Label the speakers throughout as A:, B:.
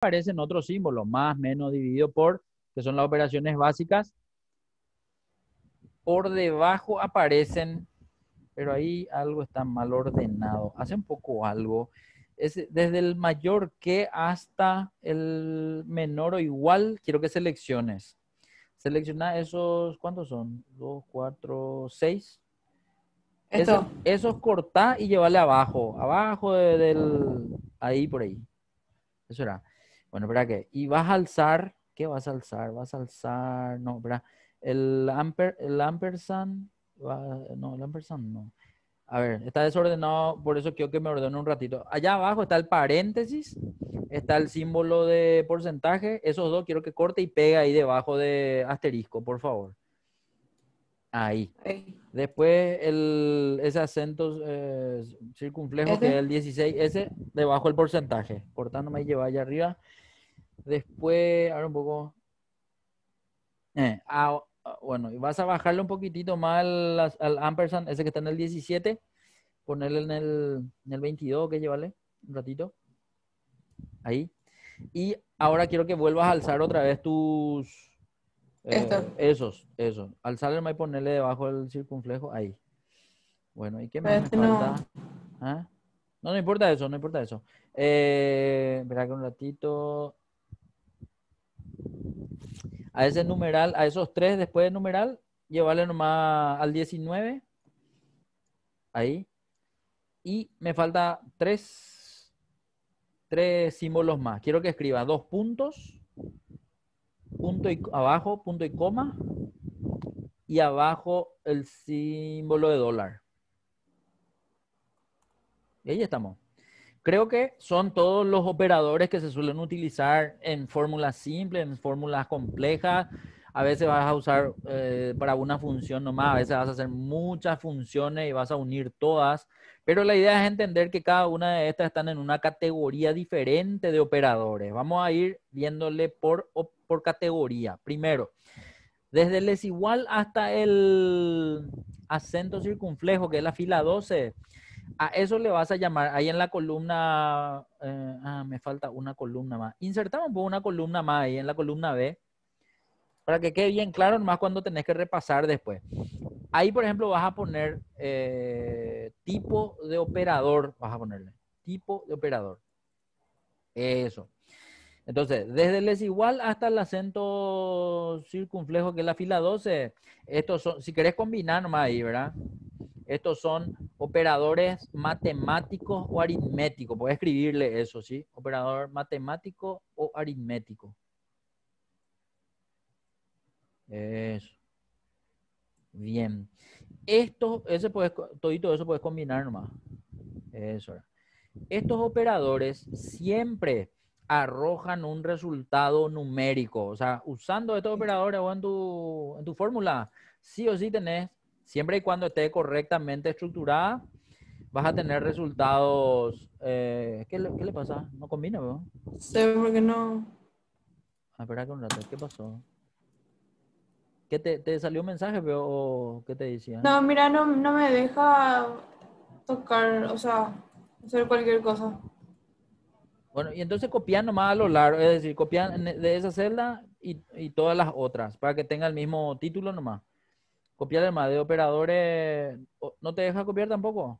A: aparecen otros símbolos, más, menos, dividido por, que son las operaciones básicas. Por debajo aparecen, pero ahí algo está mal ordenado. Hace un poco algo. Es desde el mayor que hasta el menor o igual, quiero que selecciones. Selecciona esos, ¿cuántos son? 2, 4, 6.
B: Esto.
A: Esos cortá y llevarle abajo. Abajo del... Ahí, por ahí. Eso era. Bueno, espera que. Y vas a alzar. ¿Qué vas a alzar? Vas a alzar. No, espera. El ampersand. No, el ampersand no. A ver, está desordenado, por eso quiero que me ordene un ratito. Allá abajo está el paréntesis, está el símbolo de porcentaje. Esos dos quiero que corte y pegue ahí debajo de asterisco, por favor. Ahí.
B: Ahí.
A: Después ese acento circunflejo que es
B: Este.
A: el 16, ese debajo el porcentaje. Cortándome y lleva allá arriba. Después, ahora un poco. Bueno, y vas a bajarle un poquitito más al ampersand, ese que está en el 17. Ponerle en el 22, que llevarle un ratito. Ahí. Y ahora quiero que vuelvas a alzar otra vez tus...
B: Esto.
A: Esos. Alzarle y ponerle debajo del circunflejo. Ahí. Bueno, ¿y qué
B: Pero
A: más me
B: este no.
A: falta? ¿Ah? No, no importa eso, no importa eso. Espera que un ratito. A ese numeral, a esos tres después de numeral, llevarle nomás al 19. Ahí. Y me falta tres símbolos más. Quiero que escriba dos puntos, punto y abajo, punto y coma, y abajo el símbolo de dólar. Y ahí estamos. Creo que son todos los operadores que se suelen utilizar en fórmulas simples, en fórmulas complejas. A veces vas a usar para una función nomás, a veces vas a hacer muchas funciones y vas a unir todas. Pero la idea es entender que cada una de estas están en una categoría diferente de operadores. Vamos a ir viéndole por categoría. Primero, desde el desigual hasta el acento circunflejo, que es la fila 12. A eso le vas a llamar, ahí en la columna, me falta una columna más. Insertamos un poco una columna más ahí en la columna B, para que quede bien claro, nomás cuando tenés que repasar después. Ahí, por ejemplo, vas a poner tipo de operador, vas a ponerle, tipo de operador. Eso. Entonces, desde el desigual hasta el acento circunflejo, que es la fila 12, estos son, si querés combinar nomás ahí, ¿verdad? Estos son operadores matemáticos o aritméticos. Puedes escribirle eso, ¿sí? Operador matemático o aritmético. Eso. Bien. Todito eso puedes combinar nomás. Eso. Estos operadores siempre arrojan un resultado numérico. O sea, usando estos operadores o en tu fórmula, sí o sí tenés, siempre y cuando esté correctamente estructurada, vas a tener resultados. ¿Qué le pasa? No combina, ¿no?
B: Sé por qué no.
A: Espera que un rato, ¿qué pasó? ¿Qué te salió un mensaje, pero, o qué te decía?
B: No, mira, no me deja tocar, o sea, hacer cualquier cosa.
A: Bueno, y entonces copian nomás a lo largo, es decir, copian de esa celda y todas las otras, para que tenga el mismo título nomás. Copiar el más de operadores, ¿no te deja copiar tampoco?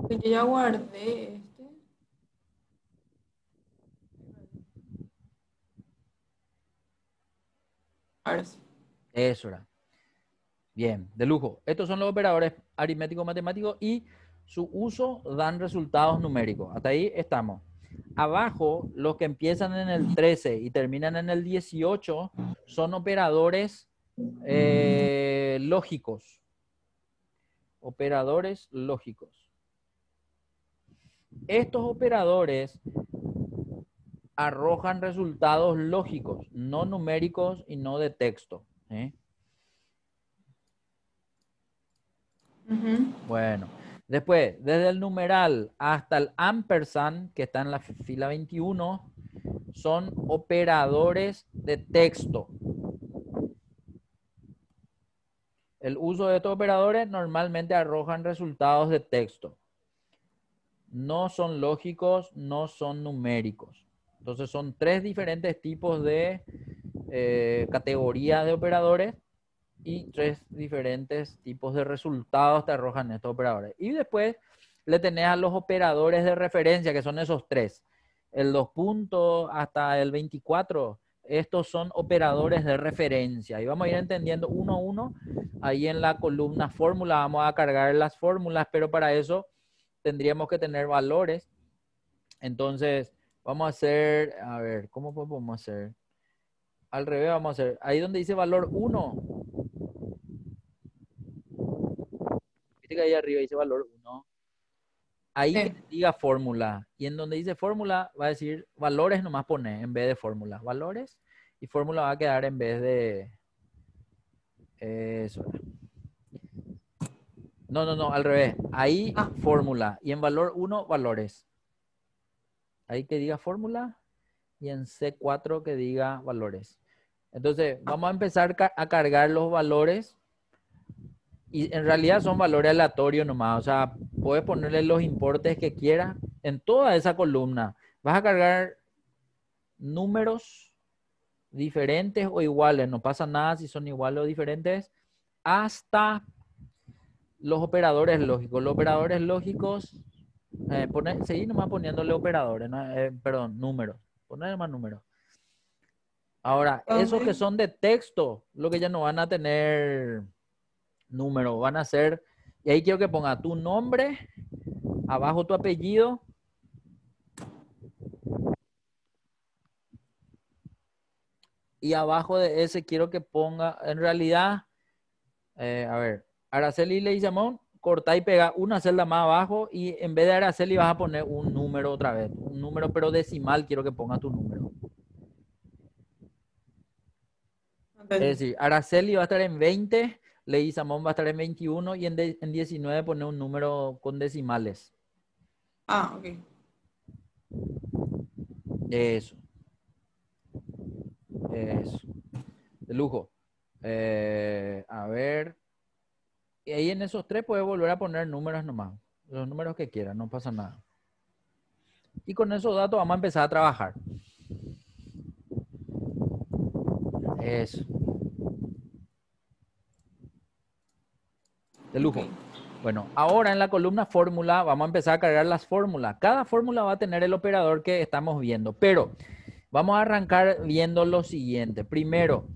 B: Que yo ya guardé este. Ahora sí.
A: Eso era. Bien, de lujo. Estos son los operadores aritméticos matemáticos y su uso dan resultados numéricos. Hasta ahí estamos. Abajo, los que empiezan en el 13 y terminan en el 18 son operadores lógicos. Operadores lógicos. Estos operadores arrojan resultados lógicos, no numéricos y no de texto. ¿Eh?
B: Ujú.
A: Bueno, después, desde el numeral hasta el ampersand, que está en la fila 21, son operadores de texto. El uso de estos operadores normalmente arrojan resultados de texto. no son lógicos, no son numéricos. Entonces son tres diferentes tipos de categorías de operadores y tres diferentes tipos de resultados te arrojan estos operadores. Y después le tenés a los operadores de referencia, que son esos tres. El 2 puntos hasta el 24, estos son operadores de referencia. Y vamos a ir entendiendo uno a uno. Ahí en la columna fórmula vamos a cargar las fórmulas, pero para eso tendríamos que tener valores. Entonces, vamos a hacer, a ver, ¿cómo podemos hacer? Al revés vamos a hacer. Ahí donde dice valor 1, viste que ahí arriba dice valor 1. Ahí que
B: Sí.
A: diga fórmula. Y en donde dice fórmula va a decir valores nomás pone en vez de fórmula. Valores y fórmula va a quedar en vez de... Eso. No, al revés. Ahí
B: Ah,
A: fórmula y en valor 1 valores. Ahí que diga fórmula y en C4 que diga valores. Entonces
B: ah,
A: vamos a empezar a cargar los valores y en realidad son valores aleatorios nomás. O sea, puedes ponerle los importes que quieras en toda esa columna. Vas a cargar números diferentes o iguales, no pasa nada si son iguales o diferentes, hasta los operadores lógicos. Los operadores lógicos, seguir nomás poniéndole operadores, ¿no? Perdón, números. Poner más números. Ahora, esos que
B: ok.
A: son de texto, lo que ya no van a tener números, van a ser, y ahí quiero que ponga tu nombre, abajo tu apellido, y abajo de ese quiero que ponga, en realidad, a ver, Araceli Leguizamón, corta y pega una celda más abajo y en vez de Araceli vas a poner un número otra vez, un número pero decimal, quiero que ponga tu número. Es
B: Ok.
A: decir, Araceli va a estar en 20, Leguizamón va a estar en 21 y en 19 poner un número con decimales.
B: Ah, ok.
A: Eso, eso. De lujo. A ver. Y ahí en esos tres puedes volver a poner números nomás. Los números que quieras, no pasa nada. Y con esos datos vamos a empezar a trabajar. Eso. De
B: Ok.
A: lujo. Bueno, ahora en la columna fórmula vamos a empezar a cargar las fórmulas. Cada fórmula va a tener el operador que estamos viendo, pero vamos a arrancar viendo lo siguiente. Primero,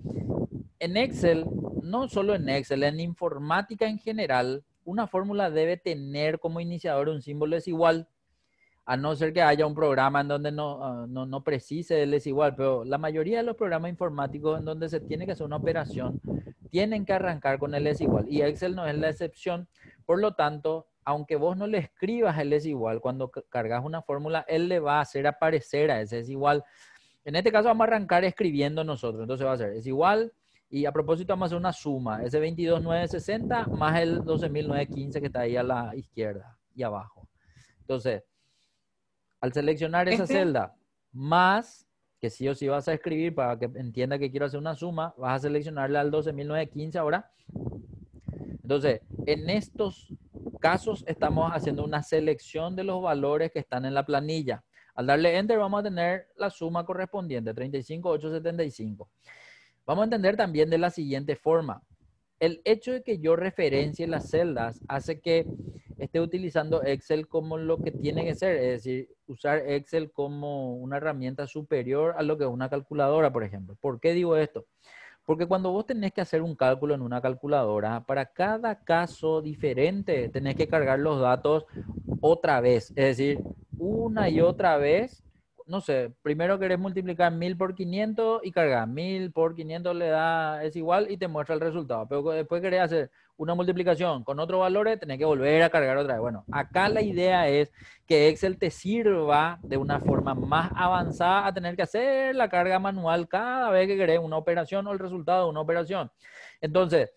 A: en Excel, no solo en Excel, en informática en general, una fórmula debe tener como iniciador un símbolo desigual, a no ser que haya un programa en donde no precise el desigual, pero la mayoría de los programas informáticos en donde se tiene que hacer una operación tienen que arrancar con el desigual y Excel no es la excepción. Por lo tanto, aunque vos no le escribas el desigual, cuando cargas una fórmula, él le va a hacer aparecer a ese desigual. En este caso vamos a arrancar escribiendo nosotros. Entonces va a ser es igual. Y a propósito vamos a hacer una suma. Ese 22.960 más el 12.915 que está ahí a la izquierda y abajo. Entonces, al seleccionar esa
B: Este,
A: celda, más, que sí o sí vas a escribir para que entienda que quiero hacer una suma, vas a seleccionarle al 12.915 ahora. Entonces, en estos casos estamos haciendo una selección de los valores que están en la planilla. Al darle Enter vamos a tener la suma correspondiente, 35.875. Vamos a entender también de la siguiente forma. El hecho de que yo referencie las celdas hace que esté utilizando Excel como lo que tiene que ser, es decir, usar Excel como una herramienta superior a lo que es una calculadora, por ejemplo. ¿Por qué digo esto? Porque cuando vos tenés que hacer un cálculo en una calculadora, para cada caso diferente tenés que cargar los datos otra vez. Es decir, una y otra vez. No sé, primero querés multiplicar 1000 por 500 y cargar 1000 por 500 le da, es igual y te muestra el resultado. Pero después querés hacer una multiplicación con otros valores, tenés que volver a cargar otra vez. Bueno, acá la idea es que Excel te sirva de una forma más avanzada a tener que hacer la carga manual cada vez que querés una operación o el resultado de una operación. Entonces,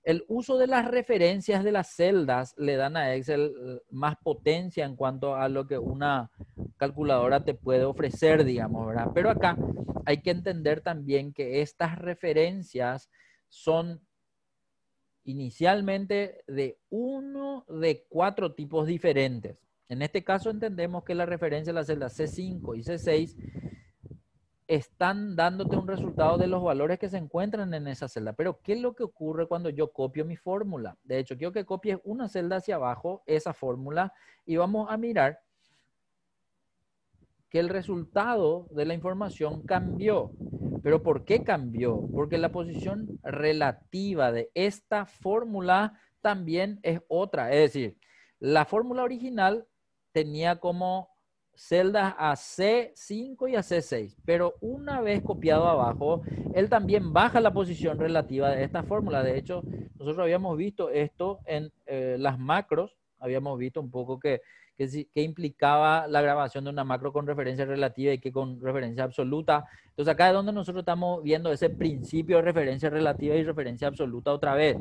A: el uso de las referencias de las celdas le dan a Excel más potencia en cuanto a lo que una calculadora te puede ofrecer, digamos, ¿verdad? Pero acá hay que entender también que estas referencias son inicialmente de uno de 4 tipos diferentes. En este caso entendemos que la referencia a la celda C5 y C6 están dándote un resultado de los valores que se encuentran en esa celda. Pero, ¿qué es lo que ocurre cuando yo copio mi fórmula? De hecho, quiero que copies una celda hacia abajo, esa fórmula, y vamos a mirar que el resultado de la información cambió. ¿Pero por qué cambió? Porque la posición relativa de esta fórmula también es otra. Es decir, la fórmula original tenía como celdas a C5 y a C6, pero una vez copiado abajo, él también baja la posición relativa de esta fórmula. De hecho, nosotros habíamos visto esto en las macros, habíamos visto un poco que implicaba la grabación de una macro con referencia relativa y que con referencia absoluta. Entonces acá es donde nosotros estamos viendo ese principio de referencia relativa y referencia absoluta otra vez.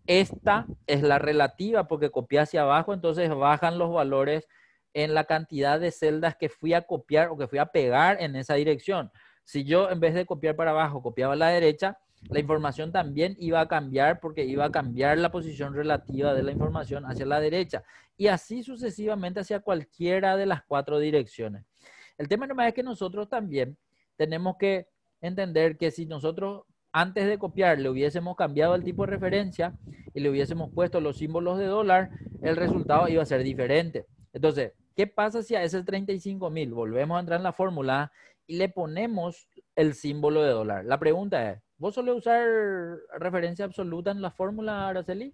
A: Esta es la relativa porque copié hacia abajo, entonces bajan los valores en la cantidad de celdas que fui a copiar o que fui a pegar en esa dirección. Si yo en vez de copiar para abajo copiaba a la derecha, la información también iba a cambiar porque iba a cambiar la posición relativa de la información hacia la derecha y así sucesivamente hacia cualquiera de las 4 direcciones. El tema nomás es que nosotros también tenemos que entender que si nosotros antes de copiar le hubiésemos cambiado el tipo de referencia y le hubiésemos puesto los símbolos de dólar, el resultado iba a ser diferente. Entonces, ¿qué pasa si a ese 35.000 volvemos a entrar en la fórmula y le ponemos el símbolo de dólar? La pregunta es, ¿vos solés usar referencia absoluta en la fórmula, Araceli?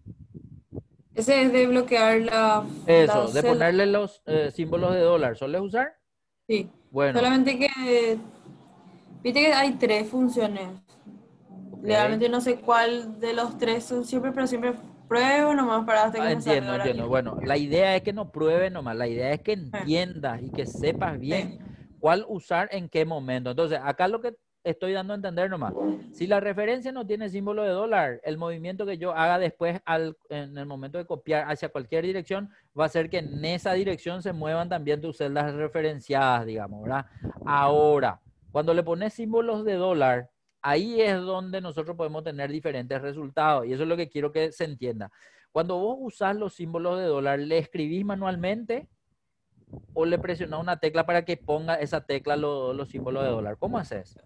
B: Ese es de bloquear la
A: Eso, de
B: celda.
A: ponerle los símbolos de dólar. ¿Sueles usar?
B: Sí.
A: Bueno,
B: Solamente que, viste que hay 3 funciones.
A: ok.
B: Realmente no sé cuál de los 3 son siempre, pero siempre pruebo nomás para hasta que me
A: Entiendo,
B: salga la
A: entiendo.
B: misma.
A: Bueno, la idea es que no pruebes nomás, la idea es que
B: Eh,
A: entiendas y que sepas bien
B: Sí.
A: cuál usar en qué momento. Entonces, acá lo que estoy dando a entender nomás, si la referencia no tiene símbolo de dólar, el movimiento que yo haga después en el momento de copiar hacia cualquier dirección va a ser que en esa dirección se muevan también tus celdas referenciadas, digamos, ¿verdad? Ahora, cuando le pones símbolos de dólar, ahí es donde nosotros podemos tener diferentes resultados y eso es lo que quiero que se entienda. Cuando vos usás los símbolos de dólar, ¿le escribís manualmente o le presionás una tecla para que ponga esa tecla los símbolos de dólar? ¿Cómo haces?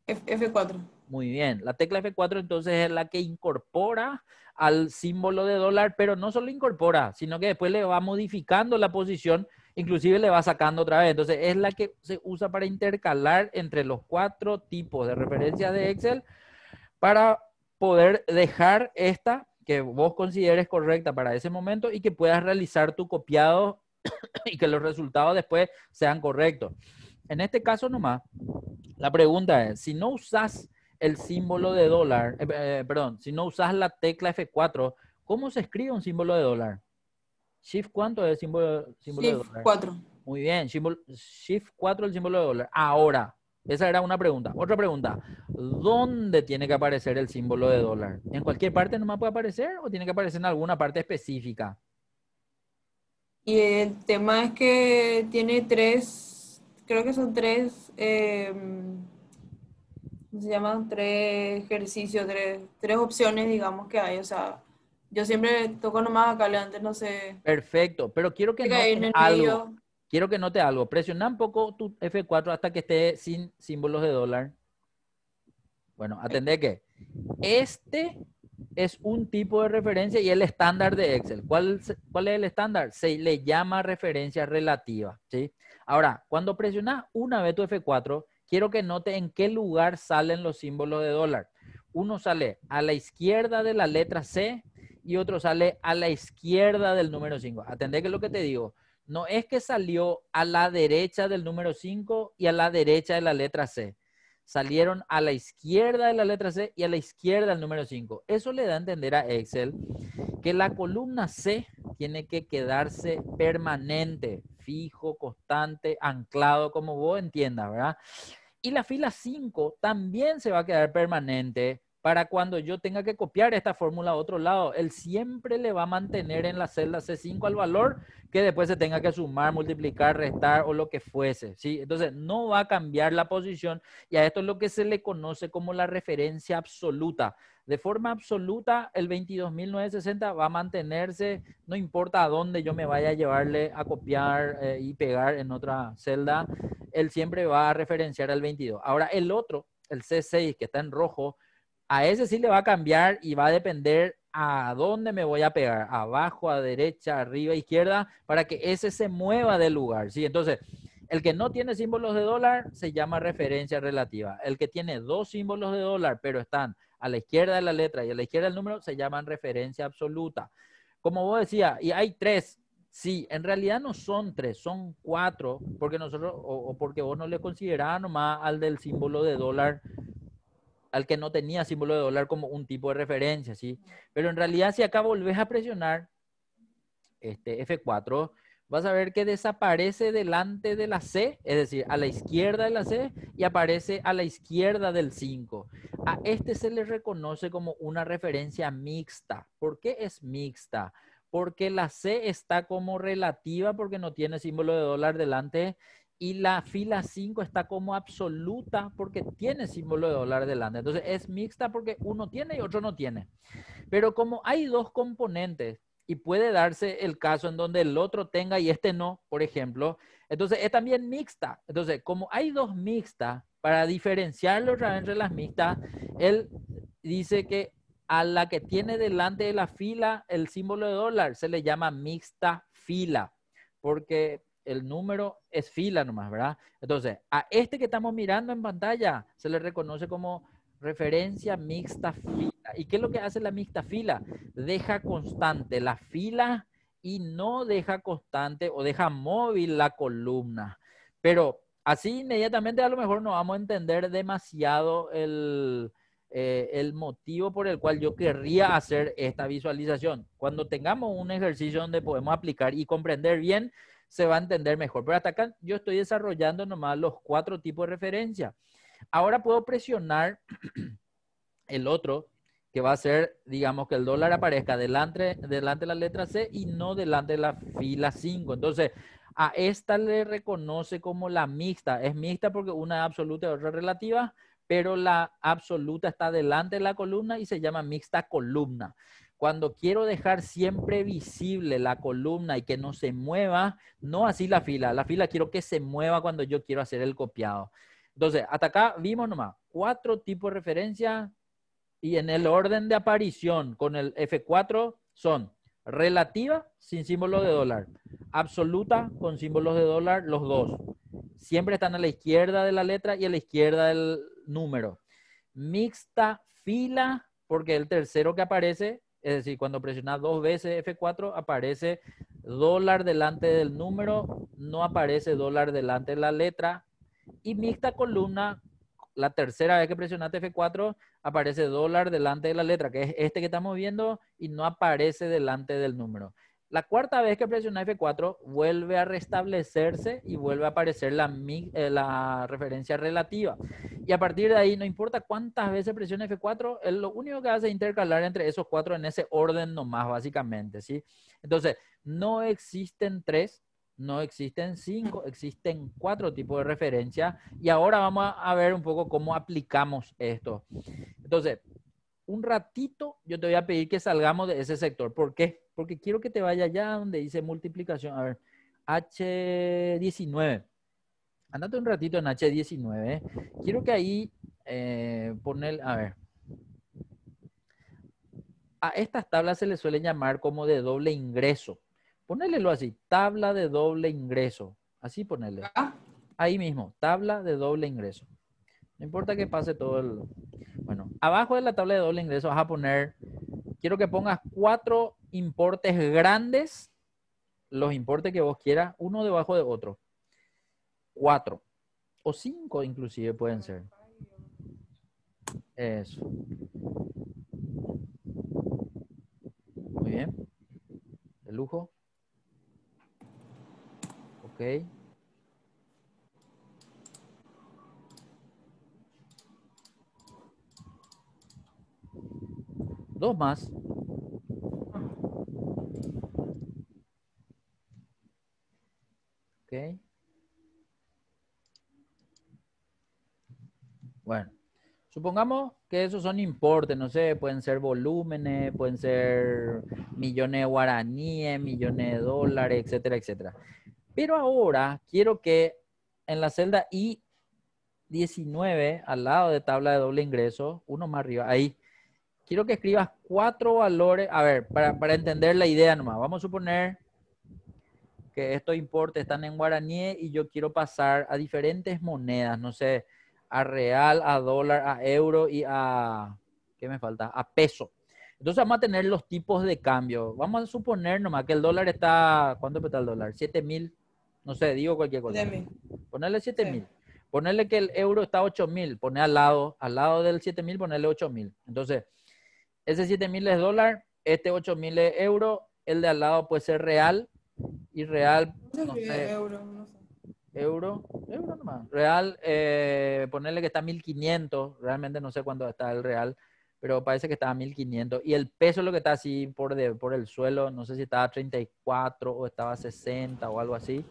B: F4.
A: Muy bien. La tecla F4 entonces es la que incorpora al símbolo de dólar, pero no solo incorpora, sino que después le va modificando la posición, inclusive le va sacando otra vez. Entonces es la que se usa para intercalar entre los 4 tipos de referencias de Excel para poder dejar esta que vos consideres correcta para ese momento y que puedas realizar tu copiado y que los resultados después sean correctos. En este caso nomás, la pregunta es, si no usas el símbolo de dólar, perdón, si no usas la tecla F4, ¿cómo se escribe un símbolo de dólar? ¿Shift cuánto es el símbolo de
B: Shift
A: dólar?
B: 4.
A: Muy bien, Shift 4 el símbolo de dólar. Ahora, esa era una pregunta. Otra pregunta, ¿dónde tiene que aparecer el símbolo de dólar? ¿En cualquier parte nomás puede aparecer o tiene que aparecer en alguna parte específica?
B: Y el tema es que tiene 3, creo que son 3, se llaman 3 ejercicios, 3 opciones, digamos, que hay. O sea, yo siempre toco nomás acá, antes no sé,
A: Perfecto, pero quiero que
B: que hay en
A: notes
B: el
A: algo.
B: medio.
A: Quiero que note algo. Presiona un poco tu F4 hasta que esté sin símbolos de dólar. Bueno, atendé que este es un tipo de referencia y el estándar de Excel. ¿Cuál es el estándar? Se le llama referencia relativa, ¿sí? Ahora, cuando presionas una vez tu F4, quiero que note en qué lugar salen los símbolos de dólar. Uno sale a la izquierda de la letra C y otro sale a la izquierda del número 5. Atendé que es lo que te digo. No es que salió a la derecha del número 5 y a la derecha de la letra C. Salieron a la izquierda de la letra C y a la izquierda del número 5. Eso le da a entender a Excel que la columna C tiene que quedarse permanente, fijo, constante, anclado, como vos entiendas, ¿verdad? Y la fila 5 también se va a quedar permanente, para cuando yo tenga que copiar esta fórmula a otro lado, él siempre le va a mantener en la celda C5 al valor que después se tenga que sumar, multiplicar, restar o lo que fuese, ¿sí? Entonces no va a cambiar la posición y a esto es lo que se le conoce como la referencia absoluta. De forma absoluta, el 22.960 va a mantenerse, no importa a dónde yo me vaya a llevarle a copiar y pegar en otra celda, él siempre va a referenciar al 22. Ahora el otro, el C6 que está en rojo, a ese sí le va a cambiar y va a depender a dónde me voy a pegar, abajo, a derecha, arriba, izquierda, para que ese se mueva del lugar, ¿sí? Entonces, el que no tiene símbolos de dólar se llama referencia relativa. El que tiene dos símbolos de dólar, pero están a la izquierda de la letra y a la izquierda del número, se llaman referencia absoluta. Como vos decías, y hay tres. Sí, en realidad no son tres, son cuatro, porque nosotros, o porque vos no le considerabas nomás al del símbolo de dólar, al que no tenía símbolo de dólar como un tipo de referencia, ¿sí? Pero en realidad, si acá volvés a presionar este F4, vas a ver que desaparece delante de la C, es decir, a la izquierda de la C, y aparece a la izquierda del 5. A este se le reconoce como una referencia mixta. ¿Por qué es mixta? Porque la C está como relativa porque no tiene símbolo de dólar delante y la fila 5 está como absoluta porque tiene símbolo de dólar delante. Entonces es mixta porque uno tiene y otro no tiene. Pero como hay dos componentes y puede darse el caso en donde el otro tenga y este no, por ejemplo, entonces es también mixta. Entonces, como hay dos mixtas, para diferenciarlo otra vez entre las mixtas, él dice que a la que tiene delante de la fila el símbolo de dólar se le llama mixta fila, porque el número es fila nomás, ¿verdad? Entonces, a este que estamos mirando en pantalla se le reconoce como referencia mixta fila. ¿Y qué es lo que hace la mixta fila? Deja constante la fila y no deja constante o deja móvil la columna. Pero así inmediatamente a lo mejor no vamos a entender demasiado el motivo por el cual yo querría hacer esta visualización. Cuando tengamos un ejercicio donde podemos aplicar y comprender bien, se va a entender mejor. Pero hasta acá yo estoy desarrollando nomás los cuatro tipos de referencia. Ahora puedo presionar el otro, que va a ser, digamos, que el dólar aparezca delante de la letra C y no delante de la fila 5. Entonces, a esta le reconoce como la mixta. Es mixta porque una es absoluta y otra es relativa, pero la absoluta está delante de la columna y se llama mixta columna. Cuando quiero dejar siempre visible la columna y que no se mueva, no así la fila quiero que se mueva cuando yo quiero hacer el copiado. Entonces, hasta acá vimos nomás cuatro tipos de referencia y en el orden de aparición con el F4 son relativa sin símbolo de dólar, absoluta con símbolos de dólar, los dos. Siempre están a la izquierda de la letra y a la izquierda del número. Mixta fila, porque el tercero que aparece, es decir, cuando presionas dos veces F4, aparece dólar delante del número, no aparece dólar delante de la letra. Y mixta columna, la tercera vez que presionaste F4, aparece dólar delante de la letra, que es este que estamos viendo, y no aparece delante del número. La cuarta vez que presiona F4, vuelve a restablecerse y vuelve a aparecer la referencia relativa. Y a partir de ahí, no importa cuántas veces presiona F4, lo único que hace es intercalar entre esos cuatro en ese orden nomás, básicamente, ¿sí? Entonces, no existen tres, no existen cinco, existen cuatro tipos de referencia y ahora vamos a ver un poco cómo aplicamos esto. Entonces, un ratito yo te voy a pedir que salgamos de ese sector. ¿Por qué? Porque quiero que te vaya allá donde dice multiplicación. A ver, H19. Andate un ratito en H19. Quiero que ahí poner, a ver, a estas tablas se les suele llamar como de doble ingreso. Ponélelo así, tabla de doble ingreso. Así ponele.
B: ¿Ah?
A: Ahí mismo, tabla de doble ingreso. No importa que pase todo el... Bueno, abajo de la tabla de doble ingreso vas a poner, quiero que pongas cuatro importes grandes, los importes que vos quieras, uno debajo de otro. Cuatro. O cinco inclusive pueden ser. Eso. Muy bien. De lujo. Ok. 2 más. Ok. Bueno, supongamos que esos son importes, no sé, pueden ser volúmenes, pueden ser millones de guaraníes, millones de dólares, etcétera, etcétera. Pero ahora quiero que en la celda I19, al lado de tabla de doble ingreso, uno más arriba, ahí, quiero que escribas 4 valores. A ver, para entender la idea nomás, vamos a suponer que estos importes están en guaraní y yo quiero pasar a diferentes monedas, no sé, a real, a dólar, a euro y a, ¿qué me falta? A peso. Entonces vamos a tener los tipos de cambio. Vamos a suponer nomás que el dólar está, ¿cuánto está el dólar? 7.000, no sé, digo cualquier cosa.
B: De mí.
A: Ponerle
B: Sí.
A: 7.000. Ponerle que el euro está 8.000, pone al lado del 7.000, ponerle 8.000. Entonces, ese 7.000 es dólar, este 8.000 es euro, el de al lado puede ser real, y real,
B: ¿Cómo se
A: no
B: escribe
A: sé,
B: euro? No sé.
A: euro nomás. Real, ponerle que está 1.500, realmente no sé cuánto está el real, pero parece que está a 1.500. Y el peso es lo que está así por el suelo, no sé si estaba a 34 o estaba a 60 o algo así.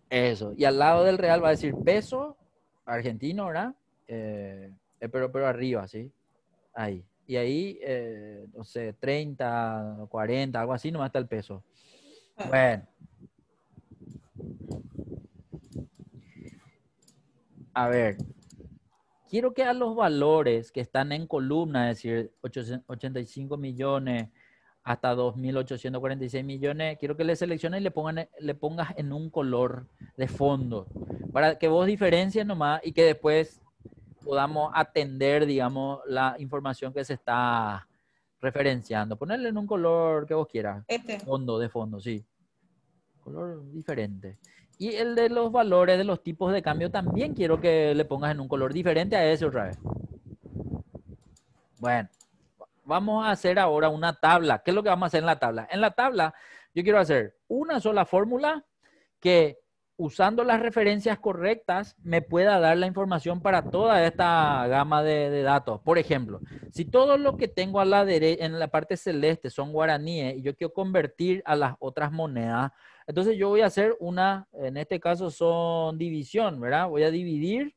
A: Eso. Y al lado del real va a decir peso argentino, ¿verdad? Pero arriba, ¿sí? Ahí. Y ahí, no sé, 30, 40, algo así, nomás está el peso.
B: Ah,
A: Bueno, a ver, quiero que a los valores que están en columna, es decir, 85 millones hasta 2.846 millones, quiero que le selecciones y le pongas en un color de fondo, para que vos diferencies nomás y que después podamos atender, digamos, la información que se está referenciando. Ponerle en un color que vos quieras,
B: este.
A: fondo, de fondo, sí. Color diferente. Y el de los valores de los tipos de cambio también quiero que le pongas en un color diferente a ese otra vez. Bueno, vamos a hacer ahora una tabla. ¿Qué es lo que vamos a hacer en la tabla? En la tabla yo quiero hacer una sola fórmula que usando las referencias correctas me pueda dar la información para toda esta gama de datos. Por ejemplo, si todo lo que tengo a la derecha, en la parte celeste son guaraníes y yo quiero convertir a las otras monedas, entonces yo voy a hacer una, en este caso son división, ¿verdad? Voy a dividir,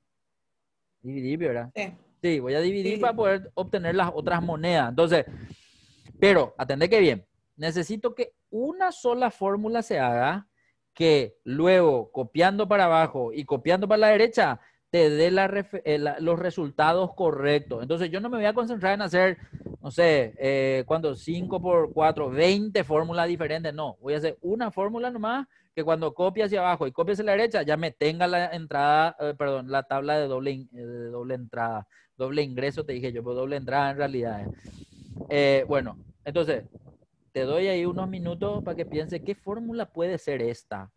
A: ¿verdad?
B: Sí.
A: Sí, voy a dividir para
B: Sí.
A: poder obtener las otras monedas. Entonces, pero atendé que bien, necesito que una sola fórmula se haga que luego copiando para abajo y copiando para la derecha te dé los resultados correctos. Entonces yo no me voy a concentrar en hacer, no sé, cuando 5 por 4, 20 fórmulas diferentes. No, voy a hacer una fórmula nomás que cuando copie hacia abajo y copie hacia la derecha ya me tenga la entrada, perdón, la tabla de doble entrada. Doble ingreso te dije yo, pero doble entrada en realidad. Bueno, entonces, te doy ahí unos minutos para que piense qué fórmula puede ser esta.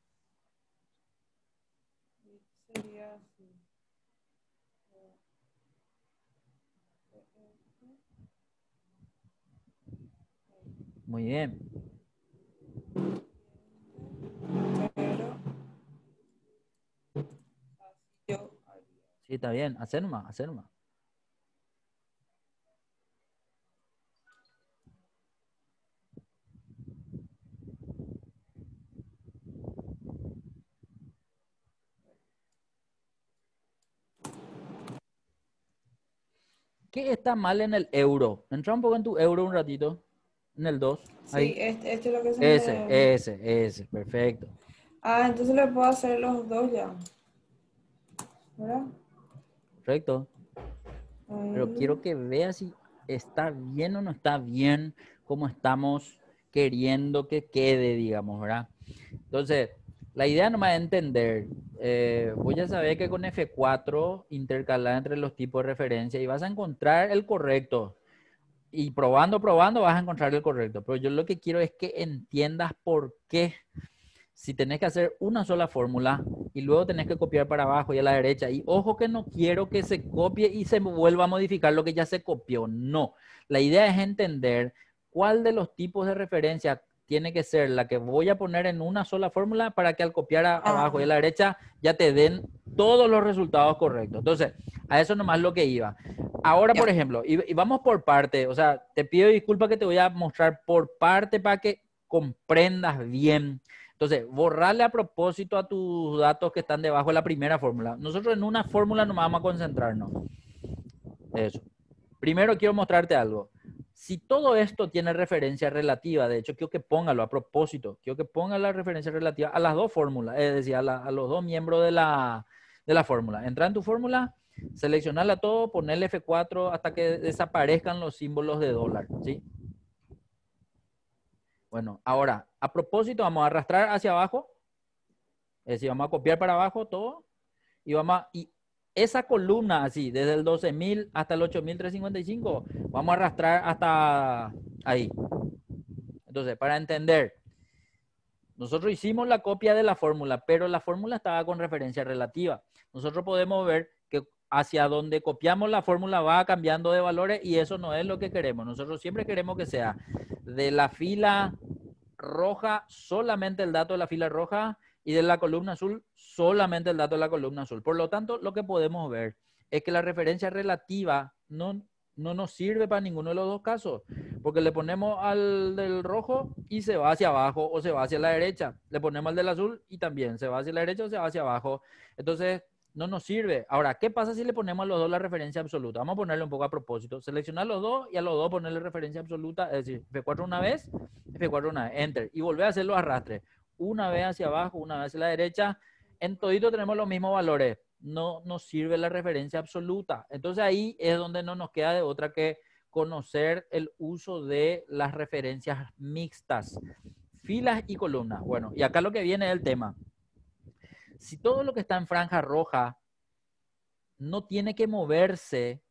B: Sería así.
A: Muy bien.
B: Pero yo haría.
A: Sí, está bien. Hacer nomás, hacer nomás. ¿Qué está mal en el euro? Entra un poco en tu euro un ratito. En el 2.
B: Sí,
A: Ahí.
B: este es lo que se
A: Ese,
B: me...
A: ese, ese. Perfecto.
B: Ah, entonces le puedo hacer los dos ya. ¿Verdad?
A: Perfecto. Pero
B: Ahí.
A: quiero que veas si está bien o no está bien como estamos queriendo que quede, digamos, ¿verdad? Entonces, la idea nomás es entender. Voy a saber que con F4 intercalar entre los tipos de referencia y vas a encontrar el correcto. Y probando, probando vas a encontrar el correcto. Pero yo lo que quiero es que entiendas por qué. Si tenés que hacer una sola fórmula y luego tenés que copiar para abajo y a la derecha. Y ojo que no quiero que se copie y se vuelva a modificar lo que ya se copió. No. La idea es entender cuál de los tipos de referencia tiene que ser la que voy a poner en una sola fórmula para que al copiar abajo y a
B: Ah,
A: la derecha ya te den todos los resultados correctos. Entonces, a eso nomás lo que iba. Ahora,
B: Ya.
A: por ejemplo, y vamos por parte, o sea, te pido disculpas que te voy a mostrar por parte para que comprendas bien. Entonces, borrarle a propósito a tus datos que están debajo de la primera fórmula. Nosotros en una fórmula nos vamos a concentrarnos. Eso. Primero quiero mostrarte algo. Si todo esto tiene referencia relativa, de hecho, quiero que póngalo a propósito, quiero que ponga la referencia relativa a las dos fórmulas, es decir, a los dos miembros de la fórmula. Entra en tu fórmula, seleccionarla todo, ponerle F4 hasta que desaparezcan los símbolos de dólar, ¿sí? Bueno, ahora, a propósito, vamos a arrastrar hacia abajo, es decir, vamos a copiar para abajo todo y esa columna así, desde el 12.000 hasta el 8.355, vamos a arrastrar hasta ahí. Entonces, para entender, nosotros hicimos la copia de la fórmula, pero la fórmula estaba con referencia relativa. Nosotros podemos ver que hacia donde copiamos la fórmula va cambiando de valores y eso no es lo que queremos. Nosotros siempre queremos que sea de la fila roja solamente el dato de la fila roja y de la columna azul solamente el dato de la columna azul. Por lo tanto, lo que podemos ver es que la referencia relativa no nos sirve para ninguno de los dos casos, porque le ponemos al del rojo y se va hacia abajo o se va hacia la derecha. Le ponemos al del azul y también se va hacia la derecha o se va hacia abajo. Entonces, no nos sirve. Ahora, ¿qué pasa si le ponemos a los dos la referencia absoluta? Vamos a ponerle un poco a propósito. Seleccionar los dos y a los dos ponerle referencia absoluta, es decir, F4 una vez, F4 una vez, Enter. Y volver a hacer los arrastres. Una vez hacia abajo, una vez hacia la derecha. En todito tenemos los mismos valores. No nos sirve la referencia absoluta. Entonces ahí es donde no nos queda de otra que conocer el uso de las referencias mixtas, filas y columnas. Bueno, y acá lo que viene es el tema. Si todo lo que está en franja roja no tiene que moverse,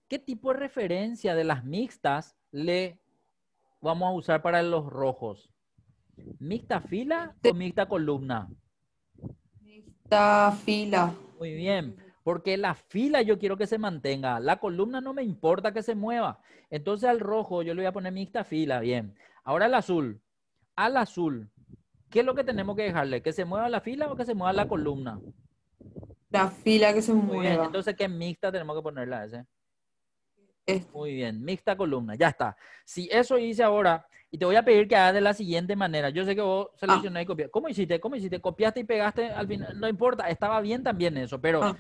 A: ¿qué tipo de referencia de las mixtas le vamos a usar para los rojos? ¿Mixta fila o mixta columna?
B: Esta fila.
A: Muy bien, porque la fila yo quiero que se mantenga, la columna no me importa que se mueva. Entonces al rojo yo le voy a poner mixta fila, bien. Ahora al azul, ¿qué es lo que tenemos que dejarle? ¿Que se mueva la fila o que se mueva la columna?
B: La fila que se
A: Muy bien,
B: mueva.
A: entonces ¿qué mixta tenemos que ponerla ese?
B: Este.
A: Muy bien, mixta columna, ya está. Si eso hice ahora, y te voy a pedir que hagas de la siguiente manera. Yo sé que vos
B: Ah,
A: seleccionaste y copiaste. ¿Cómo hiciste? ¿Cómo hiciste? Copiaste y pegaste al final. No importa, estaba bien también eso, pero
B: ah.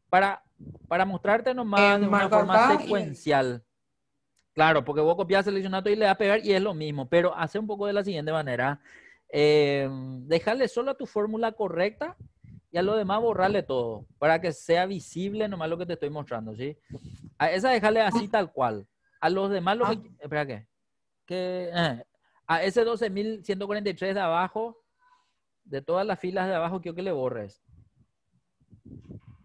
A: para, para mostrarte nomás de una
B: Marco
A: forma
B: acá y
A: secuencial. Claro, porque vos copias, seleccionas todo y le das a pegar y es lo mismo, pero hace un poco de la siguiente manera. Dejarle solo a tu fórmula correcta y a lo demás borrarle todo para que sea visible nomás lo que te estoy mostrando, ¿sí? A esa dejarle así tal cual. A los demás lo
B: ah,
A: que... Espera, a ese 12.143 de abajo, de todas las filas de abajo, quiero que le borres.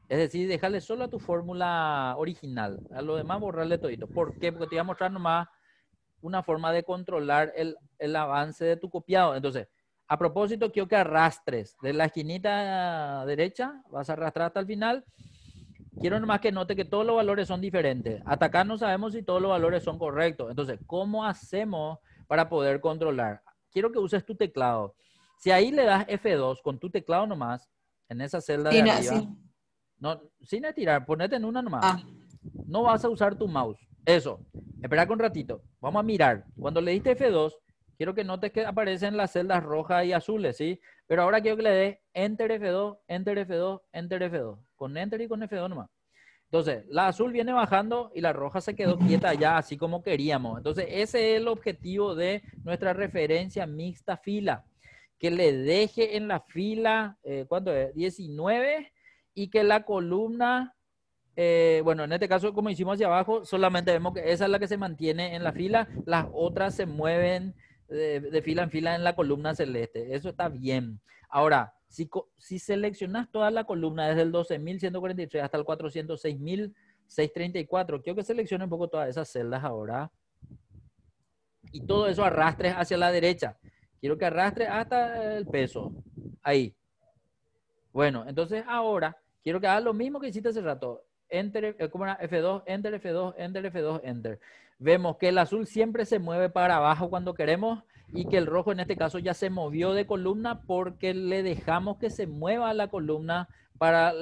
A: Es decir, dejarle solo a tu fórmula original. A lo demás borrarle todito. ¿Por qué? Porque te voy a mostrar nomás una forma de controlar el avance de tu copiado. Entonces, a propósito, quiero que arrastres de la esquinita derecha, vas a arrastrar hasta el final. Quiero nomás que note que todos los valores son diferentes. Hasta acá no sabemos si todos los valores son correctos. Entonces, ¿cómo hacemos para poder controlar? Quiero que uses tu teclado. Si ahí le das F2 con tu teclado nomás, en esa celda de
B: sin,
A: arriba,
B: sin.
A: no, sin estirar, ponete en una nomás.
B: Ah,
A: No vas a usar tu mouse. Eso. Espera un ratito. Vamos a mirar. Cuando le diste F2, quiero que notes que aparecen las celdas rojas y azules, ¿sí? Pero ahora quiero que le dé Enter F2, Enter F2, Enter F2. Con Enter y con F2 nomás. Entonces, la azul viene bajando y la roja se quedó quieta ya, así como queríamos. Entonces, ese es el objetivo de nuestra referencia mixta fila. Que le deje en la fila, ¿cuánto es? 19 y que la columna, bueno, en este caso, como hicimos hacia abajo, solamente vemos que esa es la que se mantiene en la fila, las otras se mueven de fila en fila en la columna celeste. Eso está bien. Ahora, si seleccionas toda la columna desde el 12.143 hasta el 406.634, quiero que seleccione un poco todas esas celdas ahora. Y todo eso arrastres hacia la derecha. Quiero que arrastre hasta el peso. Ahí. Bueno, entonces ahora quiero que hagas lo mismo que hiciste hace rato. Enter, ¿cómo era? F2, Enter, F2, Enter, F2, Enter. Vemos que el azul siempre se mueve para abajo cuando queremos y que el rojo en este caso ya se movió de columna porque le dejamos que se mueva la columna para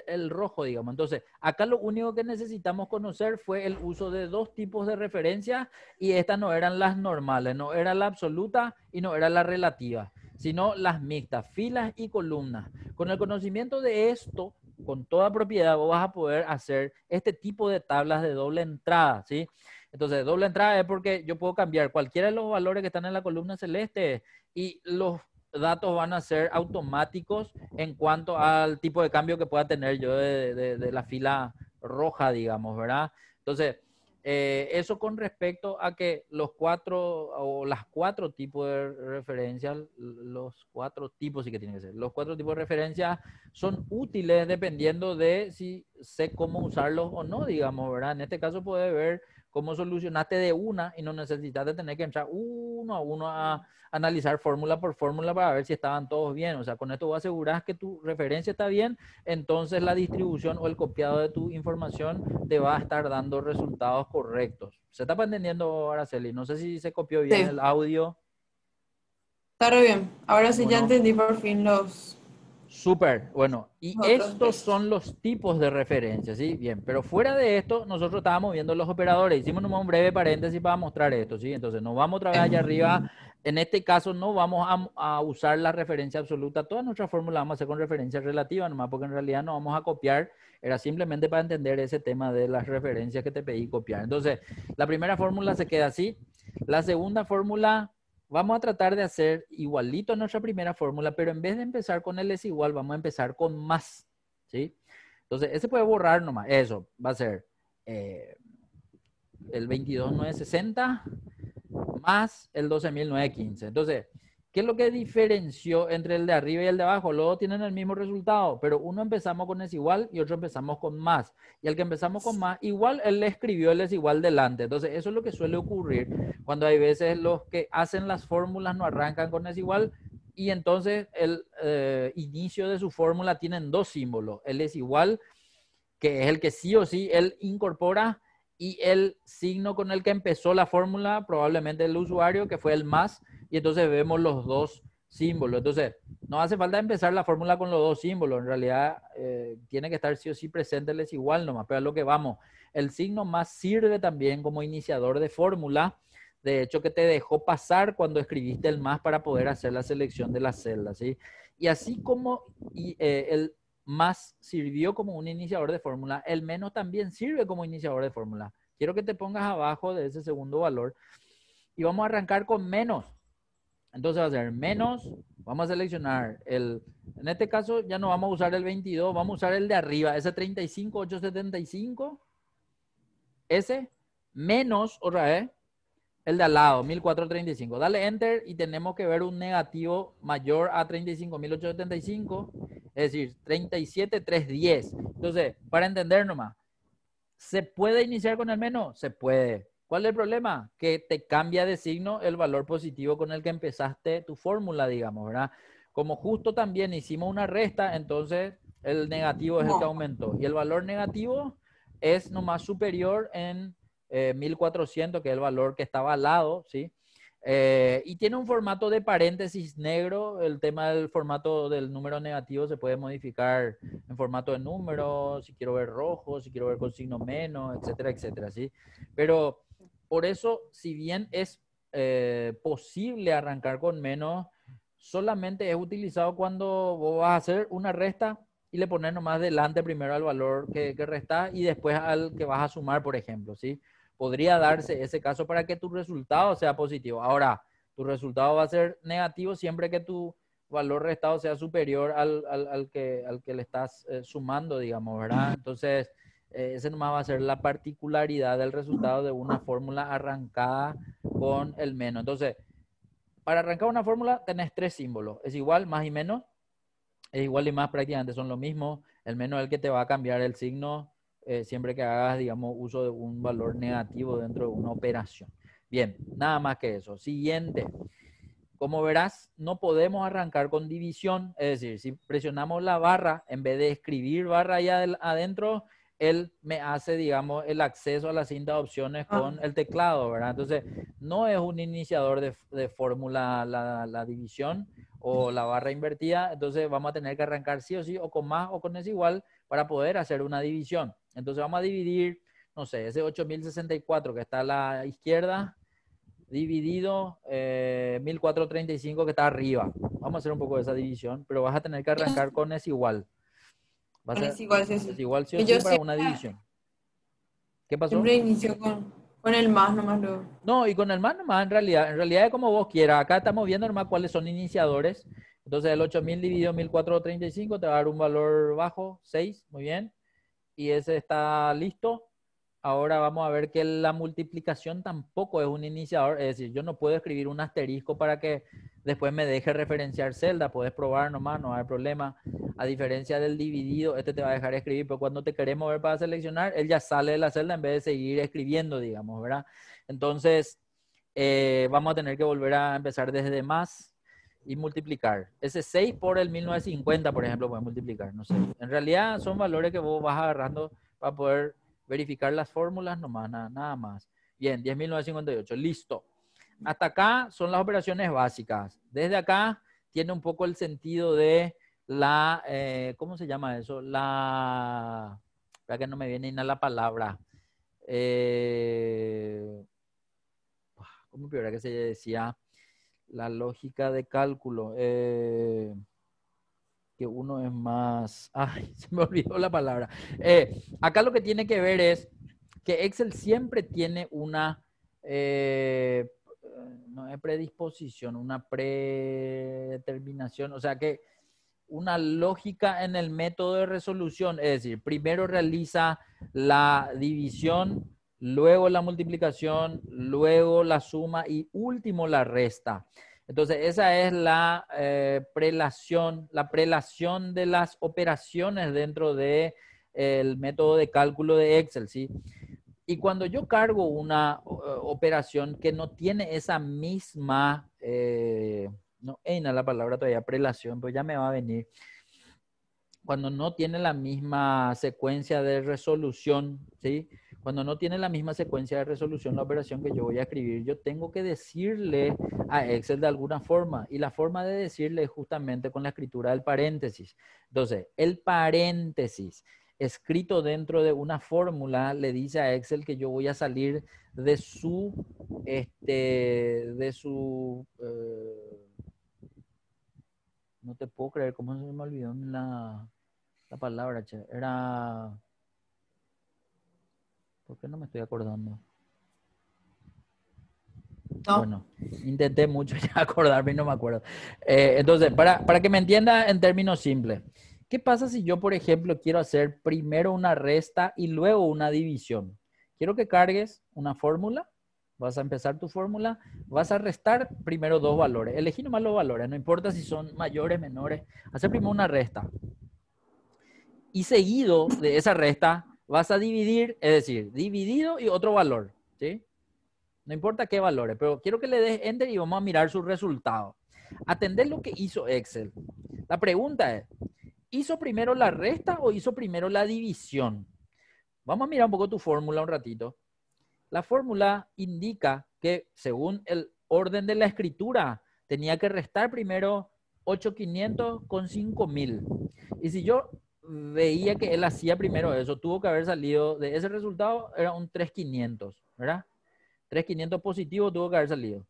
A: el rojo, digamos. Entonces, acá lo único que necesitamos conocer fue el uso de dos tipos de referencia y estas no eran las normales, no era la absoluta y no era la relativa, sino las mixtas, filas y columnas. Con el conocimiento de esto, con toda propiedad, vos vas a poder hacer este tipo de tablas de doble entrada, ¿sí? Entonces, doble entrada es porque yo puedo cambiar cualquiera de los valores que están en la columna celeste y los datos van a ser automáticos en cuanto al tipo de cambio que pueda tener yo de la fila roja, digamos, ¿verdad? Entonces, eso con respecto a que los cuatro o las cuatro tipos de referencias, los cuatro tipos sí que tienen que ser, los cuatro tipos de referencias son útiles dependiendo de si sé cómo usarlos o no, digamos, ¿verdad? En este caso puede ver cómo solucionaste de una y no necesitas de tener que entrar uno a uno a analizar fórmula por fórmula para ver si estaban todos bien. O sea, con esto vos asegurás que tu referencia está bien, entonces la distribución o el copiado de tu información te va a estar dando resultados correctos. ¿Se está entendiendo, Araceli? No sé si se copió bien
B: Sí,
A: el audio.
B: está re bien. Ahora sí ya
A: Bueno,
B: entendí por fin
A: súper, bueno, y
B: los otros
A: estos
B: tres.
A: son los tipos de referencia, ¿sí? Bien, pero fuera de esto, nosotros estábamos viendo los operadores, hicimos nomás un breve paréntesis para mostrar esto, ¿sí? Entonces, nos vamos otra vez allá arriba, en este caso no vamos a usar la referencia absoluta, toda nuestra fórmula vamos a hacer con referencia relativa, nomás porque en realidad no vamos a copiar, era simplemente para entender ese tema de las referencias que te pedí copiar. Entonces, la primera fórmula se queda así, la segunda fórmula vamos a tratar de hacer igualito a nuestra primera fórmula, pero en vez de empezar con el es igual, vamos a empezar con más, ¿sí? Entonces, ese puede borrar nomás. Eso va a ser el 22.960 más el 12.915. Entonces, ¿qué es lo que diferenció entre el de arriba y el de abajo? Los dos tienen el mismo resultado, pero uno empezamos con es igual y otro empezamos con más. Y el que empezamos con más, igual él le escribió el es igual delante. Entonces, eso es lo que suele ocurrir cuando hay veces los que hacen las fórmulas no arrancan con es igual y entonces el inicio de su fórmula tienen dos símbolos. El es igual, que es el que sí o sí él incorpora, y el signo con el que empezó la fórmula, probablemente el usuario, que fue el más, y entonces vemos los dos símbolos. Entonces, no hace falta empezar la fórmula con los dos símbolos, en realidad tiene que estar sí o sí presente el es igual nomás, pero a lo que vamos, el signo más sirve también como iniciador de fórmula, de hecho que te dejó pasar cuando escribiste el más para poder hacer la selección de las celdas, ¿sí? Y así como el más sirvió como un iniciador de fórmula, el menos también sirve como iniciador de fórmula. Quiero que te pongas abajo de ese segundo valor y vamos a arrancar con menos. Entonces va a ser menos, vamos a seleccionar en este caso ya no vamos a usar el 22, vamos a usar el de arriba, ese 35.875, ese menos otra vez el de al lado, 1435. Dale enter y tenemos que ver un negativo mayor a 35.875, es decir, 37.310. Entonces, para entender nomás, ¿se puede iniciar con el menos? Se puede. ¿Cuál es el problema? Que te cambia de signo el valor positivo con el que empezaste tu fórmula, digamos, ¿verdad? Como justo también hicimos una resta, entonces el negativo es el que
B: No.
A: aumentó. Y el valor negativo es nomás superior en 1400, que es el valor que estaba al lado, ¿sí? Y tiene un formato de paréntesis negro. El tema del formato del número negativo se puede modificar en formato de número, si quiero ver rojo, si quiero ver con signo menos, etcétera, etcétera, ¿sí? Pero por eso, si bien es posible arrancar con menos, solamente es utilizado cuando vos vas a hacer una resta y le pones nomás delante primero al valor que resta y después al que vas a sumar, por ejemplo, ¿sí? Podría darse ese caso para que tu resultado sea positivo. Ahora, tu resultado va a ser negativo siempre que tu valor restado sea superior al que le estás sumando, digamos, ¿verdad? Entonces, ese nomás va a ser la particularidad del resultado de una fórmula arrancada con el menos. Entonces, para arrancar una fórmula tenés tres símbolos. Es igual, más y menos. Es igual y más, prácticamente son lo mismo. El menos es el que te va a cambiar el signo siempre que hagas, digamos, uso de un valor negativo dentro de una operación. Bien, nada más que eso. Siguiente. Como verás, no podemos arrancar con división, es decir, si presionamos la barra, en vez de escribir barra allá adentro, él me hace, digamos, el acceso a la cinta de opciones con el teclado, ¿verdad? Entonces, no es un iniciador de fórmula la división o la barra invertida, entonces vamos a tener que arrancar sí o sí, o con más o con es igual, para poder hacer una división. Entonces vamos a dividir, no sé, ese 8064 que está a la izquierda, dividido 1435 que está arriba. Vamos a hacer un poco de esa división, pero vas a tener que arrancar con es igual. Va a
B: Bueno,
A: ser
B: es igual, sí,
A: es
B: sí.
A: igual sí o
B: Que yo
A: sí para una
B: siempre,
A: división. ¿Qué pasó?
B: siempre inicio con el más nomás luego.
A: No, y con el más nomás, en realidad es como vos quieras. Acá estamos viendo nomás cuáles son iniciadores. Entonces el 8000 dividido 1435 te va a dar un valor bajo, 6, muy bien. Y ese está listo. Ahora vamos a ver que la multiplicación tampoco es un iniciador, es decir, yo no puedo escribir un asterisco para que después me deje referenciar celda, puedes probar nomás, no hay problema. A diferencia del dividido, este te va a dejar escribir, pero cuando te querés mover para seleccionar, él ya sale de la celda en vez de seguir escribiendo, digamos, ¿verdad? Entonces, vamos a tener que volver a empezar desde más y multiplicar. Ese 6 por el 1950, por ejemplo, puedes multiplicar, no sé. En realidad son valores que vos vas agarrando para poder verificar las fórmulas nomás, nada más. Bien, 10.958, listo. Hasta acá son las operaciones básicas. Desde acá tiene un poco el sentido de la, ¿cómo se llama eso? Para que no me viene ni la palabra. ¿Cómo peor que se decía? La lógica de cálculo. Que uno es más... Ay, se me olvidó la palabra. Acá lo que tiene que ver es que Excel siempre tiene una, no es predisposición, una predeterminación, o sea que una lógica en el método de resolución, es decir, primero realiza la división, luego la multiplicación, luego la suma y último la resta. Entonces, esa es la prelación de las operaciones dentro de el método de cálculo de Excel, ¿sí? Y cuando yo cargo una operación que no tiene esa misma, no, la palabra todavía, prelación, pues ya me va a venir. Cuando no tiene la misma secuencia de resolución, ¿sí? Cuando no tiene la misma secuencia de resolución la operación que yo voy a escribir, yo tengo que decirle a Excel de alguna forma. Y la forma de decirle es justamente con la escritura del paréntesis. Entonces, el paréntesis escrito dentro de una fórmula le dice a Excel que yo voy a salir de su, no te puedo creer, ¿cómo se me olvidó la palabra, che? Era, ¿por qué no me estoy acordando?
B: No.
A: Bueno, intenté mucho ya acordarme y no me acuerdo. Entonces, para que me entienda en términos simples, ¿qué pasa si yo, por ejemplo, quiero hacer primero una resta y luego una división? Quiero que cargues una fórmula, vas a empezar tu fórmula, vas a restar primero dos valores. Elegí nomás los valores, no importa si son mayores, menores. Hacer primero una resta. Y seguido de esa resta vas a dividir, es decir, dividido y otro valor, ¿sí? No importa qué valores, pero quiero que le des enter y vamos a mirar su resultado. Atender lo que hizo Excel. La pregunta es, ¿hizo primero la resta o hizo primero la división? Vamos a mirar un poco tu fórmula un ratito. La fórmula indica que según el orden de la escritura, tenía que restar primero 8.500 con 5.000. Y si yo veía que él hacía primero eso, tuvo que haber salido de ese resultado, era un 3.500, ¿verdad? 3.500 positivo tuvo que haber salido.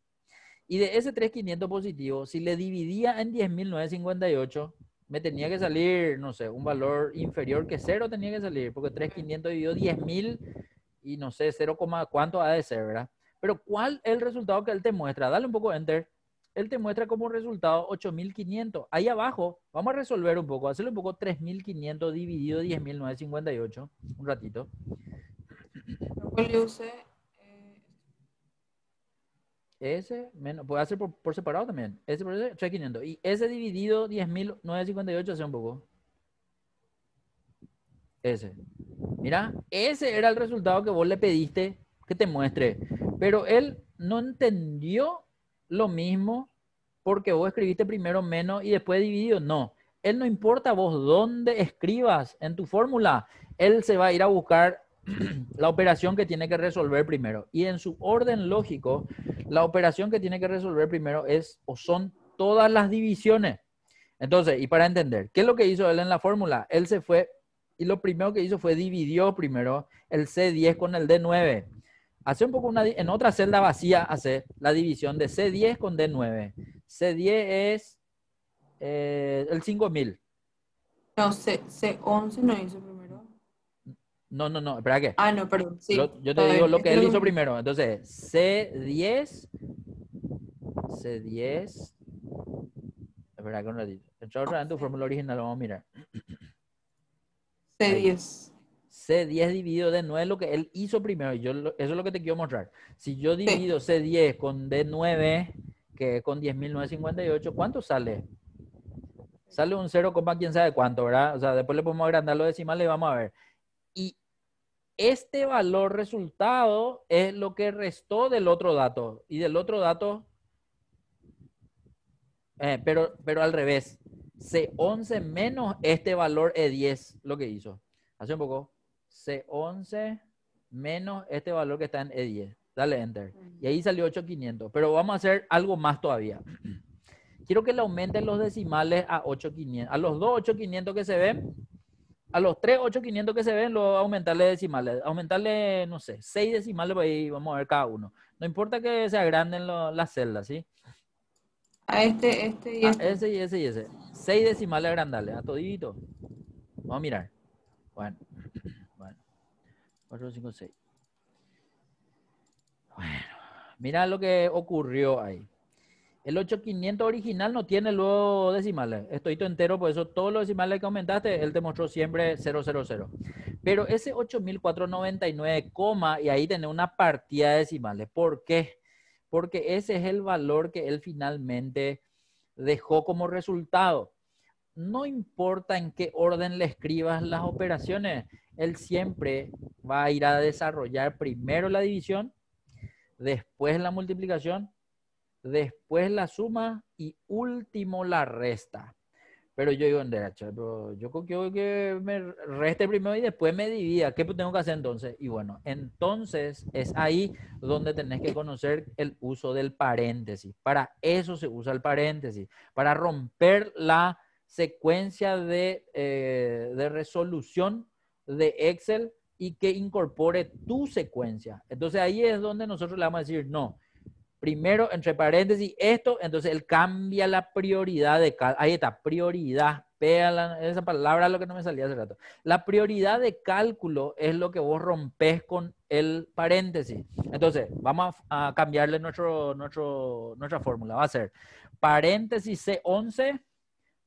A: Y de ese 3.500 positivo, si le dividía en 10.958, me tenía que salir, no sé, un valor inferior que cero tenía que salir, porque 3.500 dividió 10.000 y no sé, 0, cuánto ha de ser, ¿verdad? Pero ¿cuál es el resultado que él te muestra? Dale un poco enter. Él te muestra como resultado 8.500. Ahí abajo, vamos a resolver un poco, hacerle un poco 3.500 dividido 10.958, un ratito.
B: Luego le usé,
A: S menos, puede hacer por separado también. S por S, 3.500. Y S dividido 10.958 hace un poco. S. Mira, ese era el resultado que vos le pediste que te muestre. Pero él no entendió lo mismo porque vos escribiste primero menos y después dividido. No. él no importa vos dónde escribas en tu fórmula, él se va a ir a buscar la operación que tiene que resolver primero. Y en su orden lógico, la operación que tiene que resolver primero es o son todas las divisiones. Entonces, y para entender, ¿qué es lo que hizo él en la fórmula? Él se fue y lo primero que hizo fue dividió primero el C10 con el D9. Hace un poco en otra celda vacía, hace la división de C10 con D9. C10 es el 5000.
B: No, C11 no hizo primero.
A: No, espera que.
B: Ah, no, perdón, sí,
A: Yo te
B: está
A: digo
B: bien.
A: lo que
B: Esto es
A: él
B: lo
A: hizo
B: que me...
A: primero. Entonces, C10, espera que un ratito. Entra otra vez en tu fórmula original, vamos a mirar. Ahí.
B: C10.
A: C10 dividido D9 es lo que él hizo primero. Eso es lo que te quiero mostrar. Si yo
B: Sí.
A: divido C10 con D9, que es con 10.958, ¿cuánto sale? Sale un 0, quién sabe cuánto, ¿verdad? O sea, después le podemos agrandar los decimales y vamos a ver. Y este valor resultado es lo que restó del otro dato. Y del otro dato, pero al revés. C11 menos este valor E10, lo que hizo. Hace un poco. C11 menos este valor que está en E10. Dale Enter. Y ahí salió 8500. Pero vamos a hacer algo más todavía. Quiero que le aumenten los decimales a 8500. A los dos 8500 que se ven, a los 3 8500 que se ven, lo aumentarle decimales. Aumentarle, no sé, 6 decimales, ahí vamos a ver cada uno. No importa que se agranden las celdas, ¿sí?
B: A este y este.
A: Ese y ese y ese. 6 decimales agrandarle, a todito. Vamos a mirar. Bueno, bueno. 4, 5, 6. Bueno, mira lo que ocurrió ahí. El 8500 original no tiene luego decimales. Es todito entero, por eso todos los decimales que aumentaste, él te mostró siempre 000. Pero ese 8499, y ahí tiene una partida de decimales. ¿Por qué? Porque ese es el valor que él finalmente dejó como resultado. No importa en qué orden le escribas las operaciones, él siempre va a ir a desarrollar primero la división, después la multiplicación, después la suma y último la resta. Pero yo digo en derecho, yo quiero que me reste primero y después me divida. ¿Qué tengo que hacer entonces? Y bueno, entonces es ahí donde tenés que conocer el uso del paréntesis. Para eso se usa el paréntesis, para romper la secuencia de resolución de Excel y que incorpore tu secuencia. Entonces ahí es donde nosotros le vamos a decir, no, primero, entre paréntesis, esto, entonces él cambia la prioridad de cálculo. Ahí está, prioridad. Esa palabra es lo que no me salía hace rato. La prioridad de cálculo es lo que vos rompes con el paréntesis. Entonces, vamos a cambiarle nuestra fórmula. Va a ser paréntesis C11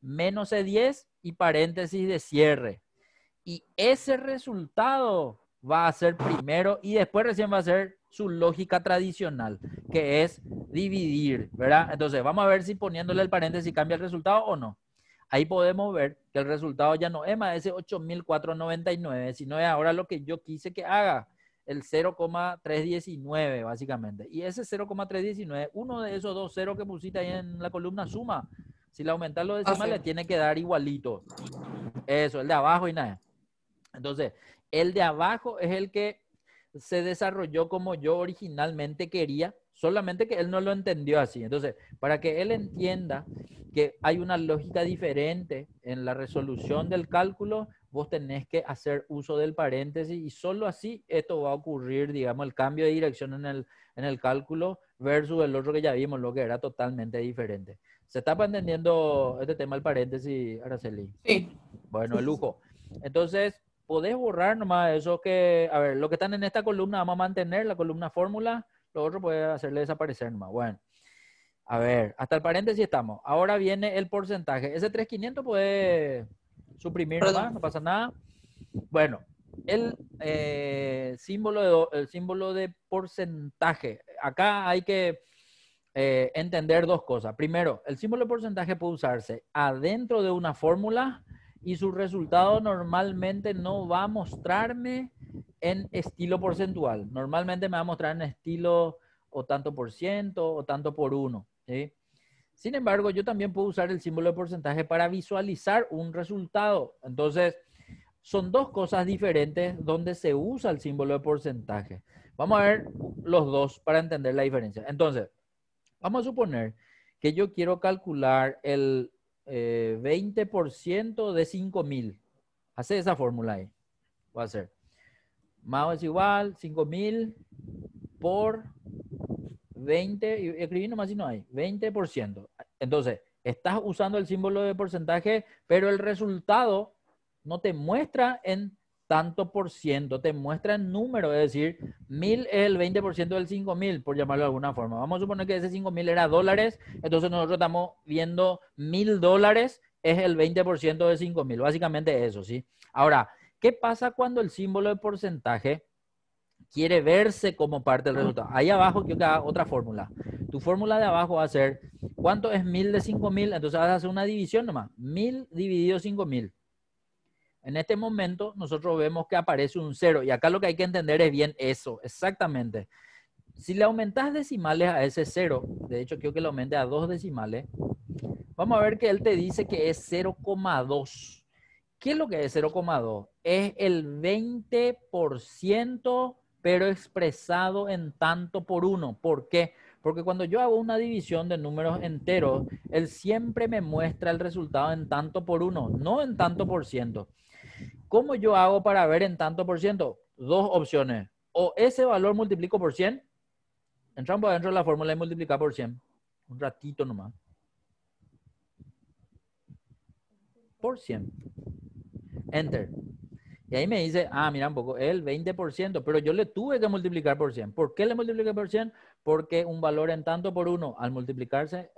A: menos C10 y paréntesis de cierre. Y ese resultado va a ser primero y después recién va a ser su lógica tradicional, que es dividir, ¿verdad? Entonces, vamos a ver si poniéndole el paréntesis cambia el resultado o no. Ahí podemos ver que el resultado ya no es más ese 8499, sino es ahora lo que yo quise que haga, el 0,319 básicamente. Y ese 0,319, uno de esos dos ceros que pusiste ahí en la columna suma. Si le aumentas los decimales, tiene que dar igualito. Eso, el de abajo y nada. Entonces, el de abajo es el que se desarrolló como yo originalmente quería, solamente que él no lo entendió así. Entonces, para que él entienda que hay una lógica diferente en la resolución del cálculo, vos tenés que hacer uso del paréntesis y solo así esto va a ocurrir, digamos, el cambio de dirección en el cálculo versus el otro que ya vimos, lo que era totalmente diferente. ¿Se está entendiendo este tema del paréntesis, Araceli?
B: Sí.
A: Bueno, el lujo. Entonces, podés borrar nomás eso que, a ver, lo que están en esta columna vamos a mantener, la columna fórmula, lo otro puede hacerle desaparecer nomás. Bueno, a ver, hasta el paréntesis estamos. Ahora viene el porcentaje. Ese 3500 puede suprimir nomás, no pasa nada. Bueno, el símbolo de porcentaje. Acá hay que entender dos cosas. Primero, el símbolo de porcentaje puede usarse adentro de una fórmula y su resultado normalmente no va a mostrarme en estilo porcentual. Normalmente me va a mostrar en estilo o tanto por ciento o tanto por uno. ¿Sí? Sin embargo, yo también puedo usar el símbolo de porcentaje para visualizar un resultado. Entonces, son dos cosas diferentes donde se usa el símbolo de porcentaje. Vamos a ver los dos para entender la diferencia. Entonces, vamos a suponer que yo quiero calcular el 20% de 5.000. Hace esa fórmula ahí. Voy a hacer. Más es igual 5.000 por 20, y escribí nomás si no hay, 20%. Entonces, estás usando el símbolo de porcentaje, pero el resultado no te muestra en tanto por ciento, te muestra en número, es decir, 1.000 es el 20% del 5.000, por llamarlo de alguna forma. Vamos a suponer que ese 5.000 era dólares, entonces nosotros estamos viendo $1.000 es el 20% de 5.000, básicamente eso, ¿sí? Ahora, ¿qué pasa cuando el símbolo de porcentaje quiere verse como parte del resultado? Ahí abajo quiero que haga otra fórmula. Tu fórmula de abajo va a ser, ¿cuánto es 1.000 de 5.000? Entonces vas a hacer una división nomás. 1.000 dividido 5.000. En este momento nosotros vemos que aparece un 0. Y acá lo que hay que entender es bien eso, exactamente. Si le aumentas decimales a ese 0, de hecho quiero que le aumente a 2 decimales, vamos a ver que él te dice que es 0,2. ¿Qué es lo que es 0,2? Es el 20%, pero expresado en tanto por uno. ¿Por qué? Porque cuando yo hago una división de números enteros, él siempre me muestra el resultado en tanto por uno, no en tanto por ciento. ¿Cómo yo hago para ver en tanto por ciento? Dos opciones. O ese valor multiplico por 100. Entramos adentro de la fórmula y multiplicar por 100. Un ratito nomás. Por 100. Enter. Y ahí me dice, mira un poco, el 20%, pero yo le tuve que multiplicar por 100. ¿Por qué le multipliqué por 100? Porque un valor en tanto por uno, al multiplicarse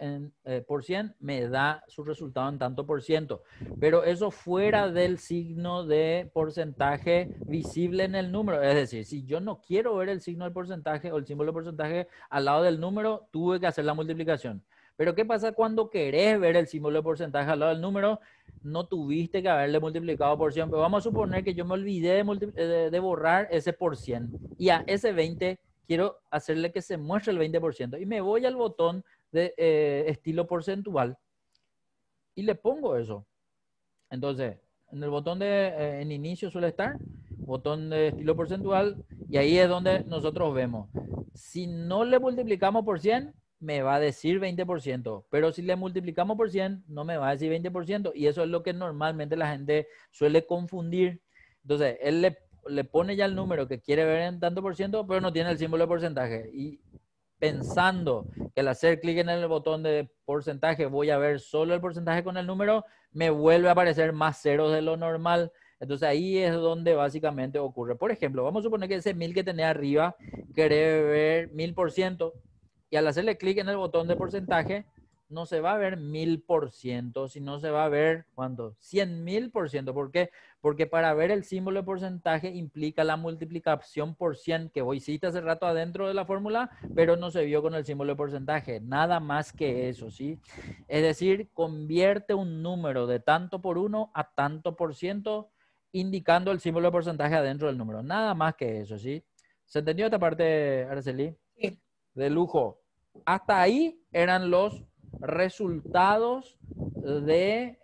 A: por 100, me da su resultado en tanto por ciento. Pero eso fuera del signo de porcentaje visible en el número. Es decir, si yo no quiero ver el signo del porcentaje o el símbolo de porcentaje al lado del número, tuve que hacer la multiplicación. Pero ¿qué pasa cuando querés ver el símbolo de porcentaje al lado del número? No tuviste que haberle multiplicado por 100, pero vamos a suponer que yo me olvidé de borrar ese por 100 y a ese 20 quiero hacerle que se muestre el 20% y me voy al botón de estilo porcentual y le pongo eso. Entonces, en el botón de en inicio suele estar, botón de estilo porcentual, y ahí es donde nosotros vemos. Si no le multiplicamos por 100, me va a decir 20%, pero si le multiplicamos por 100, no me va a decir 20%, y eso es lo que normalmente la gente suele confundir. Entonces, él le pone ya el número que quiere ver en tanto por ciento, pero no tiene el símbolo de porcentaje. Y pensando que al hacer clic en el botón de porcentaje voy a ver solo el porcentaje con el número, me vuelve a aparecer más ceros de lo normal. Entonces ahí es donde básicamente ocurre. Por ejemplo, vamos a suponer que ese 1.000 que tenía arriba quiere ver 1.000%, y al hacerle clic en el botón de porcentaje no se va a ver 1.000%, sino se va a ver, ¿cuánto? 100.000%. ¿Por qué? Porque para ver el símbolo de porcentaje implica la multiplicación por 100, que vos hiciste hace rato adentro de la fórmula, pero no se vio con el símbolo de porcentaje. Nada más que eso, ¿sí? Es decir, convierte un número de tanto por uno a tanto por ciento, indicando el símbolo de porcentaje adentro del número. Nada más que eso, ¿sí? ¿Se entendió esta parte, Araceli?
B: Sí.
A: De lujo. Hasta ahí eran los resultados de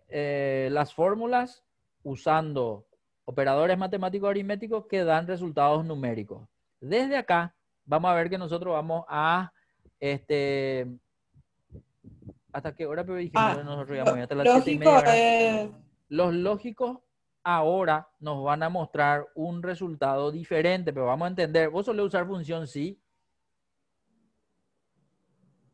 A: las fórmulas usando operadores matemáticos aritméticos que dan resultados numéricos. Desde acá vamos a ver que nosotros vamos a ¿hasta qué hora? Pero dijimos nosotros íbamos hasta las 7:30, ¿verdad? Los lógicos ahora nos van a mostrar un resultado diferente, pero vamos a entender. ¿Vos solés usar función sí?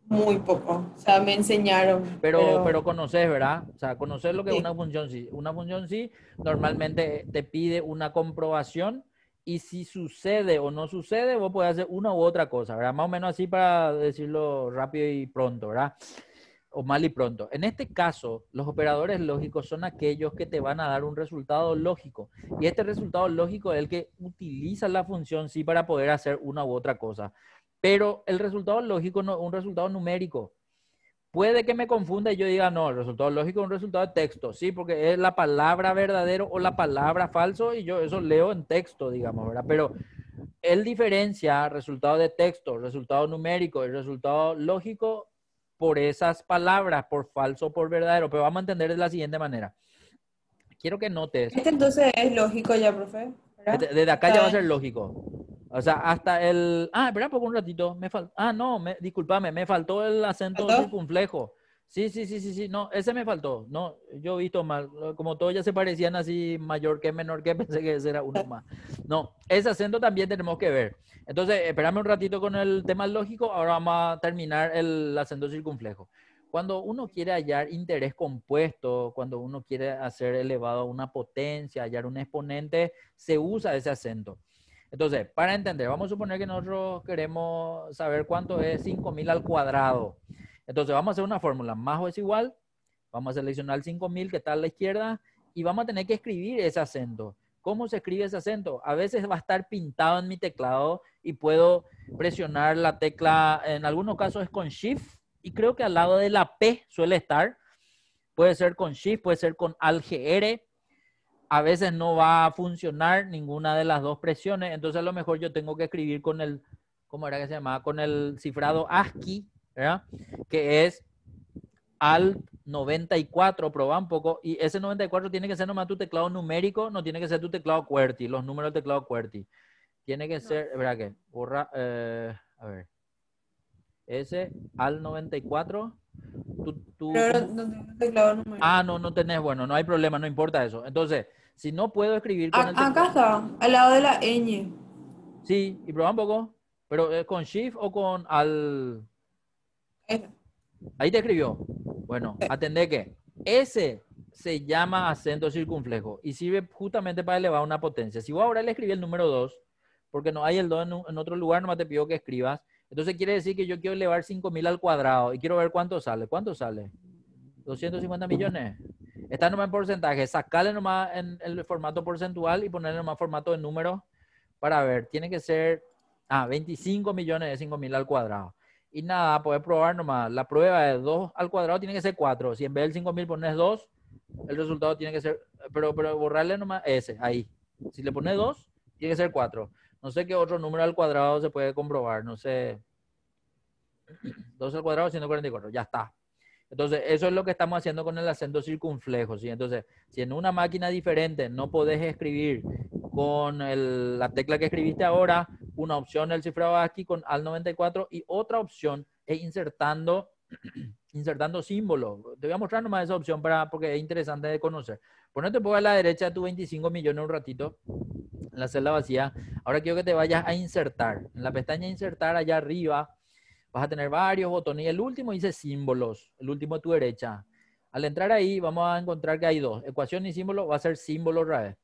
B: Muy poco. O sea, me enseñaron,
A: Pero conoces, ¿verdad? O sea, conocer lo que es
B: sí.
A: una función sí. Una función sí normalmente te pide una comprobación, y si sucede o no sucede, vos podés hacer una u otra cosa, ¿verdad? Más o menos así para decirlo rápido y pronto, ¿verdad? O mal y pronto. En este caso, los operadores lógicos son aquellos que te van a dar un resultado lógico. Y este resultado lógico es el que utiliza la función sí para poder hacer una u otra cosa. Pero el resultado lógico no es un resultado numérico. Puede que me confunda y yo diga, no, el resultado lógico es un resultado de texto, sí, porque es la palabra verdadero o la palabra falso, y yo eso leo en texto, digamos, ¿verdad? Pero él diferencia resultado de texto, resultado numérico y resultado lógico por esas palabras, por falso, por verdadero. Pero vamos a entender de la siguiente manera. Quiero que notes.
B: Este entonces es lógico ya, profe, ¿verdad?
A: Desde acá ya va a
B: Está
A: ser
B: en...
A: lógico. O sea, hasta el... Ah, espera un poco un ratito. No, discúlpame, me faltó el acento
B: ¿Faltó?
A: circunflejo. Sí. No, ese me faltó. No, yo he visto mal. Como todos ya se parecían así, mayor que menor que, pensé que ese era uno más. No, ese acento también tenemos que ver. Entonces, espérame un ratito con el tema lógico. Ahora vamos a terminar el acento circunflejo. Cuando uno quiere hallar interés compuesto, cuando uno quiere hacer elevado a una potencia, hallar un exponente, se usa ese acento. Entonces, para entender, vamos a suponer que nosotros queremos saber cuánto es 5000 al cuadrado. Entonces, vamos a hacer una fórmula. Más o es igual. Vamos a seleccionar el 5000 que está a la izquierda y vamos a tener que escribir ese acento. ¿Cómo se escribe ese acento? A veces va a estar pintado en mi teclado y puedo presionar la tecla, en algunos casos es con Shift, y creo que al lado de la P suele estar. Puede ser con Shift, puede ser con Alt-GR. A veces no va a funcionar ninguna de las dos presiones, entonces a lo mejor yo tengo que escribir con el, ¿cómo era que se llamaba? Con el cifrado ASCII, ¿verdad? Que es Alt 94, probá un poco, y ese 94 tiene que ser nomás tu teclado numérico, no tiene que ser tu teclado QWERTY, los números del teclado QWERTY. Tiene que ser, ¿verdad qué? Borra, a ver, ese Alt 94.
B: Pero no tengo teclado numérico.
A: Ah, no tenés, bueno, no hay problema, no importa eso. Entonces, si no puedo escribir con el
B: Acá
A: teclado,
B: está, al lado de la ñ.
A: sí, y probá un poco, pero con Shift o con al...
B: Esa.
A: Ahí te escribió. Bueno, atendé que ese se llama acento circunflejo y sirve justamente para elevar una potencia. Si vos ahora le escribí el número 2, porque no hay el 2 en otro lugar, nomás te pido que escribas. Entonces quiere decir que yo quiero elevar 5000 al cuadrado y quiero ver cuánto sale. ¿Cuánto sale? 250 millones. Está nomás en porcentaje. Sacarle nomás en el formato porcentual y ponerle nomás formato de número para ver. Tiene que ser 25 millones de 5000 al cuadrado. Y nada, puedes probar nomás. La prueba de 2 al cuadrado tiene que ser 4. Si en vez del 5000 pones 2, el resultado tiene que ser, pero borrarle nomás ese, ahí. Si le pones 2, tiene que ser 4. No sé qué otro número al cuadrado se puede comprobar. No sé. 2 al cuadrado, 144. Ya está. Entonces, eso es lo que estamos haciendo con el acento circunflejo, ¿sí? Entonces, si en una máquina diferente no podés escribir con la tecla que escribiste ahora, una opción es el cifrado ASCII con AL94 y otra opción es insertando símbolos. Te voy a mostrar nomás esa opción porque es interesante de conocer. Ponete un poco a la derecha de tu 25 millones un ratito, en la celda vacía. Ahora quiero que te vayas a insertar. En la pestaña insertar allá arriba, vas a tener varios botones y el último dice símbolos, el último a tu derecha. Al entrar ahí vamos a encontrar que hay dos, ecuación y símbolo, va a ser símbolo otra vez.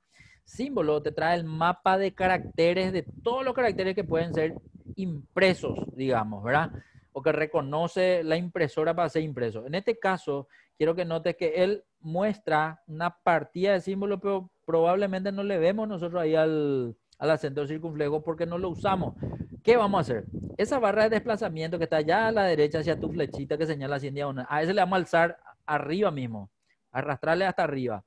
A: Símbolo te trae el mapa de caracteres, de todos los caracteres que pueden ser impresos, digamos, ¿verdad? O que reconoce la impresora para ser impreso. En este caso, quiero que notes que él muestra una partida de símbolos, pero probablemente no le vemos nosotros ahí al acento circunflejo porque no lo usamos. ¿Qué vamos a hacer? Esa barra de desplazamiento que está allá a la derecha hacia tu flechita que señala así en diagonal, a ese le vamos a alzar arriba mismo, arrastrarle hasta arriba.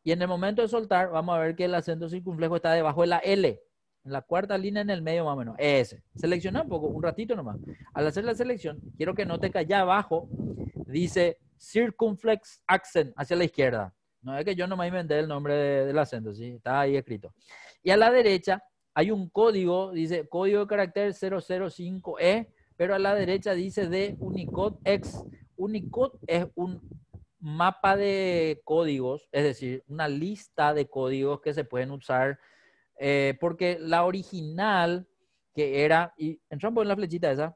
A: Y en el momento de soltar, vamos a ver que el acento circunflejo está debajo de la L, en la cuarta línea en el medio más o menos, ese. Selecciona un poco, un ratito nomás. Al hacer la selección, quiero que note que allá abajo dice circunflex accent hacia la izquierda. No es que yo no me inventé el nombre del acento, ¿sí? Está ahí escrito. Y a la derecha hay un código, dice código de carácter 005E, pero a la derecha dice de Unicode X. Unicode es un mapa de códigos, es decir, una lista de códigos que se pueden usar, porque la original que era, y entramos en la flechita esa,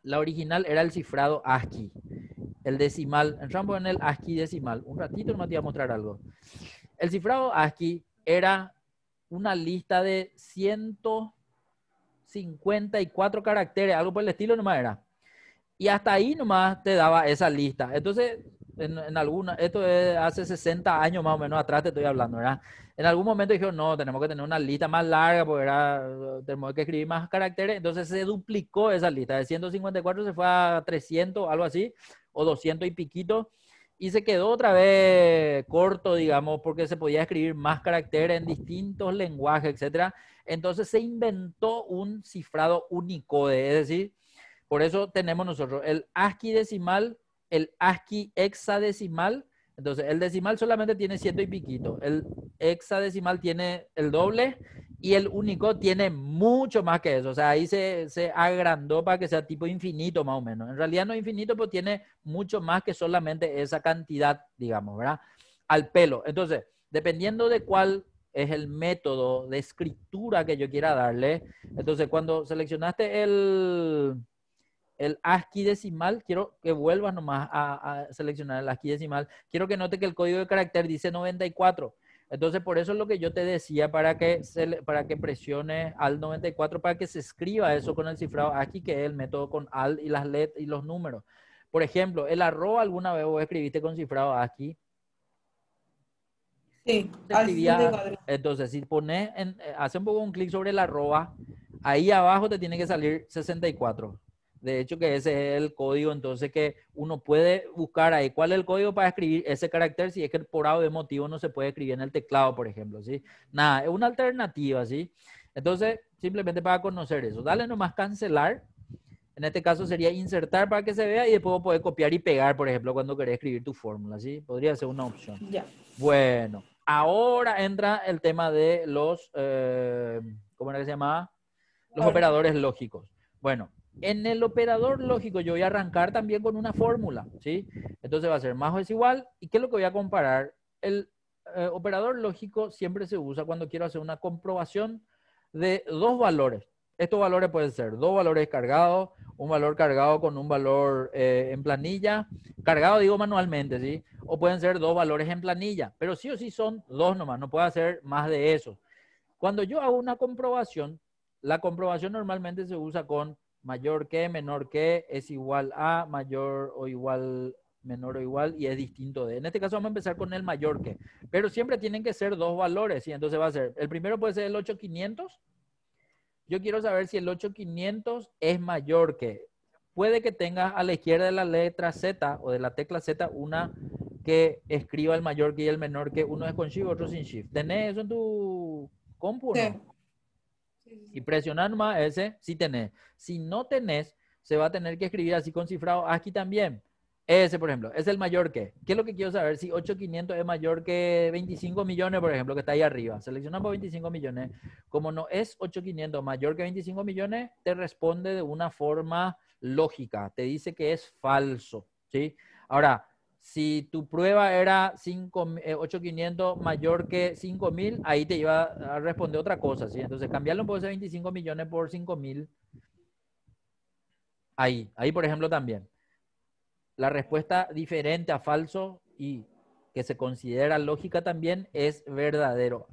A: la original era el cifrado ASCII, el decimal, entramos en el ASCII decimal, un ratito nomás te voy a mostrar algo. El cifrado ASCII era una lista de 154 caracteres, algo por el estilo nomás era. Y hasta ahí nomás te daba esa lista. Entonces, en alguna, esto es hace 60 años más o menos atrás te estoy hablando, ¿verdad? En algún momento dijeron, no, tenemos que tener una lista más larga porque tenemos que escribir más caracteres. Entonces se duplicó esa lista. De 154 se fue a 300, algo así, o 200 y piquito. Y se quedó otra vez corto, digamos, porque se podía escribir más caracteres en distintos lenguajes, etcétera. Entonces se inventó un cifrado Unicode, es decir, Por eso tenemos nosotros el ASCII decimal, el ASCII hexadecimal. Entonces, el decimal solamente tiene 100 y piquito. El hexadecimal tiene el doble y el Unicode tiene mucho más que eso. O sea, ahí se agrandó para que sea tipo infinito más o menos. En realidad no es infinito, pero tiene mucho más que solamente esa cantidad, digamos, ¿verdad? Al pelo. Entonces, dependiendo de cuál es el método de escritura que yo quiera darle, entonces cuando seleccionaste el ASCII decimal, quiero que vuelvas nomás a seleccionar el ASCII decimal. Quiero que note que el código de carácter dice 94. Entonces, por eso es lo que yo te decía para que presione al 94 para que se escriba eso con el cifrado ASCII, que es el método con AL y las letras y los números. Por ejemplo, el arroba alguna vez vos escribiste con cifrado ASCII.
B: Sí,
A: Se
B: al
A: escribía,
B: 64.
A: entonces, si pones, hace un poco un clic sobre el arroba, ahí abajo te tiene que salir 64. De hecho, que ese es el código, entonces que uno puede buscar ahí cuál es el código para escribir ese carácter si es que por algo de motivo no se puede escribir en el teclado, por ejemplo, ¿sí? Nada, es una alternativa, ¿sí? Entonces, simplemente para conocer eso, dale nomás cancelar. En este caso sería insertar para que se vea y después poder copiar y pegar, por ejemplo, cuando querés escribir tu fórmula, ¿sí? Podría ser una opción.
B: Ya.
A: Bueno, ahora entra el tema de los, ¿cómo era que se llamaba? Los
B: Ahora,
A: operadores lógicos. Bueno, en el operador lógico yo voy a arrancar también con una fórmula, ¿sí? Entonces va a ser más o es igual. ¿Y qué es lo que voy a comparar? El operador lógico siempre se usa cuando quiero hacer una comprobación de dos valores. Estos valores pueden ser dos valores cargados, un valor cargado con un valor en planilla, cargado digo manualmente, ¿sí? O pueden ser dos valores en planilla, pero sí o sí son dos nomás, no puede hacer más de eso. Cuando yo hago una comprobación, la comprobación normalmente se usa con mayor que, menor que, es igual a, mayor o igual, menor o igual y es distinto de. En este caso vamos a empezar con el mayor que, pero siempre tienen que ser dos valores, ¿sí? Entonces va a ser, el primero puede ser el 8500. Yo quiero saber si el 8500 es mayor que. Puede que tengas a la izquierda de la letra Z o de la tecla Z una que escriba el mayor que y el menor que. Uno es con Shift, otro sin Shift. ¿Tenés eso en tu compu o
B: sí.
A: no?
B: Sí, sí,
A: Y
B: sí.
A: presionar más ese si tenés. Si no tenés, se va a tener que escribir así con cifrado aquí también. Ese, por ejemplo, es el mayor que. ¿Qué es lo que quiero saber? Si 8500 es mayor que 25 millones, por ejemplo, que está ahí arriba. Seleccionamos 25 millones. Como no es 8500 mayor que 25 millones, te responde de una forma lógica. Te dice que es falso, ¿sí? Ahora, si tu prueba era 8500 mayor que 5000, ahí te iba a responder otra cosa, ¿sí? Entonces, cambiarlo por ese 25 millones por 5000. Ahí, por ejemplo, también. La respuesta diferente a falso y que se considera lógica también es verdadero.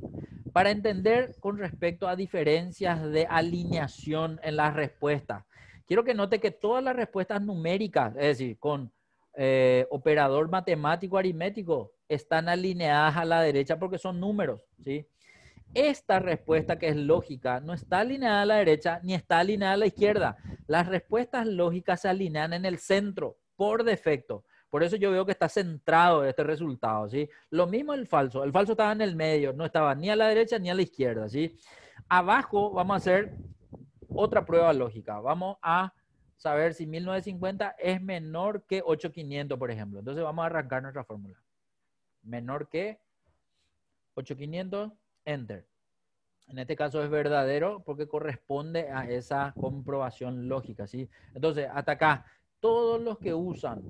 A: Para entender con respecto a diferencias de alineación en las respuestas, quiero que note que todas las respuestas numéricas, es decir, con operador matemático aritmético, están alineadas a la derecha porque son números, ¿sí? Esta respuesta que es lógica no está alineada a la derecha ni está alineada a la izquierda. Las respuestas lógicas se alinean en el centro por defecto. Por eso yo veo que está centrado este resultado, ¿sí? Lo mismo el falso. El falso estaba en el medio, no estaba ni a la derecha ni a la izquierda, ¿sí? Abajo vamos a hacer otra prueba lógica. Vamos a saber si 1950 es menor que 8500, por ejemplo. Entonces vamos a arrancar nuestra fórmula. Menor que 8500, enter. En este caso es verdadero porque corresponde a esa comprobación lógica, ¿sí? Entonces, hasta acá, todos los que usan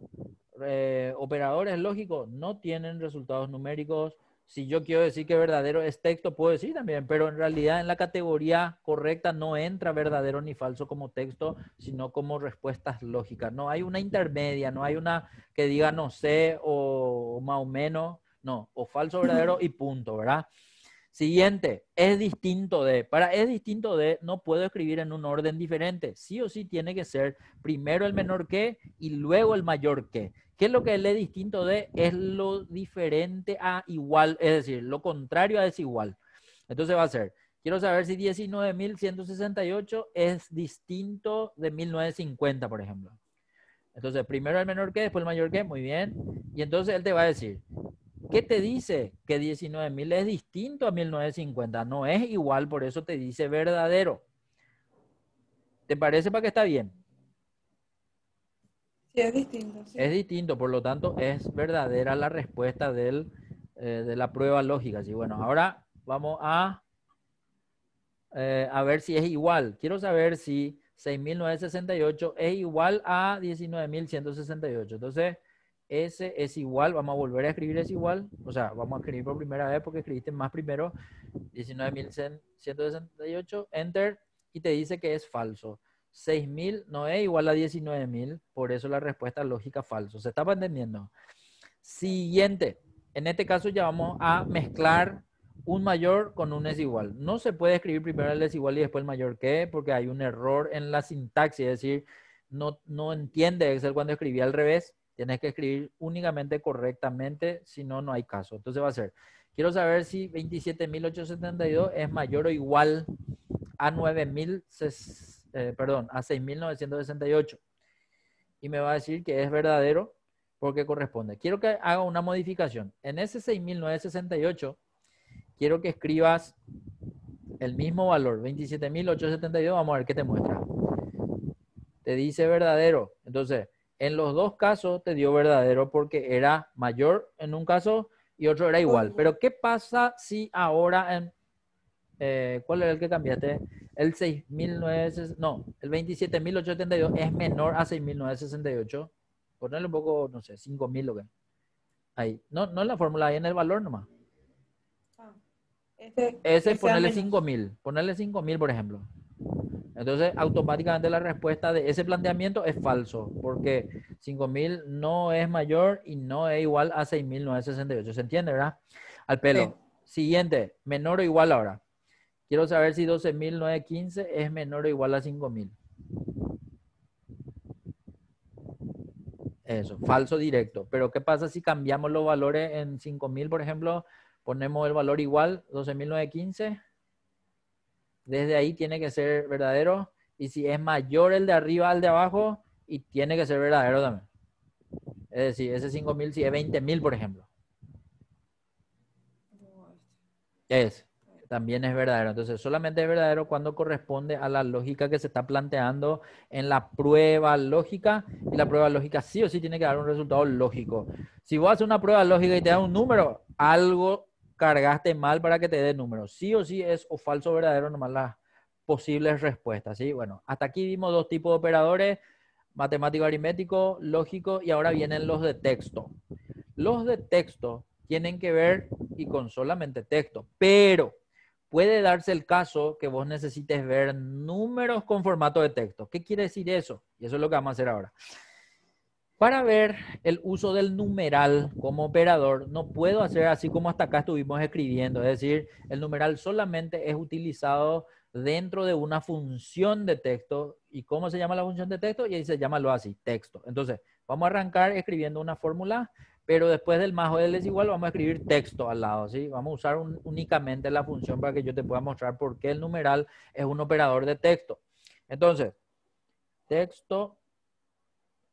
A: operadores lógicos no tienen resultados numéricos. Si yo quiero decir que verdadero es texto, puedo decir también, pero en realidad en la categoría correcta no entra verdadero ni falso como texto, sino como respuestas lógicas. No hay una intermedia, no hay una que diga no sé o más o menos, no, o falso, verdadero y punto, ¿verdad? Siguiente, es distinto de. Para es distinto de, no puedo escribir en un orden diferente. Sí o sí tiene que ser primero el menor que y luego el mayor que. ¿Qué es lo que es distinto de? Es lo diferente a igual, es decir, lo contrario a desigual. Entonces va a ser, quiero saber si 19.168 es distinto de 1950, por ejemplo. Entonces, primero el menor que, después el mayor que, muy bien. Y entonces él te va a decir, ¿qué te dice? Que 19.000 es distinto a 1950. No es igual, por eso te dice verdadero. ¿Te parece para que está bien?
B: Sí, es distinto,
A: Es
B: sí.
A: distinto, por lo tanto, es verdadera la respuesta de la prueba lógica. Sí, bueno, ahora vamos a ver si es igual. Quiero saber si 6.968 es igual a 19.168. Entonces, ese es igual. Vamos a volver a escribir es igual. O sea, vamos a escribir por primera vez porque escribiste más primero. 19.168, enter, y te dice que es falso. 6.000 no es igual a 19.000, por eso la respuesta lógica falso. ¿Se está entendiendo? Siguiente. En este caso ya vamos a mezclar un mayor con un es igual. No se puede escribir primero el es igual y después el mayor que, porque hay un error en la sintaxis, es decir, no entiende Excel cuando escribía al revés. Tienes que escribir únicamente correctamente, si no, no hay caso. Entonces va a ser, quiero saber si 27.872 es mayor o igual a 9.000, perdón, a 6.968. Y me va a decir que es verdadero porque corresponde. Quiero que haga una modificación. En ese 6.968, quiero que escribas el mismo valor, 27.872. Vamos a ver qué te muestra. Te dice verdadero. Entonces, en los dos casos te dio verdadero porque era mayor en un caso y otro era igual. Pero ¿qué pasa si ahora ¿cuál era el que cambiaste? El 6.900, no, el 27.872 es menor a 6.968. Ponerle un poco, no sé, 5.000 lo que. Ahí. No, no en la fórmula, ahí en el valor nomás.
B: Ah,
A: Ese
B: que sea
A: ponerle
B: menos.
A: 5.000. Ponerle 5.000, por ejemplo. Entonces, automáticamente la respuesta de ese planteamiento es falso, porque 5.000 no es mayor y no es igual a 6.968. ¿Se entiende, verdad? Al
B: Sí.
A: pelo. Siguiente, menor o igual ahora. Quiero saber si 12.915 es menor o igual a 5.000. Eso, falso directo. Pero ¿qué pasa si cambiamos los valores en 5.000, por ejemplo? Ponemos el valor igual, 12.915. Desde ahí tiene que ser verdadero. Y si es mayor el de arriba al de abajo, y tiene que ser verdadero también. Es decir, ese 5.000 si es 20.000, por ejemplo. Es, también es verdadero. Entonces, solamente es verdadero cuando corresponde a la lógica que se está planteando en la prueba lógica. Y la prueba lógica sí o sí tiene que dar un resultado lógico. Si vos haces una prueba lógica y te da un número, algo cargaste mal para que te dé número. Sí o sí es o falso o verdadero, nomás las posibles respuestas. ¿Sí? Bueno, hasta aquí vimos dos tipos de operadores: matemático aritmético, lógico, y ahora vienen los de texto. Los de texto tienen que ver y con solamente texto, pero puede darse el caso que vos necesites ver números con formato de texto. ¿Qué quiere decir eso? Y eso es lo que vamos a hacer ahora. Para ver el uso del numeral como operador, no puedo hacer así como hasta acá estuvimos escribiendo. Es decir, el numeral solamente es utilizado dentro de una función de texto. ¿Y cómo se llama la función de texto? Y ahí se llama lo así, texto. Entonces, vamos a arrancar escribiendo una fórmula, pero después del más o del es igual, vamos a escribir texto al lado, ¿sí? Vamos a usar únicamente la función para que yo te pueda mostrar por qué el numeral es un operador de texto. Entonces, texto,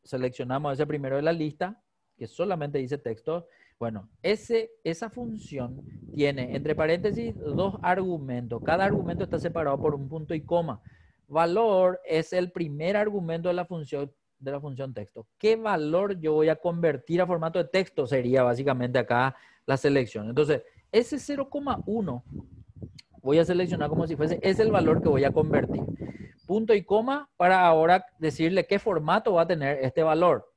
A: seleccionamos ese primero de la lista, que solamente dice texto. Bueno, esa función tiene entre paréntesis dos argumentos. Cada argumento está separado por un punto y coma. Valor es el primer argumento de la función texto. ¿Qué valor yo voy a convertir a formato de texto? Sería básicamente acá la selección. Entonces, ese 0,1 voy a seleccionar como si fuese, es el valor que voy a convertir. Punto y coma para ahora decirle qué formato va a tener este valor.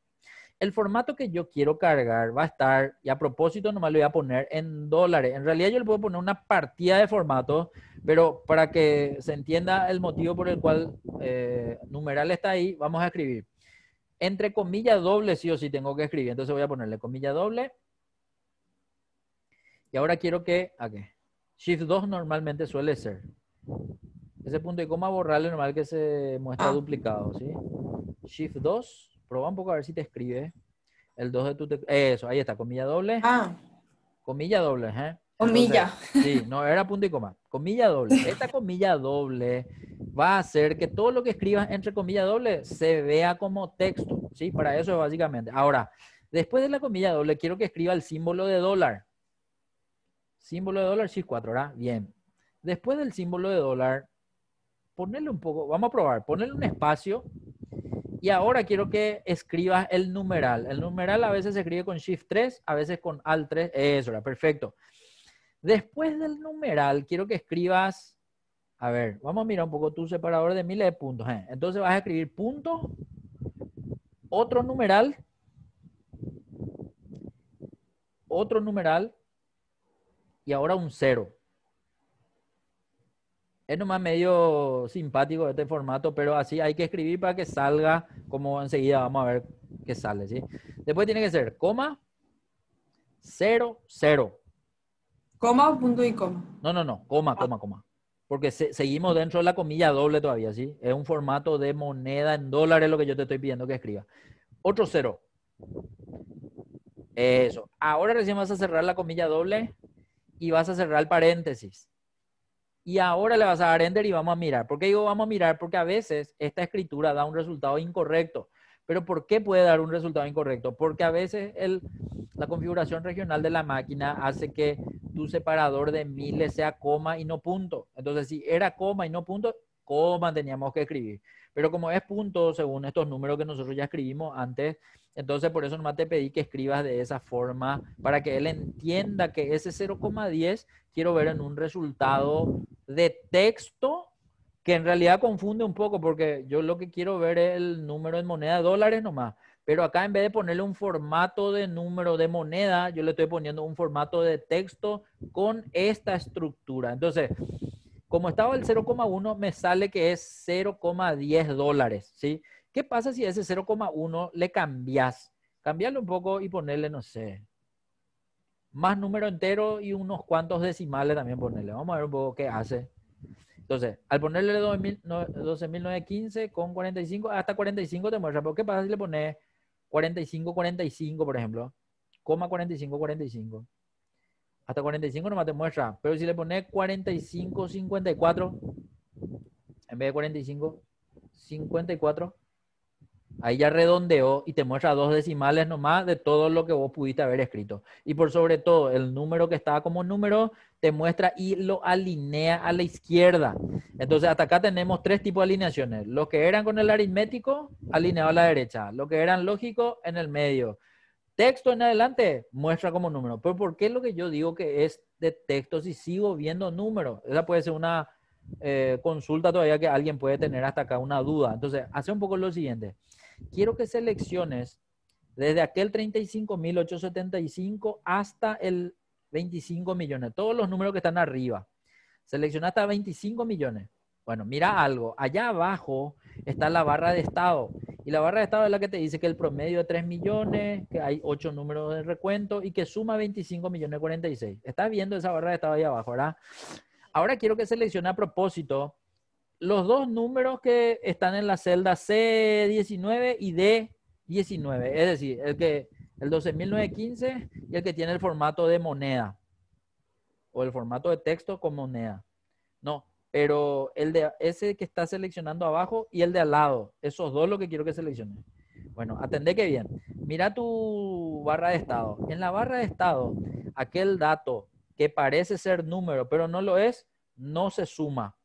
A: El formato que yo quiero cargar va a estar, y a propósito nomás lo voy a poner en dólares. En realidad yo le puedo poner una partida de formato, pero para que se entienda el motivo por el cual numeral está ahí, vamos a escribir. Entre comillas doble sí o sí tengo que escribir. Entonces voy a ponerle comilla doble. Y ahora quiero que, aquí, Shift 2 normalmente suele ser. Ese punto y coma borrarle normal que se muestra
B: Ah,
A: duplicado, ¿sí? Shift 2, proba un poco a ver si te escribe. El 2 de tu eso, ahí está, comilla doble.
B: ah,
A: Comilla doble, ¿eh? Entonces,
B: comilla.
A: sí, no era punto y coma. Comilla doble. Esta comilla doble va a hacer que todo lo que escribas entre comilla doble se vea como texto, ¿sí? Para eso es básicamente. Ahora, después de la comilla doble, quiero que escriba el símbolo de dólar. Símbolo de dólar, Shift 4, ¿verdad? Bien. Después del símbolo de dólar, ponerle un poco, vamos a probar, ponerle un espacio Y ahora quiero que escribas el numeral. El numeral a veces se escribe con Shift 3, a veces con Alt 3. Eso era, perfecto. Después del numeral, quiero que escribas, a ver, vamos a mirar un poco tu separador de miles de puntos. Entonces vas a escribir punto, otro numeral y ahora un cero. Es nomás medio simpático este formato, pero así hay que escribir para que salga como enseguida vamos a ver qué sale, ¿sí? Después tiene que ser coma, cero, cero.
B: Coma, punto y coma.
A: No, coma,
B: Ah,
A: coma, coma. Porque seguimos dentro de la comilla doble todavía, ¿sí? Es un formato de moneda en dólares lo que yo te estoy pidiendo que escriba. Otro cero. Eso. Ahora recién vas a cerrar la comilla doble y vas a cerrar el paréntesis. Y ahora le vas a dar enter y vamos a mirar. ¿Por qué digo vamos a mirar? Porque a veces esta escritura da un resultado incorrecto. ¿Pero por qué puede dar un resultado incorrecto? Porque a veces la configuración regional de la máquina hace que tu separador de miles sea coma y no punto. Entonces, si era coma y no punto, coma teníamos que escribir. Pero como es punto, según estos números que nosotros ya escribimos antes, entonces por eso nomás te pedí que escribas de esa forma para que él entienda que ese 0,10 quiero ver en un resultado de texto que en realidad confunde un poco porque yo lo que quiero ver es el número en moneda de dólares nomás. Pero acá en vez de ponerle un formato de número de moneda, yo le estoy poniendo un formato de texto con esta estructura. Entonces, como estaba el 0,1, me sale que es 0,10 dólares, ¿sí? ¿Qué pasa si a ese 0,1 le cambias? Cambiarle un poco y ponerle, no sé, más número entero y unos cuantos decimales también ponerle. Vamos a ver un poco qué hace. Entonces, al ponerle 12.915 con 45, hasta 45 te muestra. ¿Pero qué pasa si le pones 45, 45, por ejemplo? Coma 45, 45. Hasta 45 nomás te muestra. Pero si le pones 45, 54, en vez de 45, 54, ahí ya redondeó y te muestra dos decimales nomás de todo lo que vos pudiste haber escrito. Y por sobre todo, el número que estaba como número te muestra y lo alinea a la izquierda. Entonces, hasta acá tenemos tres tipos de alineaciones. Los que eran con el aritmético, alineado a la derecha. Los que eran lógicos, en el medio. Texto en adelante, muestra como número. Pero ¿por qué es lo que yo digo que es de texto si sigo viendo números? Esa puede ser una consulta todavía que alguien puede tener hasta acá, una duda. Entonces, hace un poco lo siguiente. Quiero que selecciones desde aquel 35.875 hasta el 25 millones, todos los números que están arriba. Selecciona hasta 25 millones. Bueno, mira algo. Allá abajo está la barra de estado. Y la barra de estado es la que te dice que el promedio es 3 millones, que hay 8 números de recuento y que suma 25 millones 46. Estás viendo esa barra de estado ahí abajo, ¿verdad? Ahora quiero que seleccione a propósito los dos números que están en la celda C19 y D19. Es decir, el 12.915 y el que tiene el formato de moneda o el formato de texto con moneda. No, pero el de ese que está seleccionando abajo y el de al lado, esos dos lo que quiero que seleccione. Bueno, atendé que bien. Mira tu barra de estado. En la barra de estado, aquel dato que parece ser número, pero no lo es, no se suma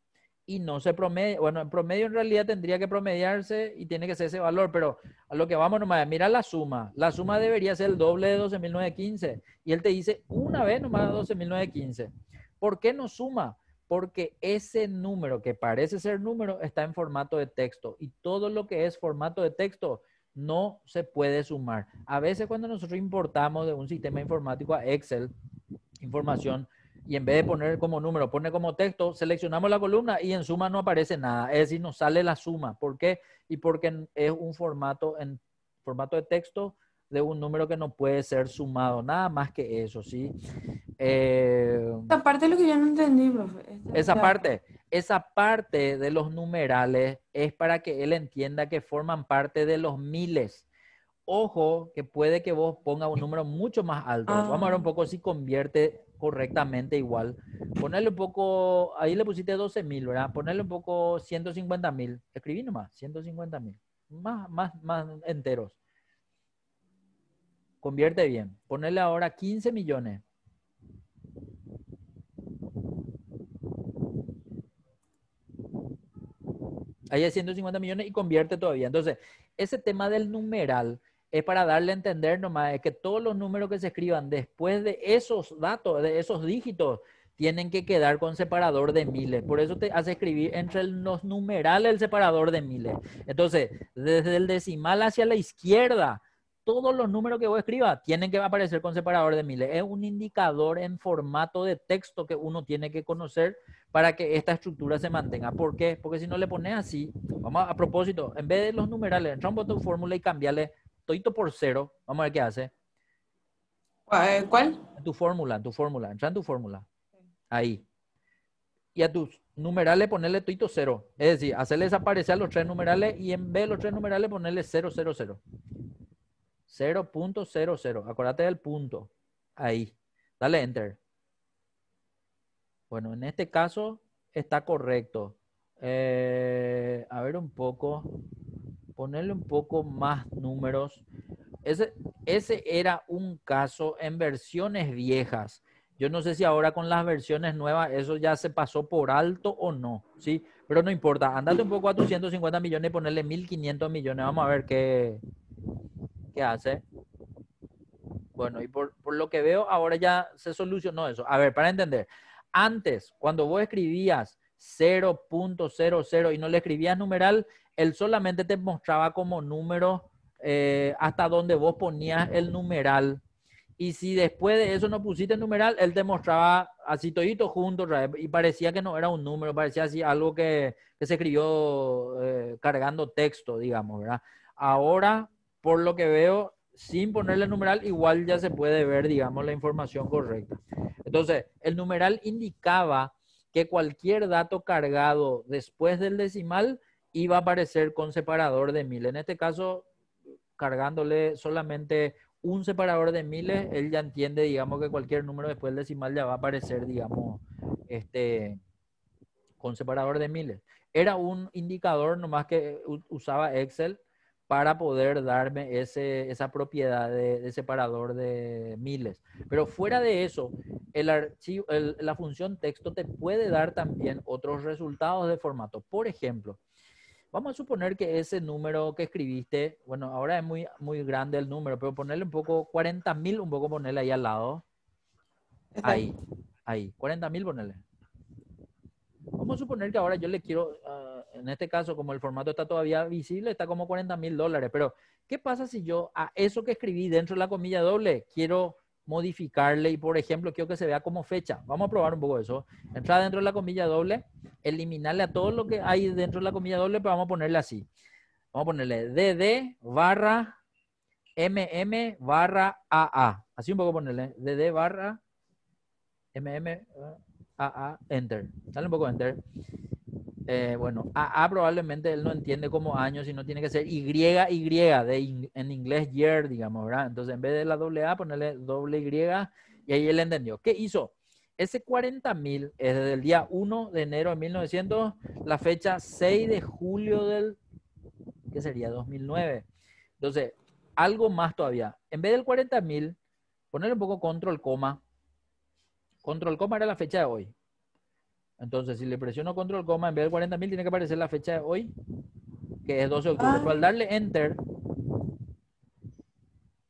A: y no se promedia. Bueno, en promedio en realidad tendría que promediarse y tiene que ser ese valor, pero a lo que vamos nomás, mira la suma. La suma debería ser el doble de 12.915 y él te dice una vez nomás 12.915. ¿Por qué no suma? Porque ese número que parece ser número está en formato de texto y todo lo que es formato de texto no se puede sumar. A veces cuando nosotros importamos de un sistema informático a Excel información y en vez de poner como número, pone como texto, seleccionamos la columna y en suma no aparece nada. Es decir, nos sale la suma. ¿Por qué? Y porque es un formato en formato de texto de un número que no puede ser sumado. Nada más que eso, ¿sí? Eh,
B: esta parte es lo que yo no entendí, profe. O
A: esa
B: sea,
A: parte, esa parte de los numerales es para que él entienda que forman parte de los miles. Ojo, que puede que vos pongas un número mucho más alto. Vamos a ver un poco si convierte correctamente igual. Ponerle un poco, ahí le pusiste 12.000, ¿verdad? Ponerle un poco 150.000. Escribí nomás, 150.000. Más enteros. Convierte bien. Ponerle ahora 15 millones. Ahí es 150 millones y convierte todavía. Entonces, ese tema del numeral es para darle a entender nomás que todos los números que se escriban después de esos datos, de esos dígitos, tienen que quedar con separador de miles. Por eso te hace escribir entre los numerales el separador de miles. Entonces, desde el decimal hacia la izquierda, todos los números que vos escribas tienen que aparecer con separador de miles. Es un indicador en formato de texto que uno tiene que conocer para que esta estructura se mantenga. ¿Por qué? Porque si no le pones así, vamos a propósito, en vez de los numerales, entra en tu fórmula y cambiarle todito por cero. Vamos a ver qué hace.
B: ¿Cuál?
A: En tu fórmula, entra en tu fórmula. Ahí. Y a tus numerales ponerle todito cero. Es decir, hacerle desaparecer los tres numerales y en vez de los tres numerales ponerle 000. 0.00. Acuérdate del punto. Ahí. Dale enter. Bueno, en este caso está correcto. A ver un poco. Ponerle un poco más números. Ese era un caso en versiones viejas. Yo no sé si ahora con las versiones nuevas eso ya se pasó por alto o no, ¿sí? Pero no importa. Andate un poco a tus 150 millones y ponerle 1.500 millones. Vamos a ver qué hace. Bueno, y por lo que veo, ahora ya se solucionó eso. A ver, para entender. Antes, cuando vos escribías 0.00 y no le escribías numeral, él solamente te mostraba como número hasta donde vos ponías el numeral. Y si después de eso no pusiste el numeral, él te mostraba así todito junto y parecía que no era un número, parecía así algo que se escribió cargando texto, digamos, ¿verdad? Ahora, por lo que veo, sin ponerle numeral, igual ya se puede ver, digamos, la información correcta. Entonces, el numeral indicaba que cualquier dato cargado después del decimal iba a aparecer con separador de mil. En este caso, cargándole solamente un separador de miles, él ya entiende, digamos, que cualquier número después del decimal ya va a aparecer, digamos, con separador de miles. Era un indicador nomás que usaba Excel para poder darme esa propiedad de separador de miles. Pero fuera de eso, la función texto te puede dar también otros resultados de formato. Por ejemplo, vamos a suponer que ese número que escribiste, bueno, ahora es muy, muy grande el número, pero ponerle un poco 40.000, un poco ponerle ahí al lado. Ahí, 40.000 ponerle. Vamos a suponer que ahora yo le quiero, en este caso, como el formato está todavía visible, está como $40.000. Pero, ¿qué pasa si yo a eso que escribí dentro de la comilla doble quiero modificarle y, por ejemplo, quiero que se vea como fecha? Vamos a probar un poco eso. Entrar dentro de la comilla doble, eliminarle a todo lo que hay dentro de la comilla doble, pero vamos a ponerle así. Vamos a ponerle dd barra mm barra aa. Así un poco ponerle. dd barra mm aa, enter. Dale un poco enter. Bueno, AA probablemente él no entiende como año, sino tiene que ser en inglés year, digamos, ¿verdad? Entonces en vez de la doble A, ponerle doble Y ahí él entendió. ¿Qué hizo? Ese 40.000 es desde el día 1 de enero de 1900, la fecha 6 de julio del, ¿qué sería? 2009. Entonces, algo más todavía. En vez del 40.000, ponerle un poco control coma. Control coma era la fecha de hoy. Entonces, si le presiono control coma, en vez de 40.000 tiene que aparecer la fecha de hoy, que es 12 de octubre. Pero al darle enter,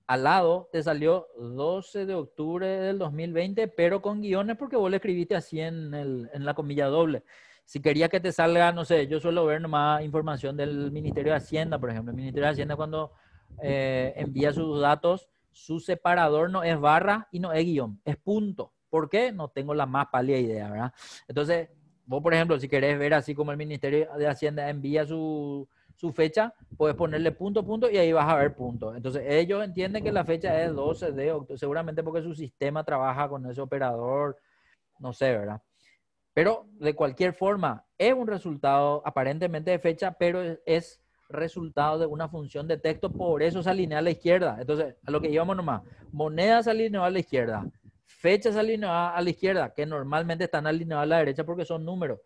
A: al lado te salió 12 de octubre del 2020, pero con guiones porque vos le escribiste así en la comilla doble. Si querías que te salga, no sé, yo suelo ver nomás información del Ministerio de Hacienda, por ejemplo. El Ministerio de Hacienda cuando envía sus datos, su separador no es barra y no es guión, es punto. ¿Por qué? No tengo la más pálida idea, ¿verdad? Entonces, vos, por ejemplo, si querés ver así como el Ministerio de Hacienda envía su fecha, puedes ponerle punto, punto y ahí vas a ver punto. Entonces, ellos entienden que la fecha es 12 de octubre, seguramente porque su sistema trabaja con ese operador, no sé, ¿verdad? Pero de cualquier forma, es un resultado aparentemente de fecha, pero es resultado de una función de texto, por eso se alinea a la izquierda. Entonces, a lo que íbamos nomás, moneda se alineó a la izquierda, fecha se alineó a la izquierda, que normalmente están alineadas a la derecha porque son números.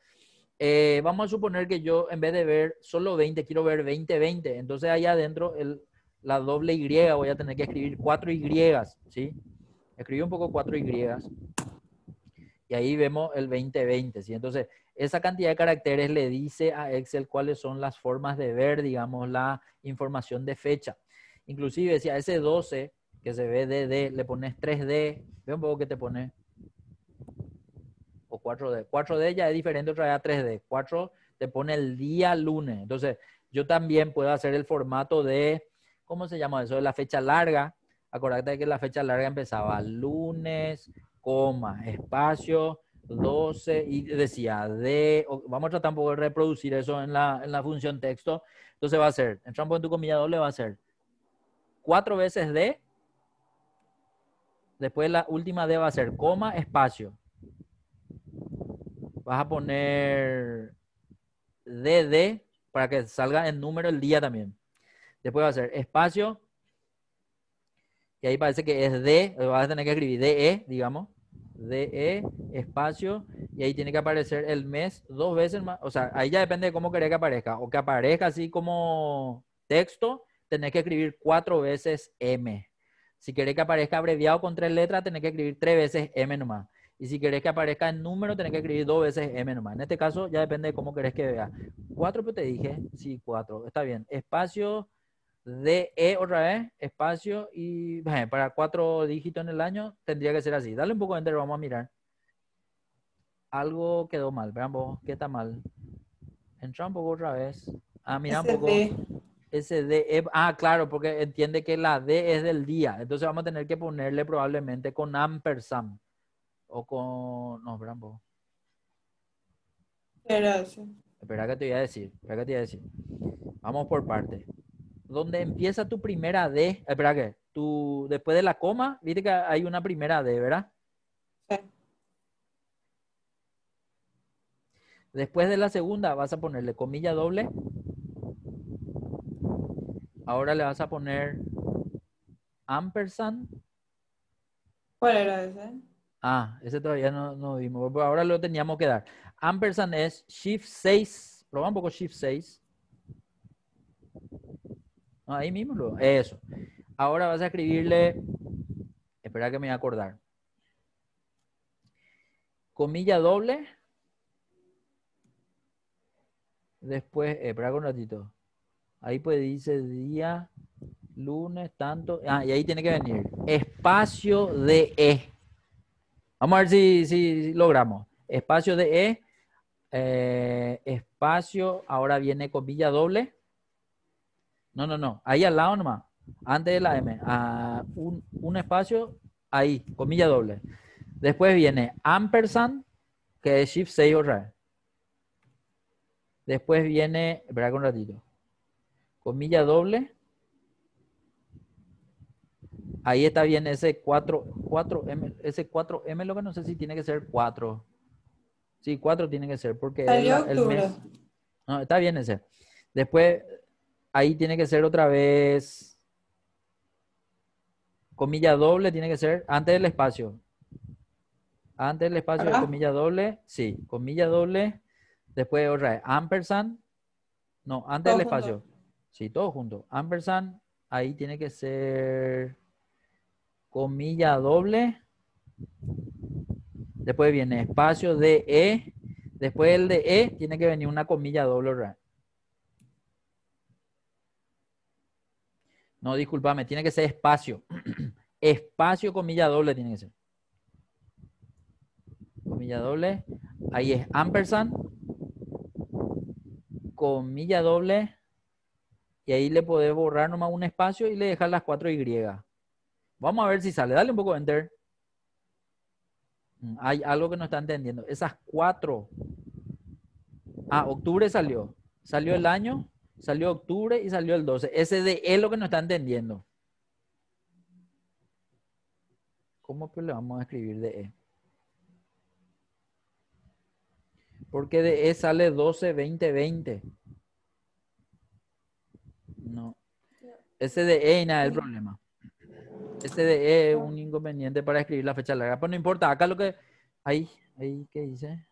A: Vamos a suponer que yo en vez de ver solo 20, quiero ver 20. Entonces allá adentro la doble Y voy a tener que escribir 4 Y, ¿sí? Escribí un poco 4 Y. Y ahí vemos el 2020, ¿sí? Entonces, esa cantidad de caracteres le dice a Excel cuáles son las formas de ver, digamos, la información de fecha. Inclusive, si a ese 12 que se ve DD le pones 3D, ve un poco que te pone, o 4D. 4D ya es diferente otra vez a 3D. 4 te pone el día lunes. Entonces, yo también puedo hacer el formato de, ¿cómo se llama eso? De la fecha larga. Acordate que la fecha larga empezaba lunes, coma, espacio, 12 y decía de, vamos a tratar un poco de reproducir eso en la función texto. Entonces va a ser, entra un poco en tu comilla doble, va a ser 4 veces de, después la última D va a ser coma, espacio. Vas a poner DD para que salga en número el día también. Después va a ser espacio. Y ahí parece que es D. Vas a tener que escribir DE, digamos. DE, espacio. Y ahí tiene que aparecer el mes 2 veces más. O sea, ahí ya depende de cómo querés que aparezca. O que aparezca así como texto, tenés que escribir 4 veces M. Si querés que aparezca abreviado con 3 letras, tenés que escribir 3 veces M nomás. Y si querés que aparezca en número, tenés que escribir 2 veces M nomás. En este caso, ya depende de cómo querés que vea. 4, pues te dije. Sí, 4. Está bien. Espacio, DE otra vez, espacio. Y para 4 dígitos en el año, tendría que ser así. Dale un poco de enter, vamos a mirar. Algo quedó mal. Veamos, ¿qué está mal? Entra un poco otra vez. Ah, mira un poco.
B: SD.
A: SD. Ah, claro, porque entiende que la D es del día. Entonces vamos a tener que ponerle probablemente con ampersand. O con... No, espera un poco.
B: Gracias.
A: Espera que te voy a decir. Espera que te voy a decir. Vamos por parte. Donde empieza tu primera D. Espera que. Después de la coma, viste que hay una primera D, ¿verdad?
B: Sí.
A: Después de la segunda vas a ponerle comilla doble. Ahora le vas a poner ampersand.
B: ¿Cuál era ese?
A: Ah, ese todavía no vimos. Ahora lo teníamos que dar. Ampersand es Shift 6. Proba un poco Shift 6. Ahí mismo. Eso. Ahora vas a escribirle. Espera que me voy a acordar. Comilla doble. Después, espera un ratito. Ahí pues dice día, lunes, tanto. Ah, y ahí tiene que venir. Espacio de E. Vamos a ver si logramos. Espacio de E. Espacio. Ahora viene comilla doble. No. Ahí al lado nomás. Antes de la M. Un espacio. Ahí. Comilla doble. Después viene ampersand, que es Shift 6 otra vez. Después viene, espera un ratito, comilla doble. Ahí está bien ese 4M, ese 4M, lo que no sé si tiene que ser 4. Sí, 4 tiene que ser, porque es
B: Salió
A: el
B: octubre.
A: mes. No, está bien ese. Después, ahí tiene que ser otra vez, comilla doble, tiene que ser antes del espacio. Antes del espacio de
B: ¿Acá?
A: comilla doble, sí, comilla doble. Después otra vez, ampersand. No, antes del
B: Todos juntos.
A: espacio. Sí, todo junto. Ampersand, ahí tiene que ser comilla doble. Después viene espacio de E. Después el de E tiene que venir una comilla doble. ¿Verdad? No, discúlpame, tiene que ser espacio. Espacio, comilla doble tiene que ser. Comilla doble. Ahí es ampersand. Comilla doble. Y ahí le podés borrar nomás un espacio y le dejar las 4Y. Vamos a ver si sale. Dale un poco de enter. Hay algo que no está entendiendo. Esas 4. Ah, octubre salió. Salió el año, salió octubre y salió el 12. Ese de E es lo que no está entendiendo. ¿Cómo que le vamos a escribir de E? Porque de E sale 12, 20, 20. No. Ese de E y nada es el problema. Ese de E es un inconveniente para escribir la fecha larga. Pero no importa. Acá lo que... Ahí, ¿qué dice?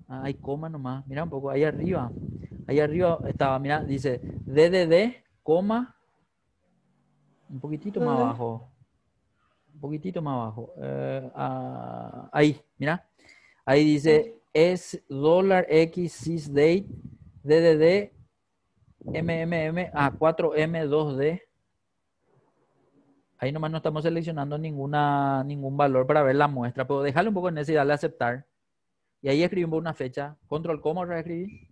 A: Ah, hay coma nomás. Mira un poco, ahí arriba. Ahí arriba estaba, mira, dice DDD, coma, un poquitito más
B: ¿Dónde?
A: abajo. un poquitito más abajo. Ahí, mira. Ahí dice es dólar X sysdate DDD MMM a 4M2D. Ahí nomás no estamos seleccionando ningún valor para ver la muestra, pero dejarle un poco en ese y darle a aceptar. Y ahí escribimos una fecha. Control coma, reescribí.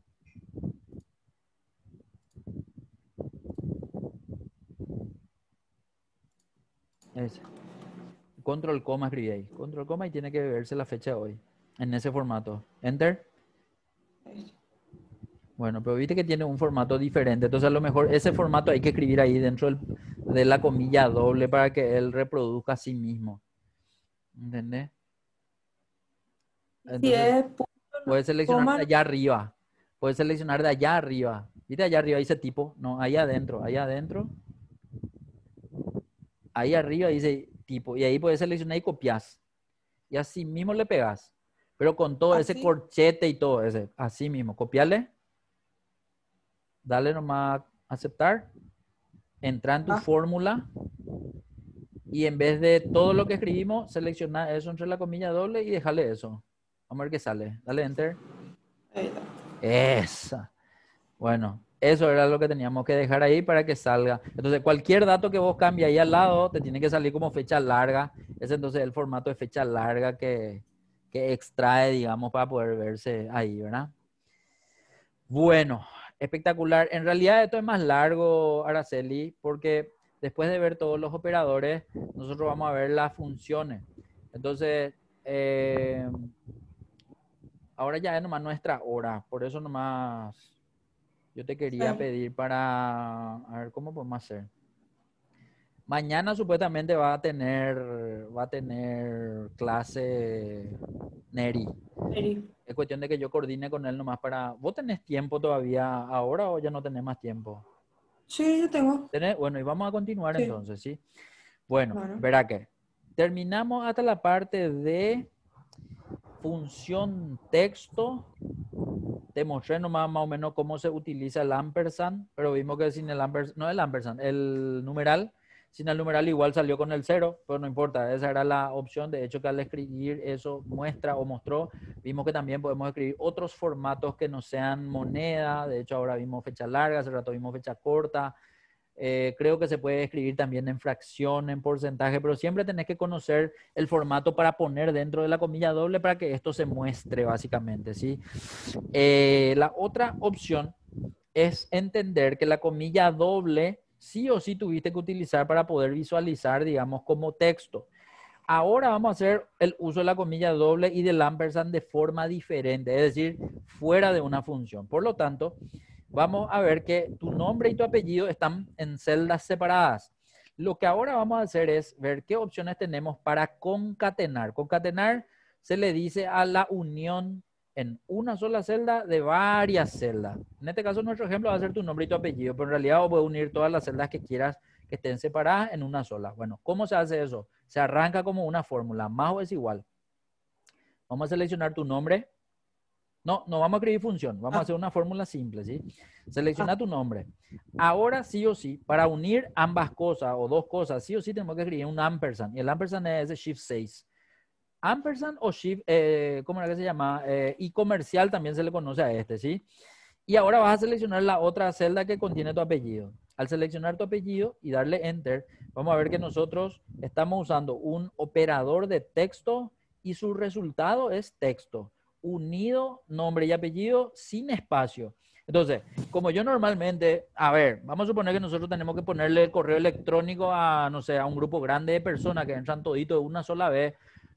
A: Ese. Control coma escribí ahí. Control coma y tiene que verse la fecha de hoy. En ese formato. Enter. Bueno, pero viste que tiene un formato diferente. Entonces a lo mejor ese formato hay que escribir ahí dentro de la comilla doble para que él reproduzca a sí mismo. ¿Entendés?
B: Si
A: Entonces
B: es punto,
A: puedes seleccionar de
B: coma,
A: allá arriba. Puedes seleccionar de allá arriba. ¿Viste allá arriba dice tipo? No, ahí adentro. Ahí adentro. Ahí arriba dice tipo. Y ahí puedes seleccionar y copias. Y así mismo le pegas. Pero con todo ese
B: así.
A: corchete y todo ese. Así mismo. Copiale. Dale nomás aceptar. Entra en tu
B: Ah,
A: fórmula. Y en vez de todo lo que escribimos, selecciona eso entre la comilla doble y déjale eso. Vamos a ver qué sale. Dale enter.
B: ahí está.
A: Esa. Bueno, eso era lo que teníamos que dejar ahí para que salga. Entonces, cualquier dato que vos cambies ahí al lado, te tiene que salir como fecha larga. Ese entonces es el formato de fecha larga que extrae, digamos, para poder verse ahí, ¿verdad? Bueno, espectacular. En realidad esto es más largo, Araceli, porque después de ver todos los operadores, nosotros vamos a ver las funciones. Entonces, ahora ya es nomás nuestra hora, por eso nomás yo te quería
B: Sí.
A: pedir para, a ver, ¿cómo podemos hacer? Mañana supuestamente va a tener clase Neri.
B: Eri.
A: Es cuestión de que yo coordine con él nomás para... ¿Vos tenés tiempo todavía ahora o ya no tenés más tiempo?
B: Sí, yo tengo.
A: ¿Tenés? Bueno, y vamos a continuar
B: Sí.
A: entonces, ¿sí? Bueno,
B: Bueno.
A: verá que terminamos hasta la parte de función texto. Te mostré nomás más o menos cómo se utiliza el ampersand, pero vimos que sin el ampersand, no el ampersand, el numeral, sin el numeral igual salió con el cero, pero no importa, esa era la opción. De hecho, que al escribir eso muestra o mostró, vimos que también podemos escribir otros formatos que no sean moneda. De hecho, ahora vimos fecha larga, hace rato vimos fecha corta. Creo que se puede escribir también en fracción, en porcentaje, pero siempre tenés que conocer el formato para poner dentro de la comilla doble para que esto se muestre básicamente, ¿sí? La otra opción es entender que la comilla doble sí o sí tuviste que utilizar para poder visualizar, digamos, como texto. Ahora vamos a hacer el uso de la comilla doble y del ampersand de forma diferente, es decir, fuera de una función. Por lo tanto, vamos a ver que tu nombre y tu apellido están en celdas separadas. Lo que ahora vamos a hacer es ver qué opciones tenemos para concatenar. Concatenar se le dice a la unión en una sola celda de varias celdas. En este caso, nuestro ejemplo va a ser tu nombre y tu apellido, pero en realidad vos puedes unir todas las celdas que quieras que estén separadas en una sola. Bueno, ¿cómo se hace eso? Se arranca como una fórmula, más o es igual. Vamos a seleccionar tu nombre. No, no vamos a escribir función, vamos a
B: Ah,
A: hacer una fórmula simple, ¿sí? Selecciona
B: ah,
A: tu nombre. Ahora sí o sí, para unir ambas cosas o dos cosas, sí o sí tenemos que escribir un ampersand. Y el ampersand es ese shift 6. Ampersand o shift, ¿cómo era que se llama? Y comercial también se le conoce a este, ¿sí? Y ahora vas a seleccionar la otra celda que contiene tu apellido. Al seleccionar tu apellido y darle enter, vamos a ver que nosotros estamos usando un operador de texto y su resultado es texto, unido nombre y apellido sin espacio. Entonces, como yo normalmente, a ver, vamos a suponer que nosotros tenemos que ponerle el correo electrónico a, no sé, a un grupo grande de personas que entran todito de una sola vez,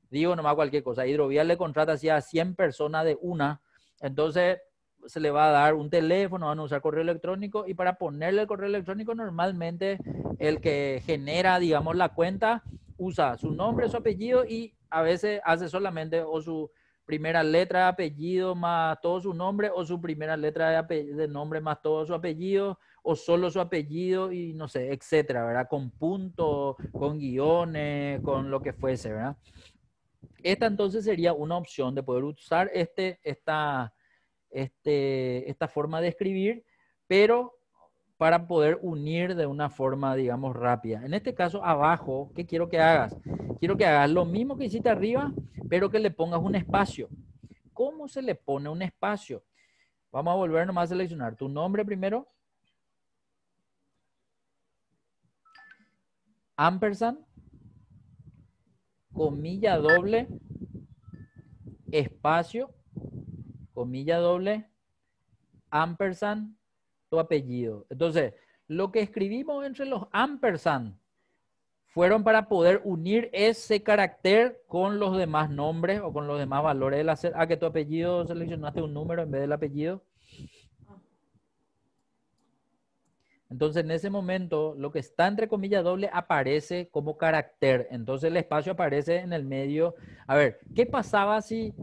A: digo nomás cualquier cosa, Hidrovial le contrata así a 100 personas de una, entonces se le va a dar un teléfono, van a usar correo electrónico y para ponerle el correo electrónico normalmente el que genera, digamos, la cuenta usa su nombre, su apellido y a veces hace solamente o su primera letra de apellido más todo su nombre o su primera letra de nombre más todo su apellido o solo su apellido y no sé, etcétera, ¿verdad? Con puntos, con guiones, con lo que fuese, ¿verdad? Esta entonces sería una opción de poder usar esta forma de escribir, pero para poder unir de una forma, digamos, rápida. En este caso, abajo, ¿qué quiero que hagas? Quiero que hagas lo mismo que hiciste arriba, pero que le pongas un espacio. ¿Cómo se le pone un espacio? Vamos a volver nomás a seleccionar tu nombre primero. Ampersand, comilla doble, espacio, comilla doble, ampersand, tu apellido. Entonces, lo que escribimos entre los ampersand fueron para poder unir ese carácter con los demás nombres o con los demás valores de la celda. Ah, que tu apellido seleccionaste un número en vez del apellido. Entonces, en ese momento, lo que está entre comillas doble aparece como carácter. Entonces, el espacio aparece en el medio. A ver, ¿qué pasaba si,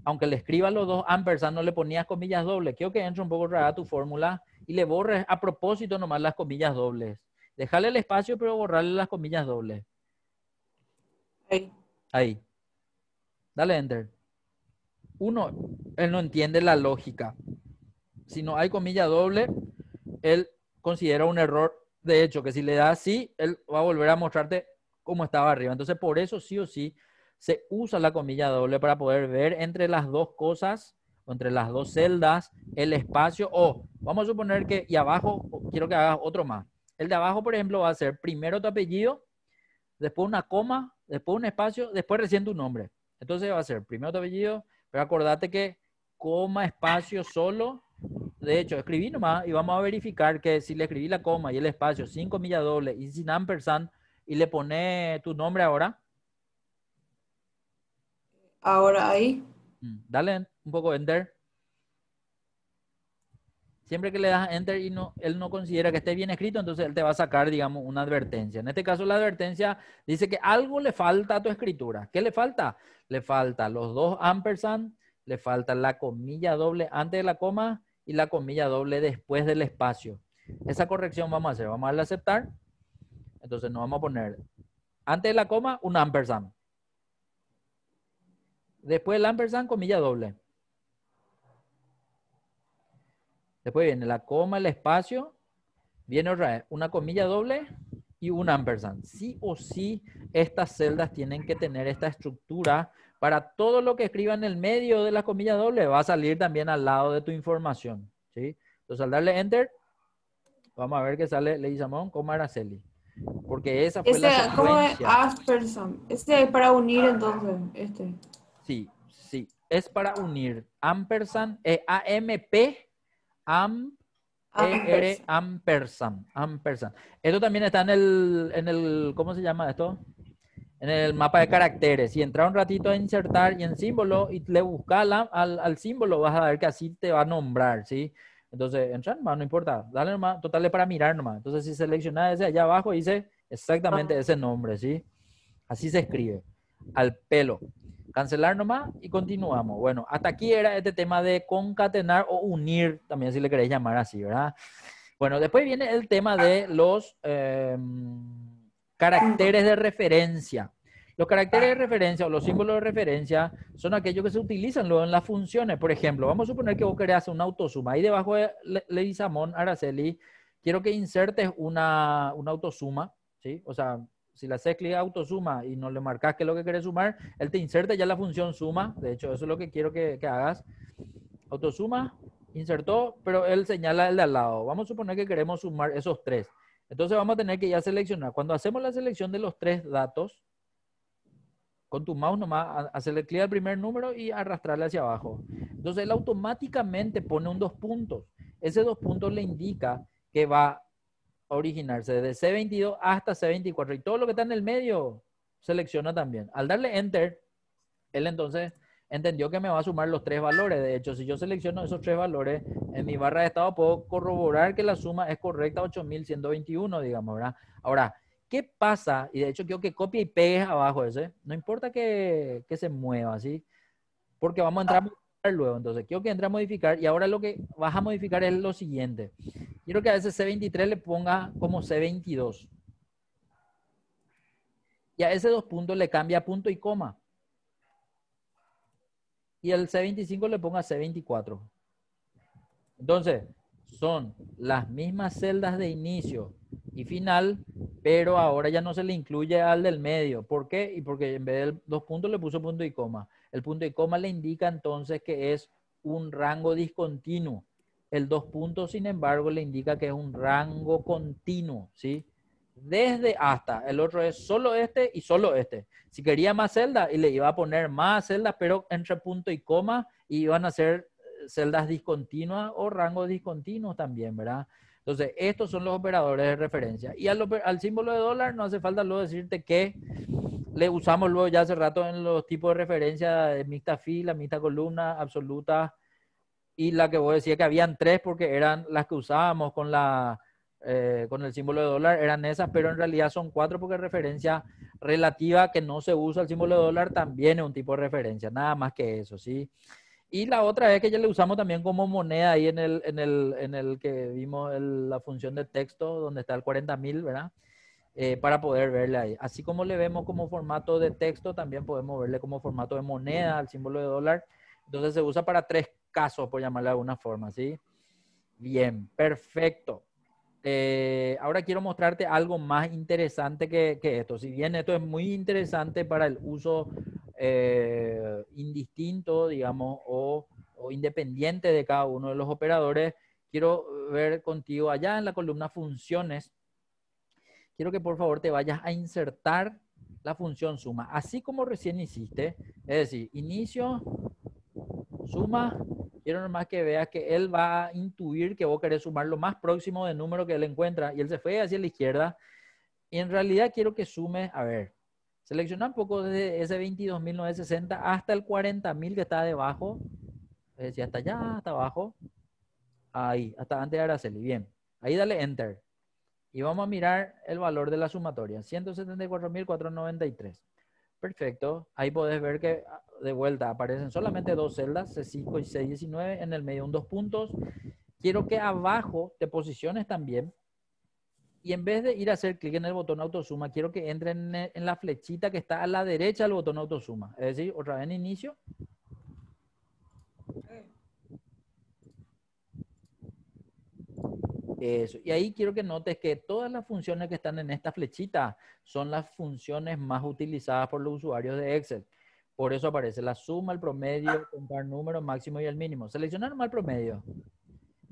A: aunque le escribas los dos ampersand, no le ponías comillas dobles? Quiero que entre un poco rara tu fórmula y le borres a propósito nomás las comillas dobles. Dejarle el espacio, pero borrarle las comillas dobles.
B: Ahí.
A: Ahí. Dale enter. Uno, él no entiende la lógica. Si no hay comilla doble, él considera un error. De hecho, que si le das sí, él va a volver a mostrarte cómo estaba arriba. Entonces, por eso sí o sí se usa la comilla doble para poder ver entre las dos cosas, o entre las dos celdas, el espacio. O vamos a suponer que, y abajo, quiero que hagas otro más. El de abajo, por ejemplo, va a ser primero tu apellido, después una coma, después un espacio, después recién tu nombre. Entonces va a ser primero tu apellido, pero acordate que coma, espacio solo. De hecho, escribí nomás y vamos a verificar que si le escribí la coma y el espacio sin comilla doble y sin ampersand y le pone tu nombre ahora.
B: Ahora ahí.
A: Dale un poco enter. Siempre que le das enter y no, él no considera que esté bien escrito, entonces él te va a sacar, digamos, una advertencia. En este caso, la advertencia dice que algo le falta a tu escritura. ¿Qué le falta? Le falta los dos ampersand, le falta la comilla doble antes de la coma y la comilla doble después del espacio. Esa corrección vamos a hacer. Vamos a darle a aceptar. Entonces nos vamos a poner antes de la coma un ampersand. Después del ampersand, comilla doble. Después viene la coma, el espacio, viene otra vez una comilla doble y un ampersand. Sí o sí, estas celdas tienen que tener esta estructura para todo lo que escriba en el medio de la comilla doble va a salir también al lado de tu información. ¿Sí? Entonces, al darle enter, vamos a ver que sale Leguizamón, coma Araceli. Porque esa fue la
B: ¿Cómo es
A: secuencia.
B: Asperson? Este es para unir entonces, este.
A: Sí, sí. Es para unir ampersand, AMP, AM, ER,
B: Ampersand.
A: ampersand. Esto también está en el, ¿cómo se llama esto? En el mapa de caracteres. Si entras un ratito a insertar y en símbolo y le buscas al símbolo, vas a ver que así te va a nombrar, ¿sí? Entonces, entrar nomás, no importa. Dale nomás, total es para mirar nomás. Entonces, si seleccionas ese allá abajo, dice exactamente ese nombre, ¿sí? Así se escribe. Al pelo. Cancelar nomás y continuamos. Bueno, hasta aquí era este tema de concatenar o unir, también si le queréis llamar así, ¿verdad? Bueno, después viene el tema de los caracteres de referencia. Los caracteres de referencia o los símbolos de referencia son aquellos que se utilizan luego en las funciones. Por ejemplo, vamos a suponer que vos querés hacer una autosuma. Ahí debajo de Leguizamón, Araceli, quiero que insertes una autosuma, ¿sí? O sea, si le haces clic a autosuma y no le marcas qué es lo que querés sumar, él te inserta ya la función suma. De hecho, eso es lo que quiero que hagas. Autosuma, insertó, pero él señala el de al lado. Vamos a suponer que queremos sumar esos tres. Entonces vamos a tener que ya seleccionar. Cuando hacemos la selección de los tres datos, con tu mouse nomás, hacerle clic al primer número y arrastrarle hacia abajo. Entonces él automáticamente pone un 2 puntos. Ese 2 puntos le indica que va a originarse desde C22 hasta C24. Y todo lo que está en el medio selecciona también. Al darle Enter, él entonces entendió que me va a sumar los tres valores. De hecho, si yo selecciono esos tres valores, en mi barra de estado puedo corroborar que la suma es correcta, 8121, digamos, ¿verdad? Ahora, ¿qué pasa? Y de hecho quiero que copie y pegues abajo ese. No importa que se mueva, ¿sí? Porque vamos a entrar a modificar luego. Entonces, quiero que entre a modificar y ahora lo que vas a modificar es lo siguiente. Quiero que a ese C23 le ponga como C22. Y a ese 2 puntos le cambia punto y coma. Y el C25 le ponga C24. Entonces, son las mismas celdas de inicio y final, pero ahora ya no se le incluye al del medio. ¿Por qué? Y porque en vez de dos puntos le puso punto y coma. El punto y coma le indica entonces que es un rango discontinuo. El dos puntos, sin embargo, le indica que es un rango continuo, ¿sí? Desde hasta. El otro es solo este y solo este. Si quería más celdas, y le iba a poner más celdas, pero entre punto y coma, y iban a ser celdas discontinuas o rangos discontinuos también, ¿verdad? Entonces, estos son los operadores de referencia. Y al símbolo de dólar no hace falta luego decirte que le usamos luego ya hace rato en los tipos de referencia de mixta fila, mixta columna, absoluta, y la que vos decías que habían tres porque eran las que usábamos con el símbolo de dólar, eran esas, pero en realidad son cuatro porque referencia relativa que no se usa el símbolo de dólar también es un tipo de referencia, nada más que eso, ¿sí? Y la otra es que ya le usamos también como moneda ahí en el que vimos la función de texto donde está el 40.000, ¿verdad? Para poder verle ahí. Así como le vemos como formato de texto, también podemos verle como formato de moneda al símbolo de dólar. Entonces se usa para tres casos, por llamarlo de alguna forma, ¿sí? Bien, perfecto. Ahora quiero mostrarte algo más interesante que esto. Si bien esto es muy interesante para el uso indistinto, digamos, o independiente de cada uno de los operadores, quiero ver contigo allá en la columna funciones. Quiero que por favor te vayas a insertar la función suma, así como recién hiciste. Es decir, inicio, suma. Quiero nomás que veas que él va a intuir que vos querés sumar lo más próximo del número que él encuentra y él se fue hacia la izquierda. Y en realidad quiero que sume, a ver, selecciona un poco desde ese 22.960 hasta el 40.000 que está debajo. Es decir, hasta allá, hasta abajo. Ahí, hasta antes de Araceli. Bien. Ahí dale Enter. Y vamos a mirar el valor de la sumatoria. 174.493. Perfecto. Ahí podés ver que de vuelta aparecen solamente dos celdas, C5 y C19, en el medio un dos puntos. Quiero que abajo te posiciones también. Y en vez de ir a hacer clic en el botón autosuma, quiero que entren en la flechita que está a la derecha del botón autosuma. Es decir, otra vez en inicio. Eso. Y ahí quiero que notes que todas las funciones que están en esta flechita son las funciones más utilizadas por los usuarios de Excel. Por eso aparece la suma, el promedio, contar números, máximo y el mínimo. Seleccionar nomás el promedio.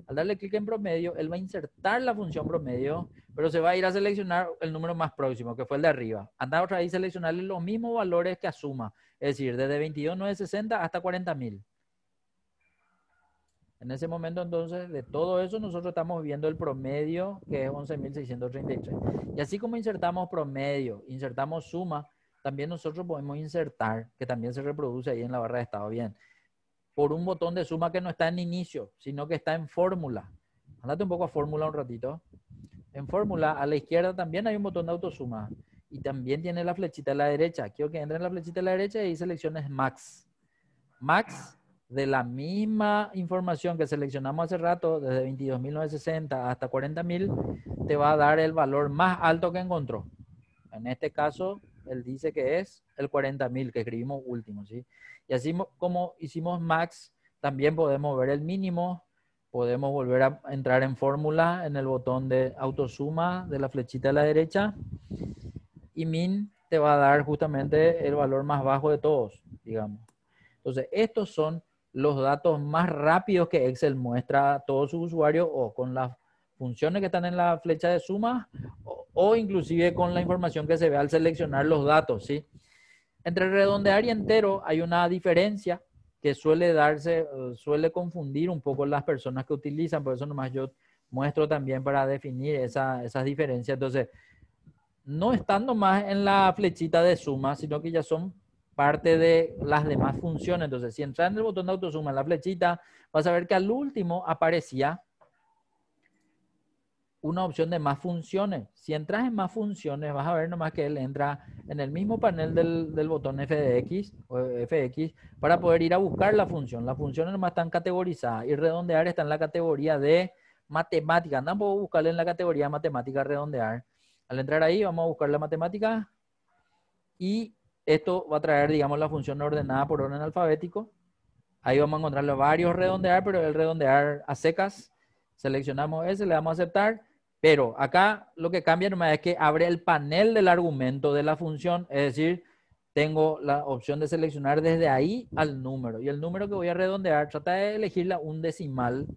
A: Al darle clic en promedio, él va a insertar la función promedio, pero se va a ir a seleccionar el número más próximo, que fue el de arriba. Anda otra vez y seleccionarle los mismos valores que a suma, es decir, desde 22.960 hasta 40.000. En ese momento, entonces, de todo eso, nosotros estamos viendo el promedio, que es 11.633. Y así como insertamos promedio, insertamos suma, también nosotros podemos insertar, que también se reproduce ahí en la barra de estado, bien, por un botón de suma que no está en inicio, sino que está en fórmula. Andate un poco a fórmula un ratito. En fórmula, a la izquierda también hay un botón de autosuma. Y también tiene la flechita a la derecha. Quiero que entre en la flechita a la derecha y ahí selecciones Max. Max, de la misma información que seleccionamos hace rato, desde 22.960 hasta 40.000, te va a dar el valor más alto que encontró. En este caso, él dice que es el 40.000 que escribimos último, ¿sí? Y así como hicimos Max, también podemos ver el mínimo, podemos volver a entrar en fórmula en el botón de autosuma de la flechita a la derecha y min te va a dar justamente el valor más bajo de todos, digamos. Entonces, estos son los datos más rápidos que Excel muestra a todos sus usuarios o con las funciones que están en la flecha de suma o inclusive con la información que se ve al seleccionar los datos, ¿sí? Entre redondear y entero hay una diferencia que suele darse, suele confundir un poco las personas que utilizan, por eso nomás yo muestro también para definir esas diferencias. Entonces, no estando más en la flechita de suma, sino que ya son parte de las demás funciones. Entonces, si entras en el botón de autosuma en la flechita, vas a ver que al último aparecía una opción de más funciones. Si entras en más funciones, vas a ver nomás que él entra en el mismo panel del botón FX o FX para poder ir a buscar la función. Las funciones nomás están categorizadas y redondear está en la categoría de matemática. Andan puedo buscarle en la categoría de matemática redondear. Al entrar ahí, vamos a buscar la matemática y esto va a traer, digamos, la función ordenada por orden alfabético. Ahí vamos a encontrarle varios redondear, pero el redondear a secas Seleccionamos ese, le damos a aceptar, pero acá lo que cambia nomás es que abre el panel del argumento de la función, es decir, tengo la opción de seleccionar desde ahí al número. Y el número que voy a redondear, trata de elegirla un decimal.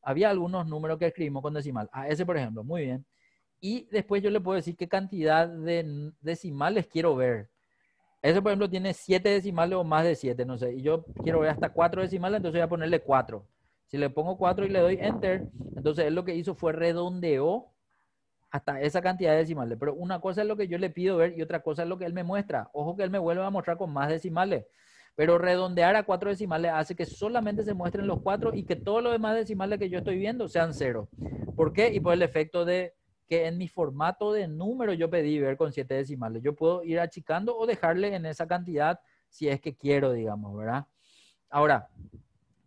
A: Había algunos números que escribimos con decimal. A ese, por ejemplo, muy bien. Y después yo le puedo decir qué cantidad de decimales quiero ver. Ese, por ejemplo, tiene 7 decimales o más de 7, no sé. Y yo quiero ver hasta 4 decimales, entonces voy a ponerle 4. Si le pongo 4 y le doy Enter, entonces él lo que hizo fue redondeó hasta esa cantidad de decimales. Pero una cosa es lo que yo le pido ver y otra cosa es lo que él me muestra. Ojo que él me vuelve a mostrar con más decimales. Pero redondear a 4 decimales hace que solamente se muestren los 4 y que todos los demás decimales que yo estoy viendo sean 0. ¿Por qué? Y por el efecto de que en mi formato de número yo pedí ver con 7 decimales. Yo puedo ir achicando o dejarle en esa cantidad si es que quiero, digamos, ¿verdad? Ahora,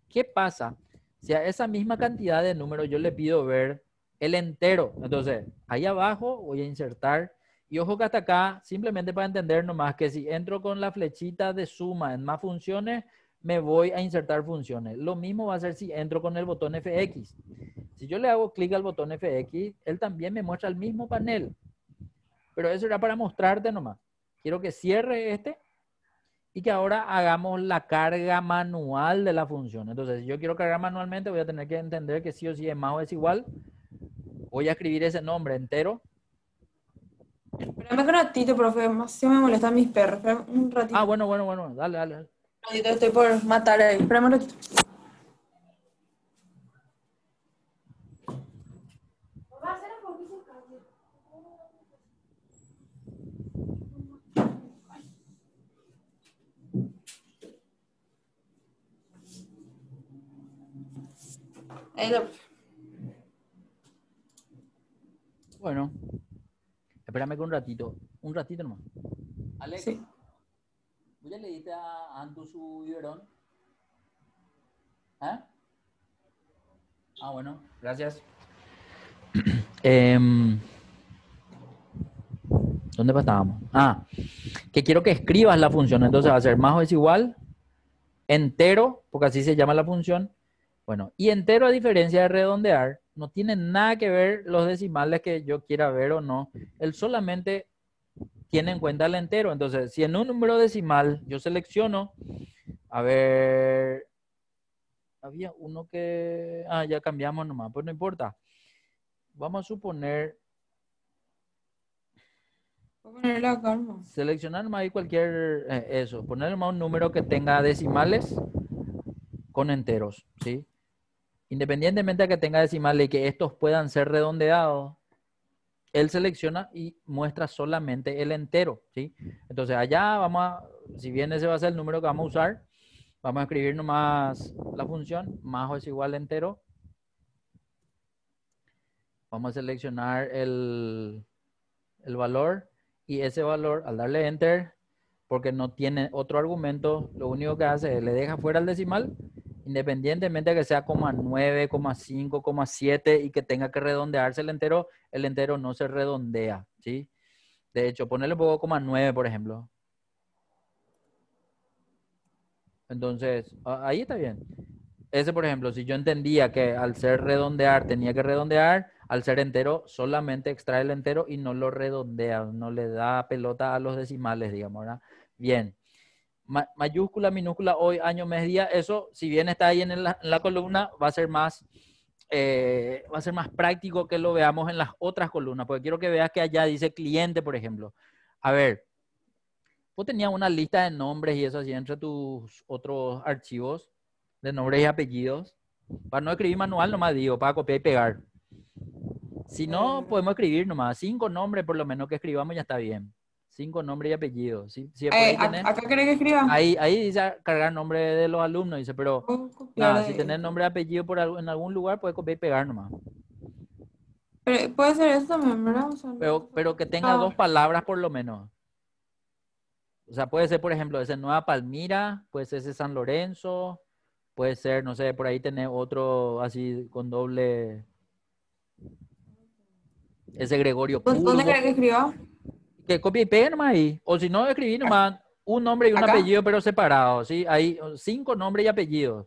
A: ¿qué pasa si a esa misma cantidad de números yo le pido ver el entero? Entonces, ahí abajo voy a insertar. Y ojo que hasta acá, simplemente para entender nomás que si entro con la flechita de suma en más funciones, me voy a insertar funciones. Lo mismo va a ser si entro con el botón FX. Si yo le hago clic al botón FX, él también me muestra el mismo panel. Pero eso era para mostrarte nomás. Quiero que cierre este y que ahora hagamos la carga manual de la función. Entonces, si yo quiero cargar manualmente, voy a tener que entender que sí o sí es más o es igual. Voy a escribir ese nombre entero.
B: Espérame un ratito, profe, más se me molestan mis perros. Espérame un
A: Ah,
B: ratito.
A: bueno, dale, dale.
B: Un ratito, estoy por matar ahí. Espérame un ratito. Ahí lo...
A: Bueno, espérame que un ratito nomás. Alex,
B: Sí.
A: ¿tú ya le diste a Antu su biberón? ¿Eh? Ah, bueno, gracias. ¿Dónde estábamos? Ah, que quiero que escribas la función. Entonces va a ser más o es igual, entero, porque así se llama la función. Bueno, y entero a diferencia de redondear, no tiene nada que ver los decimales que yo quiera ver o no. Él solamente tiene en cuenta el entero. Entonces, si en un número decimal yo selecciono, a ver, había uno que, ya cambiamos nomás, pues no importa. Vamos a suponer,
B: Voy a poner la calma.
A: seleccionar nomás ahí cualquier, poner nomás un número que tenga decimales con enteros, ¿sí? Independientemente de que tenga decimales y que estos puedan ser redondeados, él selecciona y muestra solamente el entero, ¿sí? Entonces allá vamos a, si bien ese va a ser el número que vamos a usar, vamos a escribir nomás la función, más o es igual a entero. Vamos a seleccionar el valor y ese valor, al darle enter, porque no tiene otro argumento, lo único que hace es le deja fuera el decimal, independientemente de que sea 0,9, 0,5, 0,7 y que tenga que redondearse el entero no se redondea, ¿sí? De hecho, ponerle un poco 0,9, por ejemplo. Entonces, ahí está bien. Ese, por ejemplo, si yo entendía que al ser redondear tenía que redondear, al ser entero solamente extrae el entero y no lo redondea, no le da pelota a los decimales, digamos, ¿verdad? Bien. Mayúscula, minúscula, hoy, año, mes, día, eso, si bien está ahí en la columna, va a ser más práctico que lo veamos en las otras columnas, porque quiero que veas que allá dice cliente, por ejemplo. A ver, vos tenías una lista de nombres y eso así entre tus otros archivos de nombres y apellidos. Para no escribir manual, nomás digo, para copiar y pegar. Si no, podemos escribir nomás 5 nombres, por lo menos que escribamos ya está bien. 5 nombres y apellidos. Si por ahí tenés,
B: ¿Acá querés que escriba?
A: ahí dice cargar nombre de los alumnos, dice, pero
B: Puedo copiar
A: nada,
B: de
A: si tenés
B: esto.
A: nombre y apellido en algún lugar, puedes copiar y pegar nomás.
B: Pero puede ser esto también, ¿verdad? O sea, no hace
A: Pero
B: falta.
A: que tenga
B: Ah,
A: 2 palabras por lo menos. O sea, puede ser, por ejemplo, ese Nueva Palmira, puede ser ese San Lorenzo, puede ser, no sé, por ahí tener otro así con doble, ese Gregorio
B: ¿dónde
A: Purgo,
B: querés que escriba?
A: que copie y pegue nomás ahí. O si no, escribir nomás un nombre y un
B: ¿Acá?
A: apellido, pero separados, ¿sí? Hay 5 nombres y apellidos.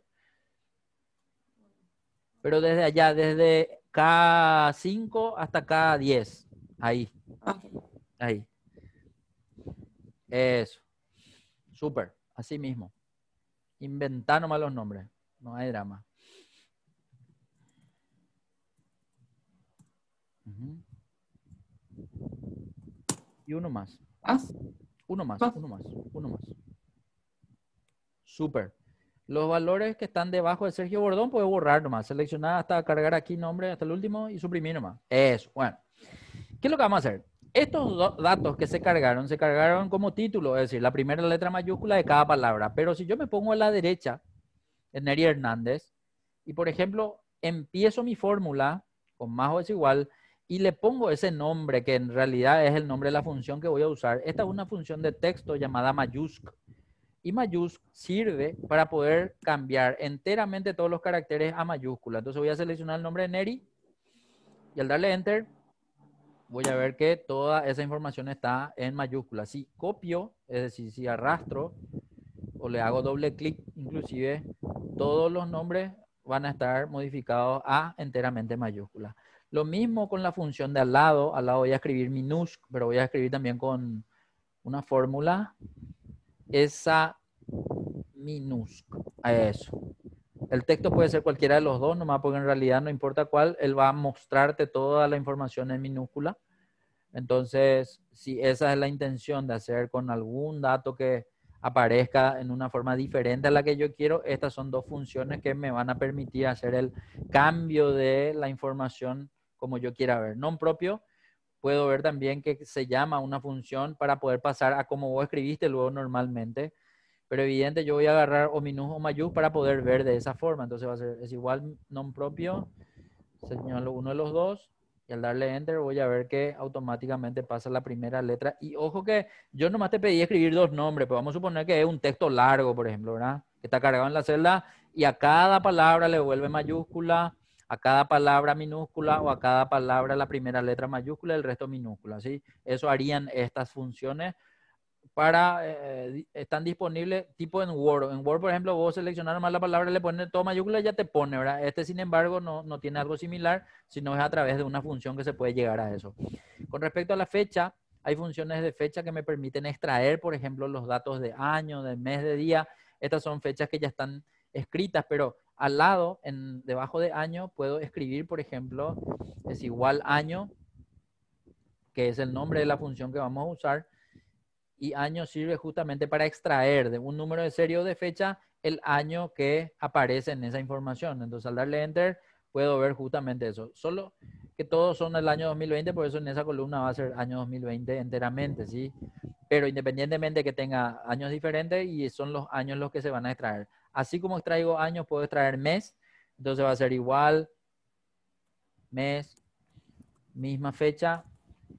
A: Pero desde allá, desde K5 hasta K10. Ahí,
B: Ok.
A: ahí. Eso. Súper. Así mismo. Inventar nomás los nombres. No hay drama. Ujú. Y uno más.
B: Más,
A: Uno más,
B: más.
A: uno más, uno más. Súper. Los valores que están debajo de Sergio Bordón puedes borrar nomás. Seleccionar hasta cargar aquí nombre hasta el último y suprimir nomás. Eso. Bueno. ¿Qué es lo que vamos a hacer? Estos datos que se cargaron como título, es decir, la primera letra mayúscula de cada palabra. Pero si yo me pongo a la derecha, en Neri Hernández, y por ejemplo, empiezo mi fórmula con más o es igual, y le pongo ese nombre que en realidad es el nombre de la función que voy a usar. Esta es una función de texto llamada mayúsc. Y mayúsc sirve para poder cambiar enteramente todos los caracteres a mayúscula. Entonces voy a seleccionar el nombre de Neri y al darle enter voy a ver que toda esa información está en mayúscula. Si copio, es decir, si arrastro o le hago doble clic, inclusive todos los nombres van a estar modificados a enteramente mayúscula. Lo mismo con la función de al lado voy a escribir minúsc, pero voy a escribir también con una fórmula, esa minúsc, a eso. El texto puede ser cualquiera de los dos, nomás porque en realidad no importa cuál, él va a mostrarte toda la información en minúscula. Entonces, si esa es la intención de hacer con algún dato que aparezca en una forma diferente a la que yo quiero, estas son dos funciones que me van a permitir hacer el cambio de la información como yo quiera ver. Non propio, puedo ver también que se llama una función para poder pasar a como vos escribiste luego normalmente. Pero evidente, yo voy a agarrar o minús o mayús para poder ver de esa forma. Entonces va a ser, es igual non propio, señalo uno de los dos y al darle enter voy a ver que automáticamente pasa la primera letra. Y ojo que yo nomás te pedí escribir dos nombres, pero vamos a suponer que es un texto largo, por ejemplo, ¿verdad? Que está cargado en la celda y a cada palabra le vuelve mayúscula, a cada palabra minúscula o a cada palabra la primera letra mayúscula y el resto minúscula, ¿sí? Eso harían estas funciones para, están disponibles tipo en Word. En Word, por ejemplo, vos seleccionar más la palabra, le pones todo mayúscula y ya te pone, ¿verdad? Este, sin embargo, no tiene algo similar, sino es a través de una función que se puede llegar a eso. Con respecto a la fecha, hay funciones de fecha que me permiten extraer, por ejemplo, los datos de año, de mes, de día. Estas son fechas que ya están escritas, pero al lado, debajo de año, puedo escribir, por ejemplo, es igual año, que es el nombre de la función que vamos a usar, y año sirve justamente para extraer de un número de serie o de fecha el año que aparece en esa información. Entonces al darle enter puedo ver justamente eso. Solo que todos son el año 2020, por eso en esa columna va a ser año 2020 enteramente, ¿sí? Pero independientemente que tenga años diferentes y son los años los que se van a extraer. Así como extraigo años, puedo extraer mes. Entonces va a ser igual mes, misma fecha.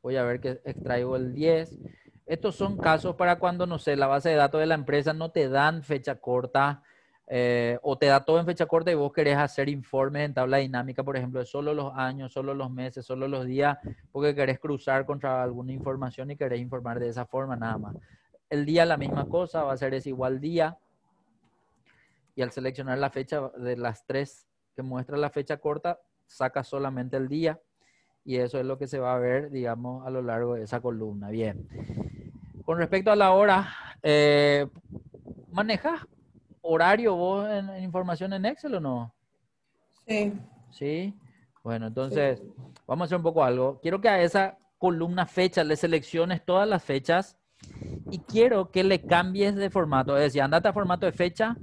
A: Voy a ver que extraigo el 10. Estos son casos para cuando, no sé, la base de datos de la empresa no te dan fecha corta o te da todo en fecha corta y vos querés hacer informes en tabla dinámica, por ejemplo, de solo los años, solo los meses, solo los días, porque querés cruzar contra alguna información y querés informar de esa forma nada más. El día la misma cosa, va a ser es igual día y al seleccionar la fecha de las tres que muestra la fecha corta, saca solamente el día y eso es lo que se va a ver, digamos, a lo largo de esa columna. Bien. Con respecto a la hora, ¿manejas horario vos en información en Excel o no?
B: Sí,
A: Sí. Bueno,
B: sí.
A: entonces vamos a hacer un poco algo. Quiero que a esa columna fecha le selecciones todas las fechas y quiero que le cambies de formato. Es decir, andate a formato de fecha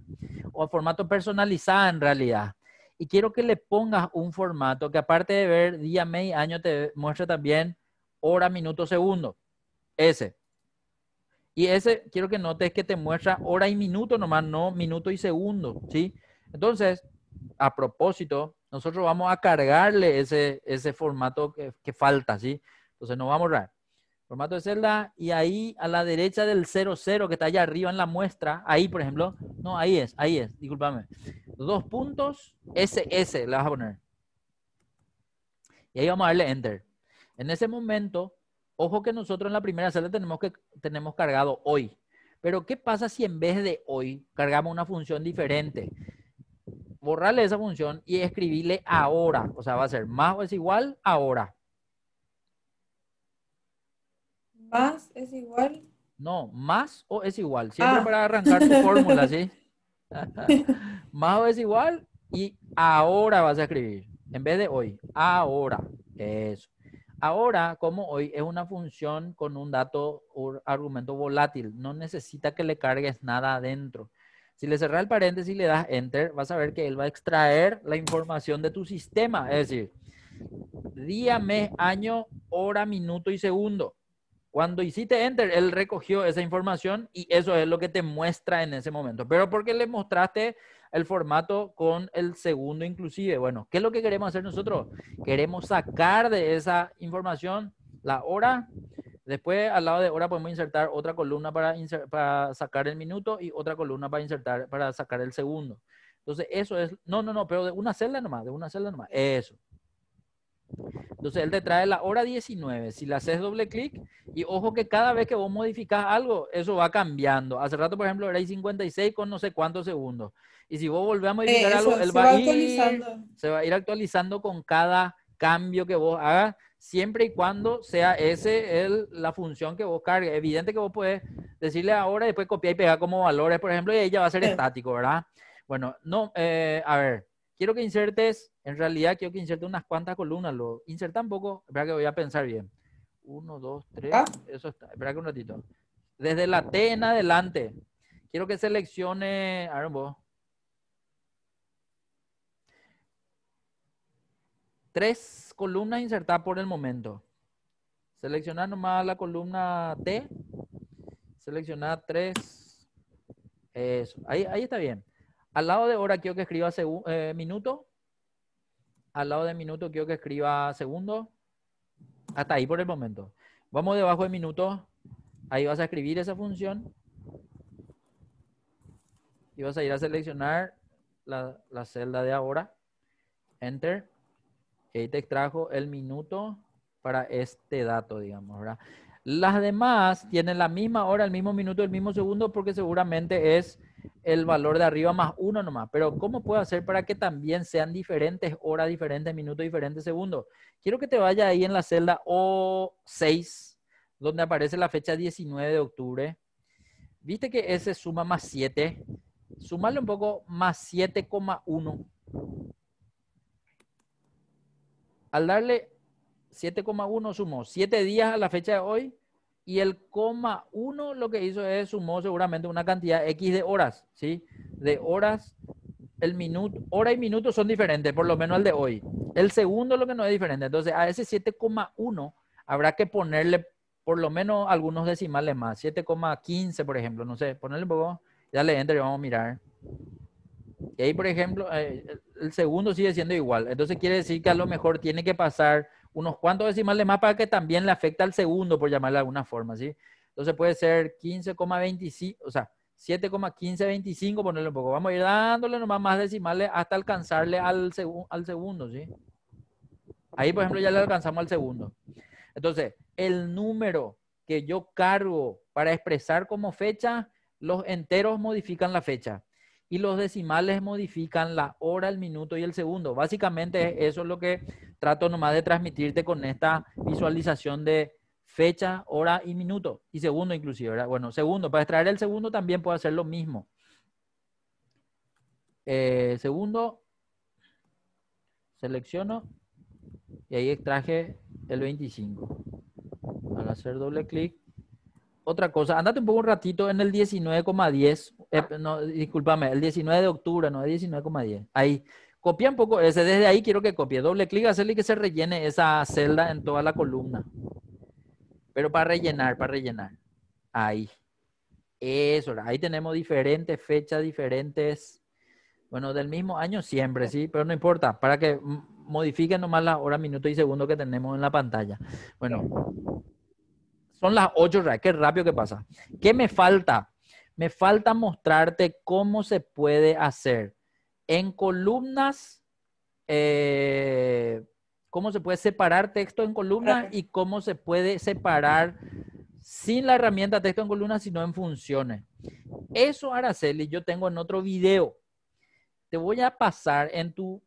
A: o a formato personalizado en realidad. Y quiero que le pongas un formato que aparte de ver día, mes y año, te muestre también hora, minuto, segundo. Ese. Y ese quiero que notes que te muestra hora y minuto nomás, no minuto y segundo, ¿sí? Entonces, a propósito, nosotros vamos a cargarle ese formato que falta, ¿sí? Entonces nos vamos a borrar. Formato de celda y ahí a la derecha del 00 que está allá arriba en la muestra, ahí por ejemplo, no, ahí es, discúlpame. Dos puntos, SS le vas a poner. Y ahí vamos a darle enter. En ese momento, ojo que nosotros en la primera celda tenemos cargado hoy. Pero ¿qué pasa si en vez de hoy cargamos una función diferente? borrarle esa función y escribirle ahora. O sea, va a ser más o es igual ahora.
B: Más es igual.
A: No, más o es igual. Siempre
B: Ah,
A: para arrancar tu fórmula, ¿sí? Más o es igual y ahora vas a escribir. En vez de hoy, ahora. Eso. Ahora, como hoy es una función con un dato o argumento volátil, no necesita que le cargues nada adentro. Si le cerras el paréntesis y le das enter, vas a ver que él va a extraer la información de tu sistema. Es decir, día, mes, año, hora, minuto y segundo. Cuando hiciste enter, él recogió esa información y eso es lo que te muestra en ese momento. Pero porque le mostraste el formato con el segundo inclusive. Bueno, ¿qué es lo que queremos hacer nosotros? Queremos sacar de esa información la hora. Después, al lado de hora, podemos insertar otra columna para sacar el minuto y otra columna para sacar el segundo. Entonces, eso es, no, pero de una celda nomás, Eso. Entonces él te trae la hora 19. Si le haces doble clic, y ojo que cada vez que vos modificas algo, eso va cambiando. Hace rato, por ejemplo, era 56 con no sé cuántos segundos. Y si vos volvés a modificar algo,
B: eso
A: él
B: se
A: va
B: va
A: a ir,
B: actualizando.
A: se va a ir actualizando con cada cambio que vos hagas, siempre y cuando sea la función que vos cargues. Evidente que vos puedes decirle ahora y después copiar y pegar como valores, por ejemplo, y ahí ya va a ser estático, ¿verdad? Bueno, no, a ver. Quiero que insertes, en realidad quiero que insertes unas cuantas columnas. Lo inserta un poco, espera que voy a pensar bien. 1, 2,
B: Acá.
A: 3, eso está. Espera que un ratito. Desde la T en adelante, quiero que seleccione, a ver vos, 3 columnas insertadas por el momento. Selecciona nomás la columna T, selecciona 3, eso, ahí está bien. Al lado de hora quiero que escriba minuto, al lado de minuto quiero que escriba segundo. Hasta ahí por el momento. Vamos debajo de minutos. Ahí vas a escribir esa función. Y vas a ir a seleccionar la celda de ahora. Enter. Y ahí te extrajo el minuto para este dato, digamos, ¿verdad? Las demás tienen la misma hora, el mismo minuto, el mismo segundo, porque seguramente es el valor de arriba más uno nomás. Pero ¿cómo puedo hacer para que también sean diferentes horas, diferentes minutos, diferentes segundos? Quiero que te vaya ahí en la celda O6, donde aparece la fecha 19 de octubre. ¿Viste que ese suma más 7? Sumarle un poco más 7,1. Al darle 7,1 sumó 7 días a la fecha de hoy y el coma 1 lo que hizo es sumó seguramente una cantidad X de horas, ¿sí? De horas, el minuto, hora y minuto son diferentes, por lo menos el de hoy. El segundo es lo que no es diferente. Entonces a ese 7,1 habrá que ponerle por lo menos algunos decimales más, 7,15 por ejemplo, no sé, ponerle un poco, ya le enter y vamos a mirar. Y ahí, por ejemplo, el segundo sigue siendo igual. Entonces quiere decir que a lo mejor tiene que pasar unos cuantos decimales más para que también le afecte al segundo, por llamarle de alguna forma, ¿sí? Entonces puede ser 15,25, o sea, 7,1525, ponerle un poco. Vamos a ir dándole nomás más decimales hasta alcanzarle al segundo, ¿sí? Ahí, por ejemplo, ya le alcanzamos al segundo. Entonces, el número que yo cargo para expresar como fecha, los enteros modifican la fecha y los decimales modifican la hora, el minuto y el segundo. Básicamente eso es lo que trato nomás de transmitirte con esta visualización de fecha, hora y minuto y segundo inclusive, ¿verdad? Bueno, segundo, para extraer el segundo también puedo hacer lo mismo. Segundo, selecciono y ahí extraje el 25. Al hacer doble clic. Otra cosa, andate un poco un ratito en el 19,10. No, discúlpame, el 19 de octubre, no, el 19,10. Ahí. Copia un poco ese. Desde ahí quiero que copie. Doble clic, hacerle que se rellene esa celda en toda la columna. Pero para rellenar, para rellenar. Ahí. Eso, ahí tenemos diferentes fechas, diferentes. Bueno, del mismo año siempre, sí, pero no importa. Para que modifiquen nomás la hora, minuto y segundo que tenemos en la pantalla. Bueno. Son las 8, qué rápido que pasa. ¿Qué me falta? Me falta mostrarte cómo se puede hacer en columnas, cómo se puede separar texto en columnas y cómo se puede separar sin la herramienta texto en columnas, sino en funciones. Eso, Araceli, yo tengo en otro video. te voy a pasar en tu,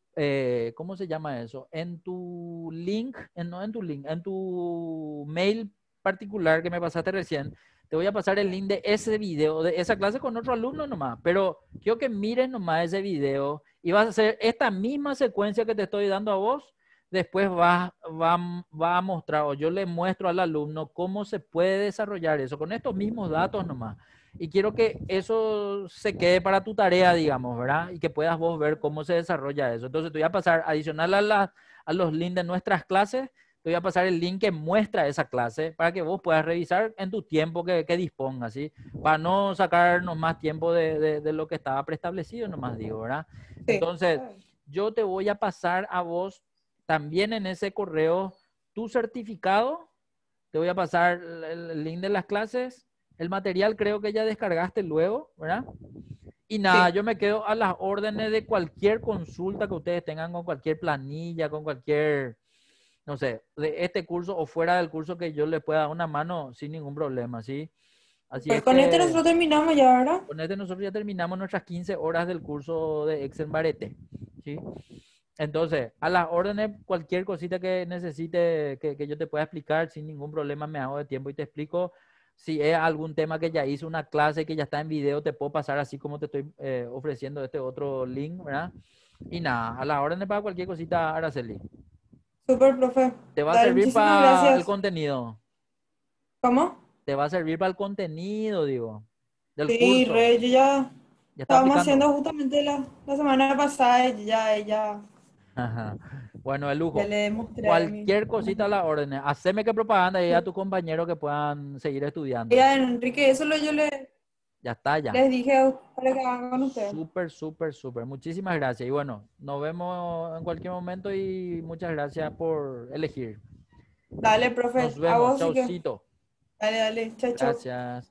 A: ¿cómo se llama eso? En tu link, no en tu link, en tu mail particular que me pasaste recién, te voy a pasar el link de ese video, de esa clase con otro alumno nomás, pero quiero que mires nomás ese video y vas a hacer esta misma secuencia que te estoy dando a vos, después va a mostrar, o yo le muestro al alumno cómo se puede desarrollar eso, con estos mismos datos nomás. Y quiero que eso se quede para tu tarea, digamos, ¿verdad? Y que puedas vos ver cómo se desarrolla eso. Entonces te voy a pasar, adicional a los links de nuestras clases, te voy a pasar el link que muestra esa clase para que vos puedas revisar en tu tiempo que dispongas, ¿sí? Para no sacarnos más tiempo de lo que estaba preestablecido, nomás digo, ¿verdad?
B: Sí.
A: Entonces, yo te voy a pasar a vos también en ese correo tu certificado, te voy a pasar el link de las clases, el material creo que ya descargaste luego, ¿verdad? Y nada,
B: Sí.
A: yo me quedo a las órdenes de cualquier consulta que ustedes tengan con cualquier planilla, con cualquier, no sé, de este curso o fuera del curso que yo les pueda dar una mano sin ningún problema, ¿sí? Así
B: Pues
A: es
B: con este
A: que
B: nosotros terminamos ya, ¿verdad?
A: con este nosotros ya terminamos nuestras 15 horas del curso de Excel Barete, ¿sí? Entonces, a las órdenes, cualquier cosita que necesite que yo te pueda explicar sin ningún problema, me hago de tiempo y te explico. Si es algún tema que ya hice una clase que ya está en video, te puedo pasar así como te estoy ofreciendo este otro link, ¿verdad? Y nada, a las órdenes para cualquier cosita, Araceli.
B: Súper, profe.
A: Te va a
B: Dale,
A: servir
B: muchísimas
A: para el
B: gracias.
A: contenido.
B: ¿Cómo?
A: Te va a servir para el contenido, digo, del
B: Sí,
A: curso.
B: re, yo ya
A: Ya está
B: estábamos
A: aplicando.
B: haciendo justamente la semana pasada y ya,
A: Ajá. Bueno, de
B: ya
A: lujo.
B: le demostré a mi
A: Cualquier cosita a
B: compañero.
A: la orden. Haceme que propaganda y a
B: Sí.
A: tus compañeros que puedan seguir
B: Y
A: estudiando.
B: a Enrique, eso yo
A: Ya está, ya.
B: les dije para que hagan con ustedes.
A: Súper, súper, súper. Muchísimas gracias. Y bueno, nos vemos en cualquier momento y muchas gracias por elegir.
B: Dale, profe,
A: Nos
B: a
A: vemos.
B: vos sí que.
A: Chaucito.
B: Dale, chao, chao.
A: Gracias.